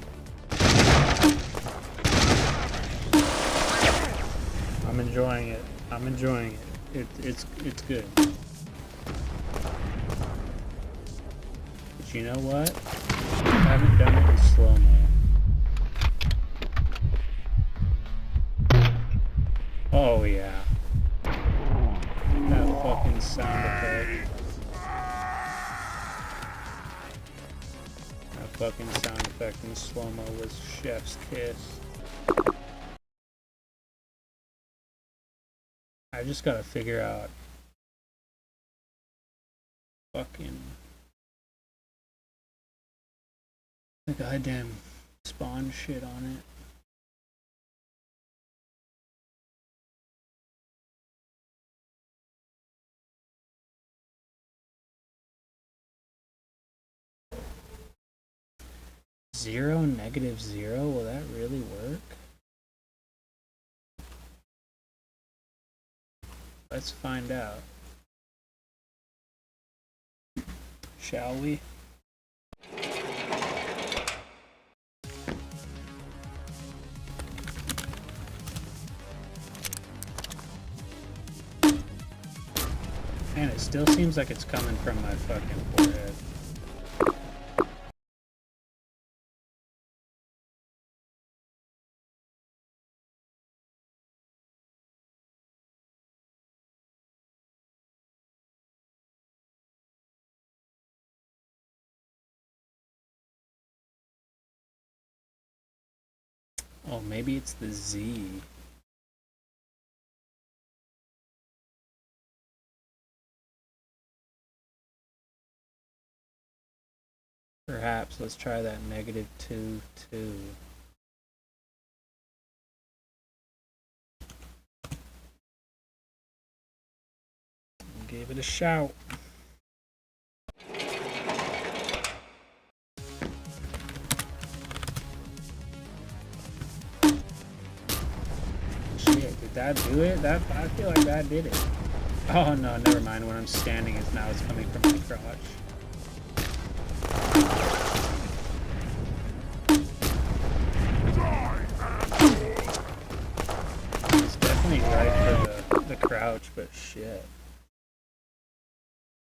Speaker 2: I'm enjoying it. I'm enjoying it. It's good. But you know what? I haven't done it in slow-mo. Oh yeah. That fucking sound effect. That fucking sound effect in slow-mo was chef's kiss. I just gotta figure out fucking the goddamn spawn shit on it. 0, -0? Will that really work? Let's find out. Shall we? Man, it still seems like it's coming from my fucking forehead. Oh, maybe it's the Z. Perhaps. Let's try that -2, 2. Give it a shout. Shit, did that do it? That, I feel like that did it. Oh no, never mind. When I'm standing, now it's coming from my crotch. It's definitely right for the crouch, but shit.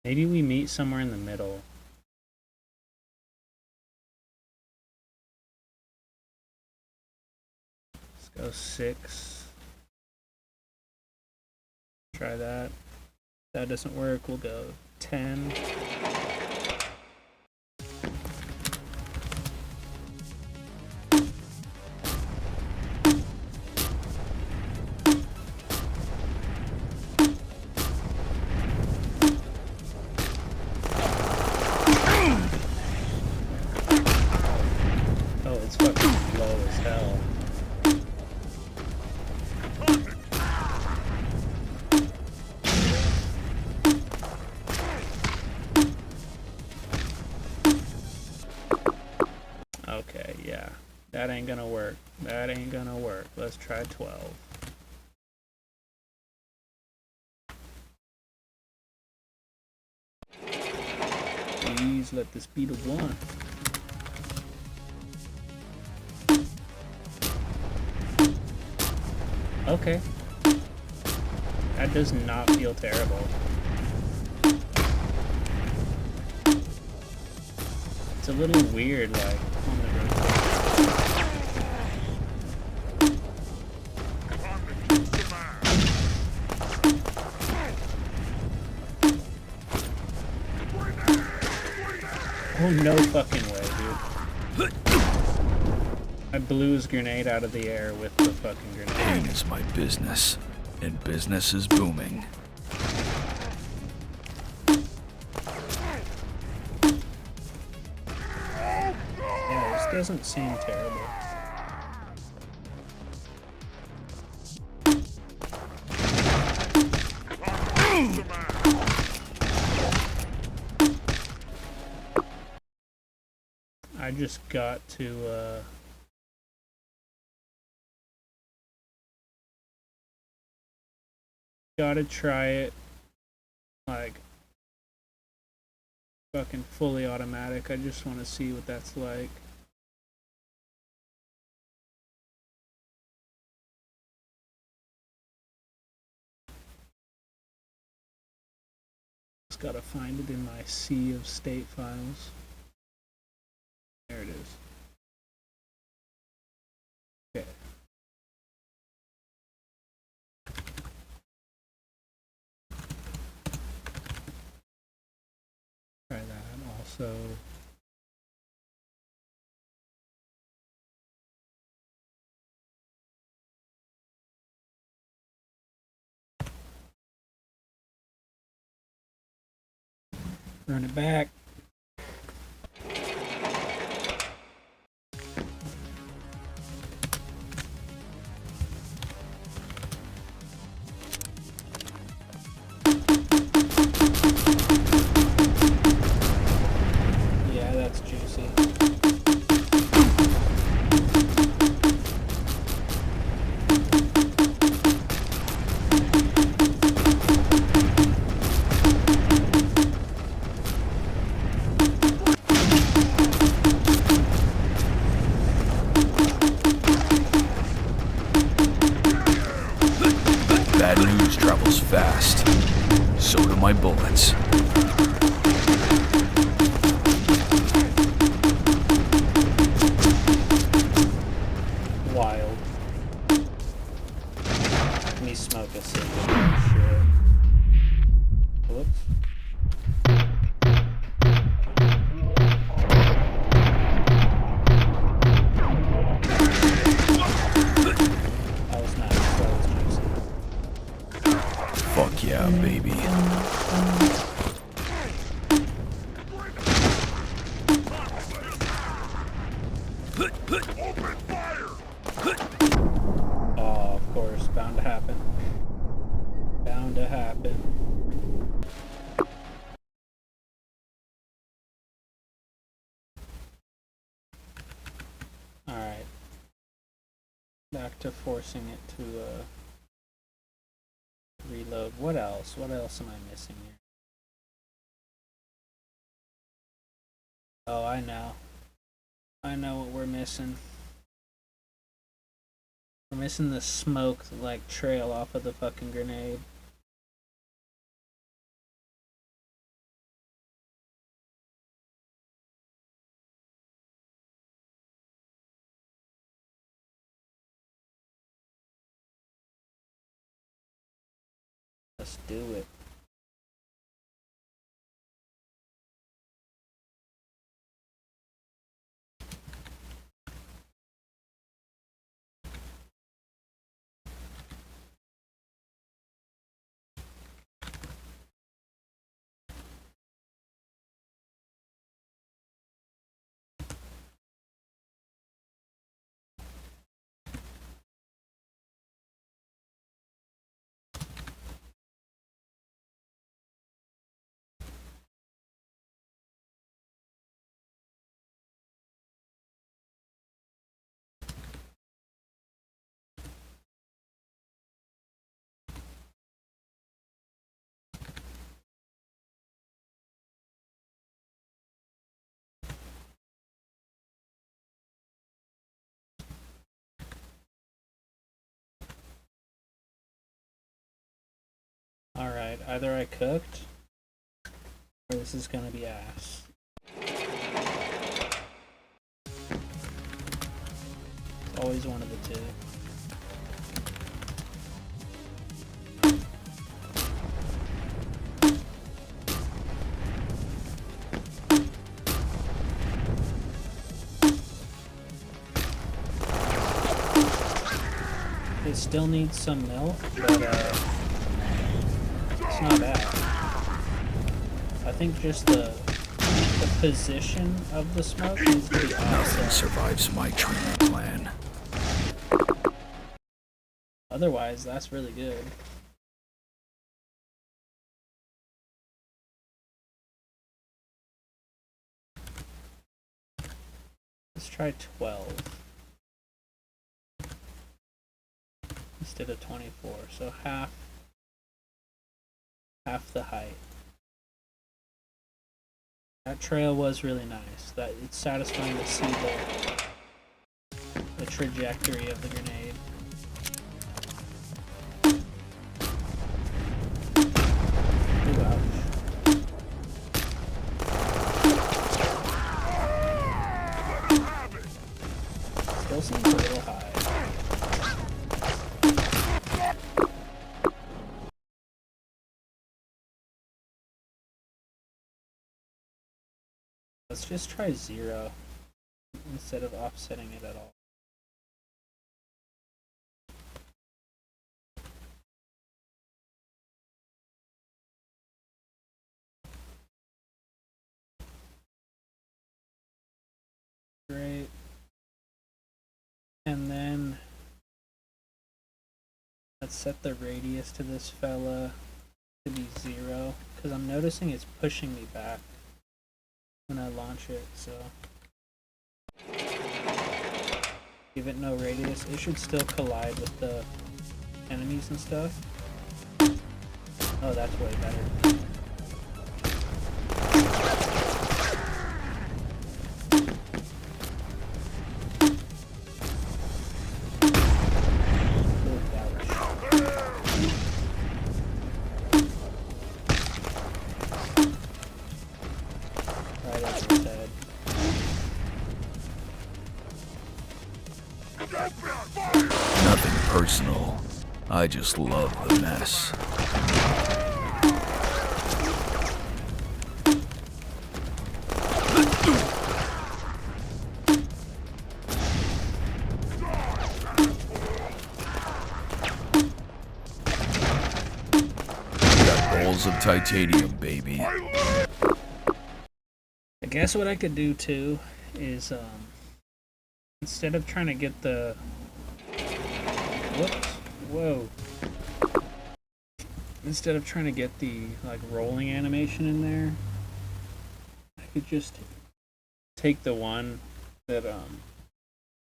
Speaker 2: Maybe we meet somewhere in the middle. Let's go 6. Try that. If that doesn't work, we'll go 10. Oh, it's fucking low as hell. Okay, yeah. That ain't gonna work. That ain't gonna work. Let's try 12. Please let this be the one. Okay. That does not feel terrible. It's a little weird, like, on the rotation. Oh, no fucking way, dude. I blew his grenade out of the air with the fucking grenade.
Speaker 1: Pain is my business, and business is booming.
Speaker 2: Yeah, this doesn't seem terrible. I just got to, gotta try it like fucking fully automatic. I just want to see what that's like. Just gotta find it in my sea of state files. There it is. Okay. Try that also. Run it back. Yeah, that's juicy.
Speaker 1: Bad news travels fast. So do my bullets.
Speaker 2: Wild. Let me smoke a cigarette. Shit. Whoops. That was nice. That was juicy.
Speaker 1: Fuck yeah, baby.
Speaker 3: Open fire!
Speaker 2: Oh, of course. Bound to happen. Bound to happen. Alright. Back to forcing it to reload. What else? What else am I missing here? Oh, I know. I know what we're missing. We're missing the smoke, like, trail off of the fucking grenade. Let's do it. Alright, either I cooked, or this is gonna be ass. Always one of the two. It still needs some milk, but it's not bad. I think just the position of the smoke needs to be
Speaker 1: Nothing
Speaker 2: offset.
Speaker 1: survives my treatment plan.
Speaker 2: Otherwise, that's really good. Let's try 12 instead of 24, so half the height. That trail was really nice. That it's satisfying to see the trajectory of the grenade. Ooh, ouch. Still seems a little high. Let's just try 0 instead of offsetting it at all. Great. And then let's set the radius to this fella to be 0, because I'm noticing it's pushing me back when I launch it, so give it no radius. It should still collide with the enemies and stuff. Oh, that's way better.
Speaker 1: Nothing personal. I just love the mess. Got balls of titanium, baby.
Speaker 2: I guess what I could do too is instead of trying to get the instead of trying to get the like rolling animation in there, I could just take the one that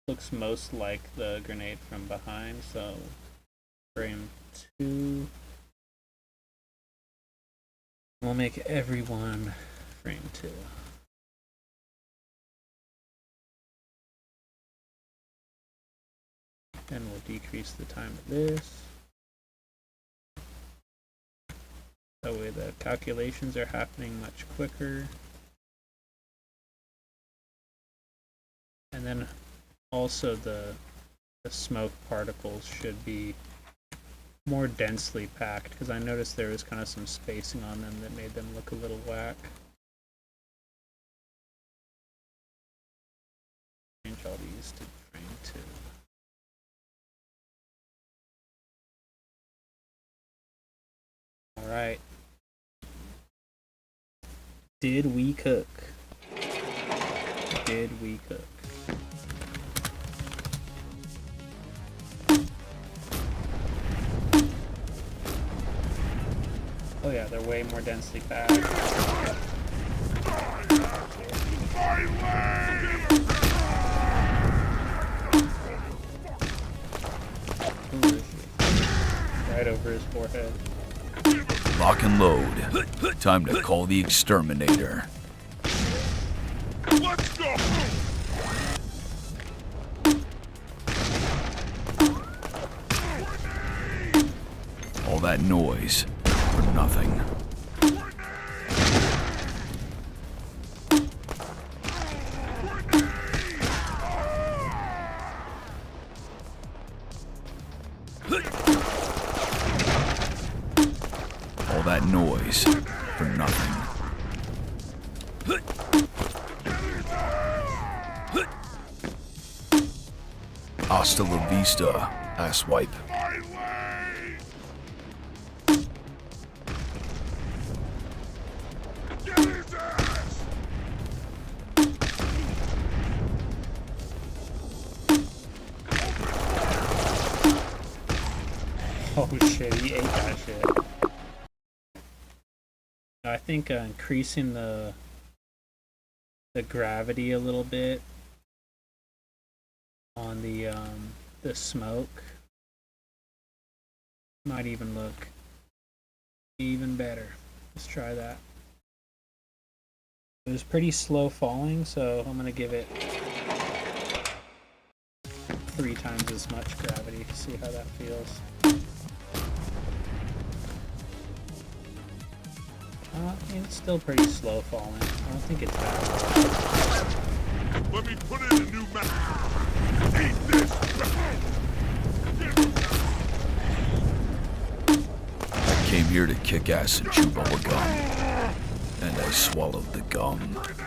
Speaker 2: looks most like the grenade from behind. So frame 2, we'll make everyone frame 2. And we'll decrease the time of this. That way the calculations are happening much quicker. And then also the smoke particles should be more densely packed, because I noticed there was kind of some spacing on them that made them look a little whack. Change all these to frame 2. Alright. Did we cook? Did we cook? Oh yeah, they're way more densely packed. Right over his forehead.
Speaker 1: Lock and load. Time to call the Exterminator.
Speaker 3: Let's go!
Speaker 1: All that noise for nothing. All that noise for nothing. Hasta la vista, asswipe.
Speaker 2: Oh shit, he ate that shit. I think increasing the gravity a little bit on the smoke might even look even better. Let's try that. It was pretty slow falling, so I'm gonna give it 3 times as much gravity to see how that feels. It's still pretty slow falling. I don't think it's bad.
Speaker 3: Let me put in a new mag. Eat this.
Speaker 1: I came here to kick ass and chew bubble gum, and I swallowed the gum.
Speaker 3: Let's go.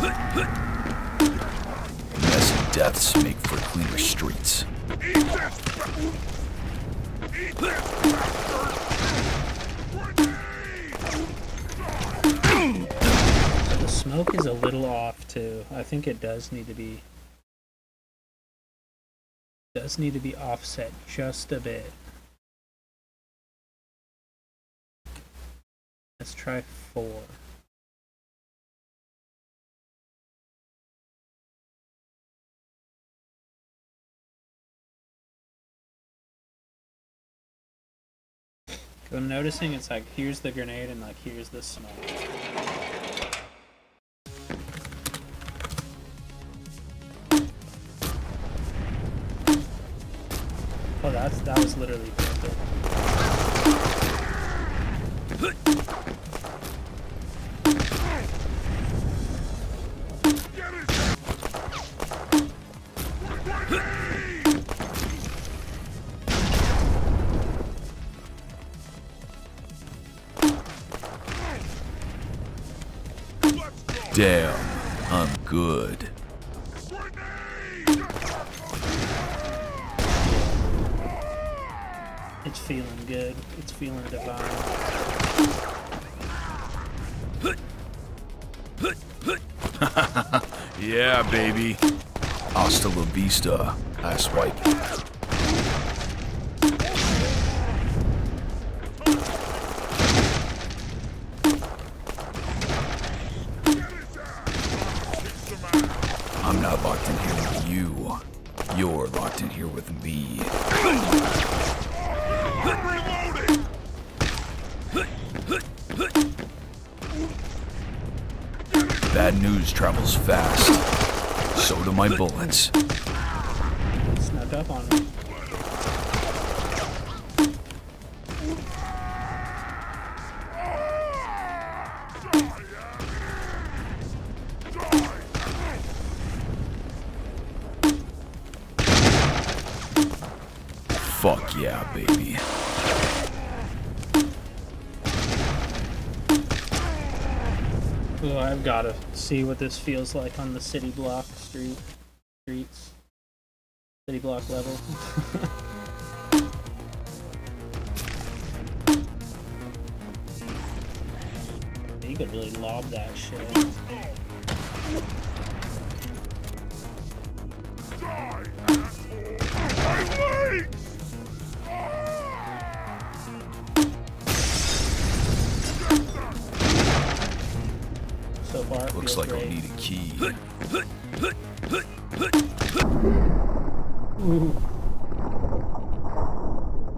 Speaker 3: My legs.
Speaker 1: Messy deaths make for cleaner streets.
Speaker 3: Eat this. Eat this, bastard. Grenade.
Speaker 2: The smoke is a little off too. I think it does need to be offset just a bit. Let's try 4. I'm noticing it's like here's the grenade and like here's the smoke. Oh, that was literally perfect.
Speaker 3: Get it. Grenade. Let's go.
Speaker 1: Damn, I'm good.
Speaker 3: Grenade.
Speaker 2: It's feeling good. It's feeling divine.
Speaker 1: Yeah, baby. Hasta la vista, asswipe. I'm not locked in here with you. You're locked in here with me.
Speaker 3: I'm reloading.
Speaker 1: Bad news travels fast. So do my bullets.
Speaker 2: Snuck up on me.
Speaker 1: Fuck yeah, baby.
Speaker 2: Ooh, I've gotta see what this feels like on the city block streets. City block level. You could really lob that shit.
Speaker 3: Die, asshole. My legs.
Speaker 2: So far, it
Speaker 1: Looks
Speaker 2: feels
Speaker 1: like
Speaker 2: great.
Speaker 1: I'll need a key.
Speaker 2: Ooh.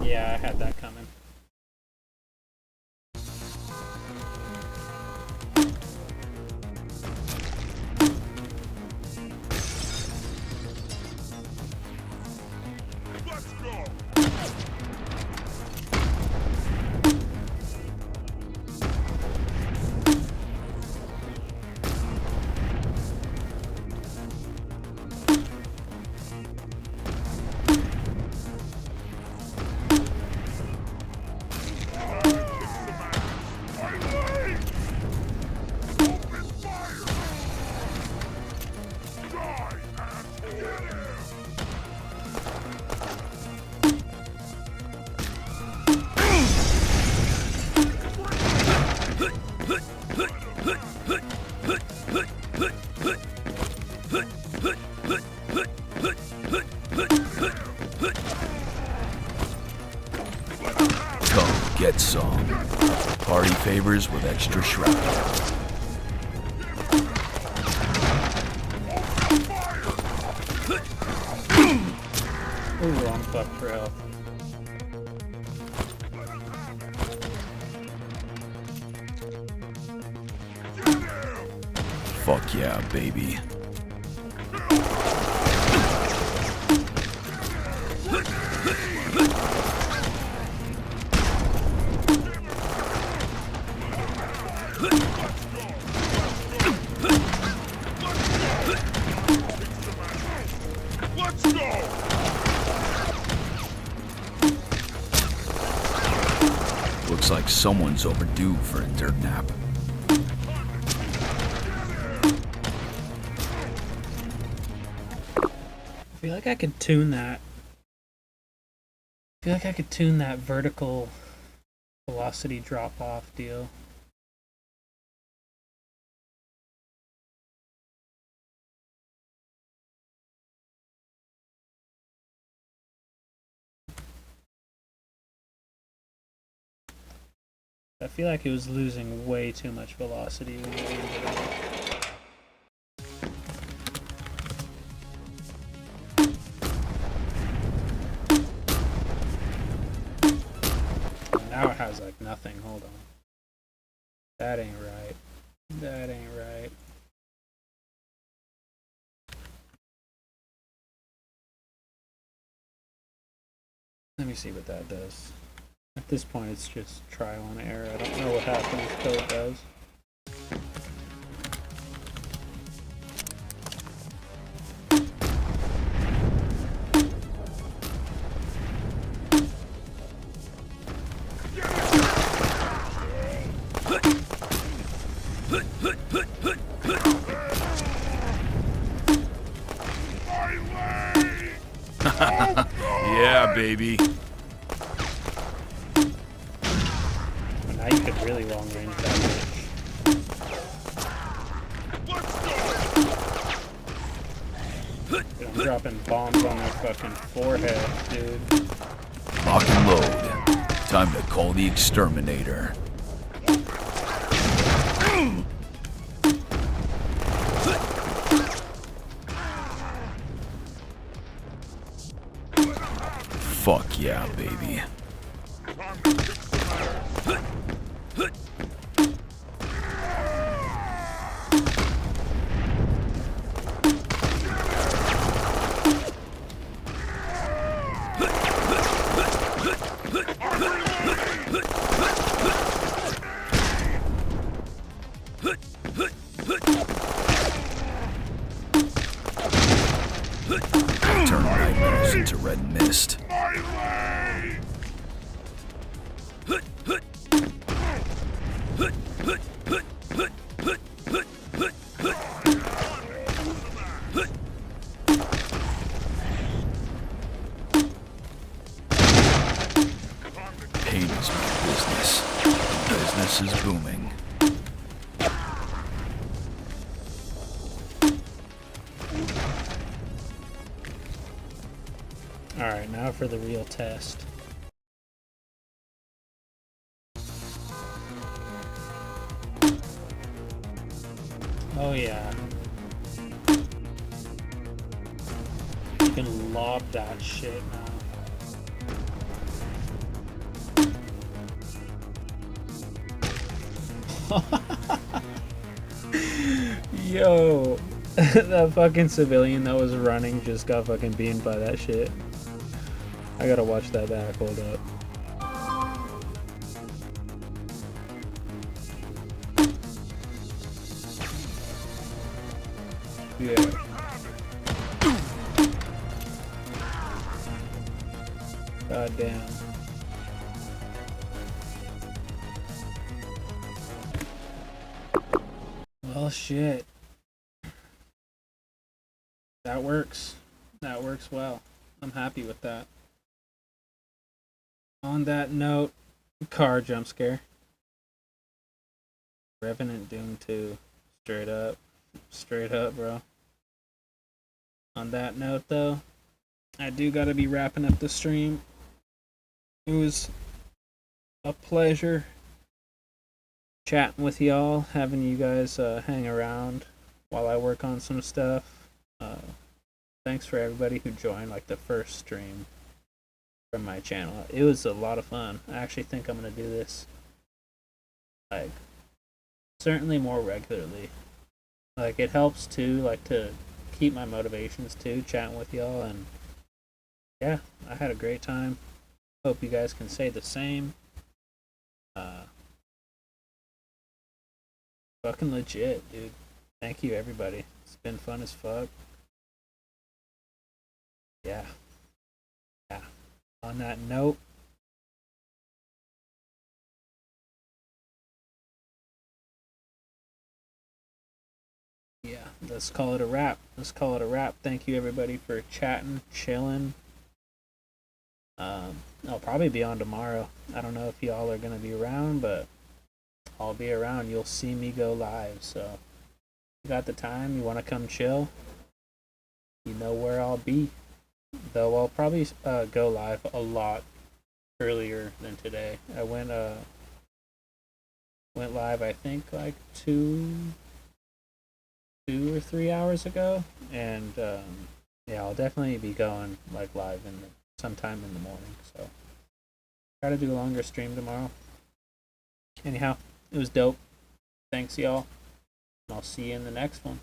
Speaker 2: Yeah, I had that coming.
Speaker 3: Let's go.
Speaker 1: Come get some. Party favors with extra shrapnel.
Speaker 2: Ooh, I'm fucked for health.
Speaker 1: Fuck yeah, baby.
Speaker 3: Let's go!
Speaker 1: Looks like someone's overdue for a dirt nap.
Speaker 2: I feel like I could tune that. I feel like I could tune that vertical velocity drop off deal. I feel like it was losing way too much velocity when we ended it. Now it has like nothing. Hold on. That ain't right. That ain't right. Let me see what that does. At this point, it's just trial and error. I don't know what half of this code does.
Speaker 1: Yeah, baby.
Speaker 2: Well, now you could really long range that bitch. Dude, I'm dropping bombs on their fucking forehead, dude.
Speaker 1: Lock and load. Time to call the Exterminator. Fuck yeah, baby. Turn nightmares into red mist. Pain is my business. Business is booming.
Speaker 2: Alright, now for the real test. Oh yeah. You can lob that shit now. Yo, that fucking civilian that was running just got fucking beamed by that shit. I gotta watch that back, hold up. Yeah. God damn. Well, shit. That works. That works well. I'm happy with that. On that note, car jump scare. Revenant Doom 2. Straight up. Straight up, bro. On that note, though, I do gotta be wrapping up the stream. It was a pleasure chatting with y'all, having you guys hang around while I work on some stuff. Thanks for everybody who joined like the first stream from my channel. It was a lot of fun. I actually think I'm gonna do this like certainly more regularly. Like, it helps too, like, to keep my motivations too, chatting with y'all. And yeah, I had a great time. Hope you guys can say the same. Fucking legit, dude. Thank you, everybody. It's been fun as fuck. Yeah. Yeah. On that note, yeah, let's call it a wrap. Let's call it a wrap. Thank you, everybody, for chatting, chilling. I'll probably be on tomorrow. I don't know if y'all are gonna be around, but I'll be around. You'll see me go live. So, if you got the time, you want to come chill, you know where I'll be. Though I'll probably go live a lot earlier than today. I went live, I think, like 2 or 3 hours ago, and yeah, I'll definitely be going like live sometime in the morning. So try to do a longer stream tomorrow. Anyhow, it was dope. Thanks, y'all. I'll see you in the next one.